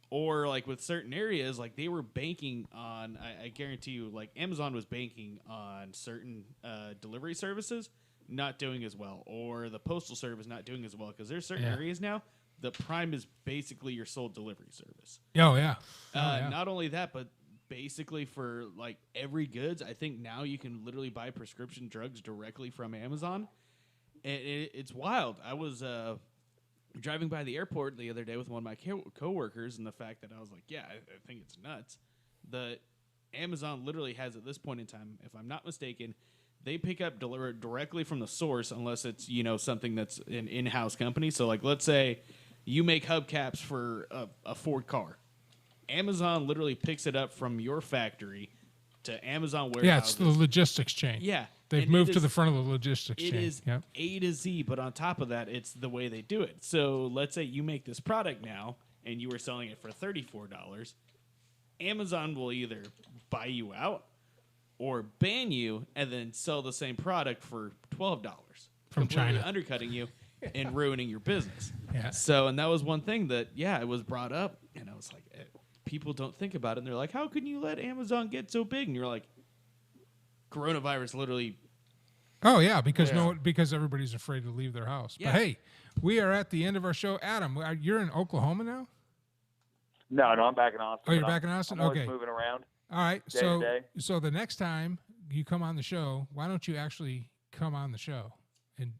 Or with certain areas, they were banking on. I guarantee you, Amazon was banking on certain delivery services not doing as well, or the postal service not doing as well. Because there's certain areas now, the Prime is basically your sole delivery service.
Oh, yeah.
Not only that, but basically for every goods, I think now you can literally buy prescription drugs directly from Amazon. It's wild. I was driving by the airport the other day with one of my coworkers, and the fact that I was I think it's nuts. Amazon literally has at this point in time, if I'm not mistaken, they pick up delivered directly from the source unless it's, something that's an in-house company. So, like, let's say you make hubcaps for a Ford car. Amazon literally picks it up from your factory to Amazon warehouses.
Yeah, it's the logistics chain.
Yeah.
They've moved to the front of the logistics chain.
It is A to Z, but on top of that, it's the way they do it. So let's say you make this product now, and you were selling it for $34. Amazon will either buy you out or ban you and then sell the same product for $12.
From China.
Undercutting you and ruining your business.
Yeah.
So, and that was one thing that, it was brought up, and I was like, people don't think about it, and they're like, how can you let Amazon get so big? And you're like, coronavirus literally.
Oh yeah, because everybody's afraid to leave their house.
Yeah.
But hey, we are at the end of our show. Adam, you're in Oklahoma now?
No, I'm back in Austin.
Oh, you're back in Austin?
I'm always
Okay.
moving around.
All right.
Day to day.
So the next time you come on the show, why don't you actually come on the show and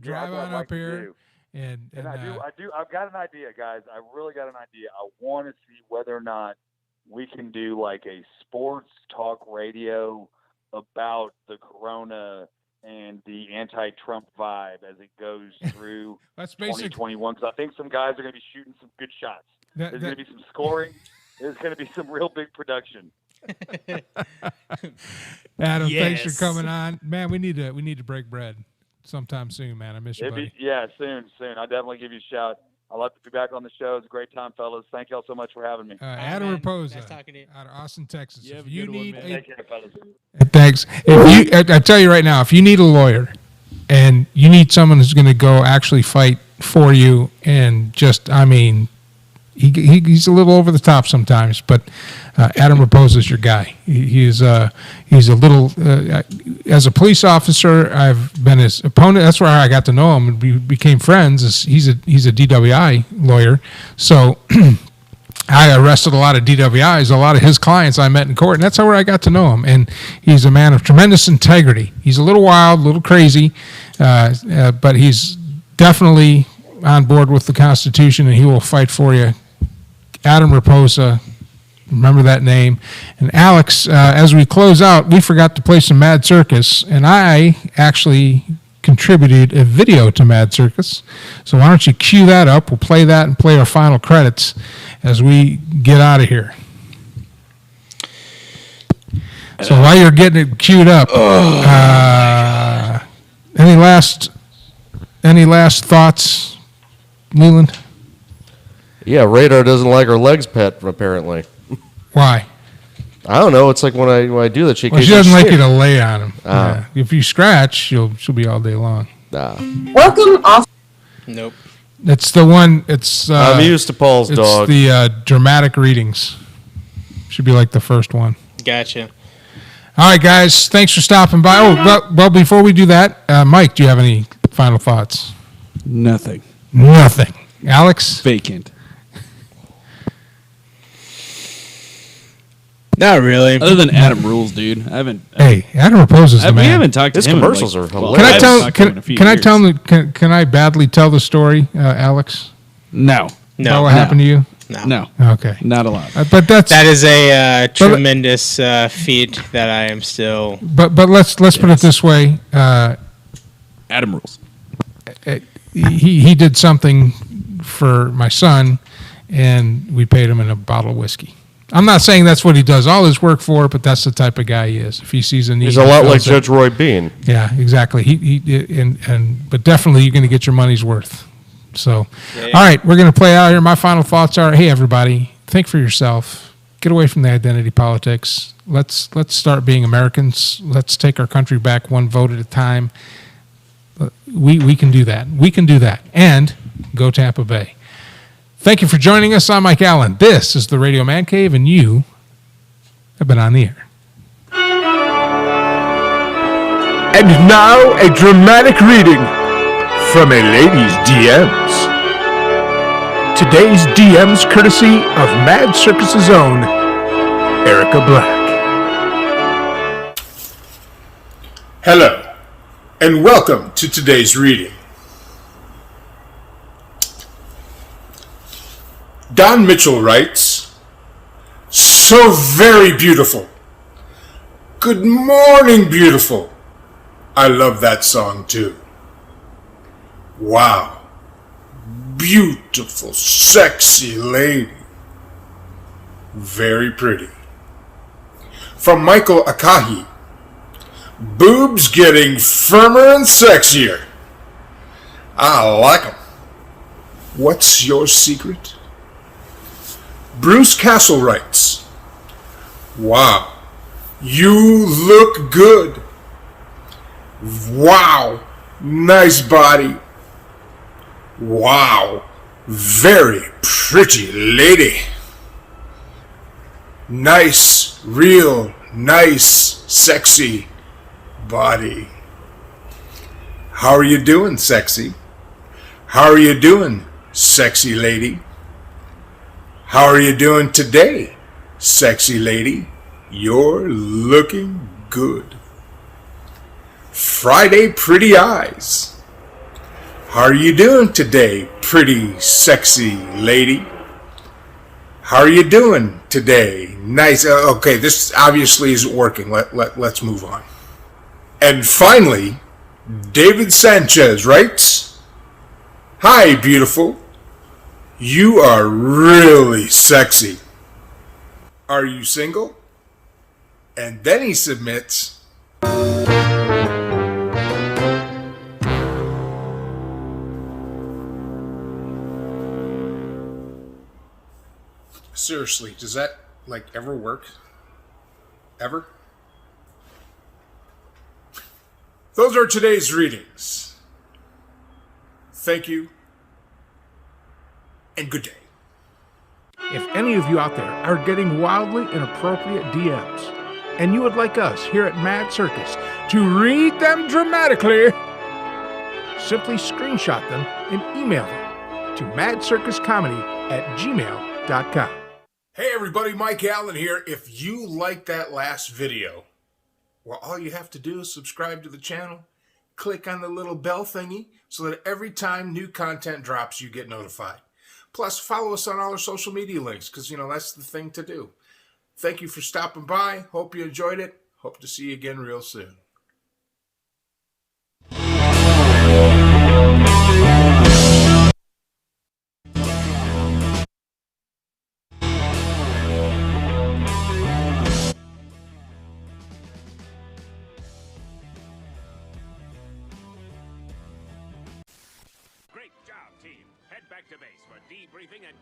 drive
that's what
on
I'd like
up
to
here?
do.
And
I do. I've got an idea, guys. I really got an idea. I want to see whether or not we can do like a sports talk radio about the corona and the anti-Trump vibe as it goes through
That's basic.
2021. Because I think some guys are going to be shooting some good shots. There's going to be some scoring. There's going to be some real big production.
Adam, thanks for coming on. Man, we need to break bread sometime soon, man. I miss you, buddy.
Soon. I'll definitely give you a shout. I'd love to be back on the show. It's a great time, fellas. Thank y'all so much for having me.
Adam Raposa,
Nice talking to you.
out of Austin, Texas.
You have
If
a
you
good one,
need
man.
Take care, fellas.
Thanks. I tell you right now, if you need a lawyer and you need someone who's going to go actually fight for you and just, he's a little over the top sometimes, but Adam Raposa is your guy. He's a little, as a police officer, I've been his opponent. That's where I got to know him and we became friends. He's a DWI lawyer. So I arrested a lot of DWIs, a lot of his clients I met in court, and that's how I got to know him. And he's a man of tremendous integrity. He's a little wild, a little crazy, but he's definitely on board with the Constitution, and he will fight for you. Adam Raposa, remember that name. And Alex, as we close out, we forgot to play some Mad Circus, and I actually contributed a video to Mad Circus. So why don't you cue that up? We'll play that and play our final credits as we get out of here. So while you're getting it queued up, any last thoughts, Leland?
Yeah, Radar doesn't like her legs pet, apparently.
Why?
I don't know. It's like when I do that, she
doesn't like you to lay on him. Yeah. If you scratch, she'll be all day long.
Welcome off.
Nope.
It's the one. It's.
I'm used to Paul's dog.
It's the dramatic readings. Should be like the first one.
Gotcha.
All right, guys. Thanks for stopping by. Oh, well, before we do that, Mike, do you have any final thoughts?
Nothing.
Alex?
Vacant.
Not really.
Other than Adam rules, dude. I haven't.
Hey, Adam Raposa's the man.
We haven't talked to
His
him.
commercials
in
are
like,
hilarious.
Can I badly tell the story, Alex?
No.
About what happened to you?
No.
Okay.
Not a lot.
But
that is a tremendous feat that I am still.
But let's put it this way.
Adam rules.
He did something for my son, and we paid him in a bottle of whiskey. I'm not saying that's what he does all his work for, but that's the type of guy he is. If he sees a need,
he's a lot like Judge Roy Bean.
Yeah, exactly. But definitely you're going to get your money's worth. So, All right, we're going to play out here. My final thoughts are: hey, everybody, think for yourself. Get away from the identity politics. Let's start being Americans. Let's take our country back one vote at a time. We can do that. We can do that. And go Tampa Bay. Thank you for joining us. I'm Mike Allen. This is the Radio Man Cave, and you have been on the air.
And now a dramatic reading from a lady's DMs. Today's DMs courtesy of Mad Circus's own Erica Black. Hello, and welcome to today's reading. Don Mitchell writes, "So very beautiful.
Good morning, beautiful. I love that song too. Wow. Beautiful, sexy lady. Very pretty. From Michael Akahi. Boobs getting firmer and sexier. I like 'em. What's your secret? Bruce Castle writes, wow, you look good. Wow, nice body. Wow, very pretty lady. Nice, real, nice, sexy body. How are you doing, sexy? How are you doing, sexy lady? How are you doing today, sexy lady? You're looking good. Friday Pretty Eyes. How are you doing today, pretty, sexy lady? How are you doing today? Nice. Okay, this obviously isn't working. Let's move on. And finally, David Sanchez writes, hi, beautiful. You are really sexy. Are you single? And then he submits, seriously, does that ever work? Ever? Those are today's readings. Thank you, and good day.
If any of you out there are getting wildly inappropriate DMs, and you would like us here at Mad Circus to read them dramatically, simply screenshot them and email them to madcircuscomedy@gmail.com.
Hey everybody, Mike Allen here. If you liked that last video, well, all you have to do is subscribe to the channel, click on the little bell thingy so that every time new content drops, you get notified. Plus, follow us on all our social media links because, that's the thing to do. Thank you for stopping by. Hope you enjoyed it. Hope to see you again real soon.
Great job, team. Head back to base for debriefing and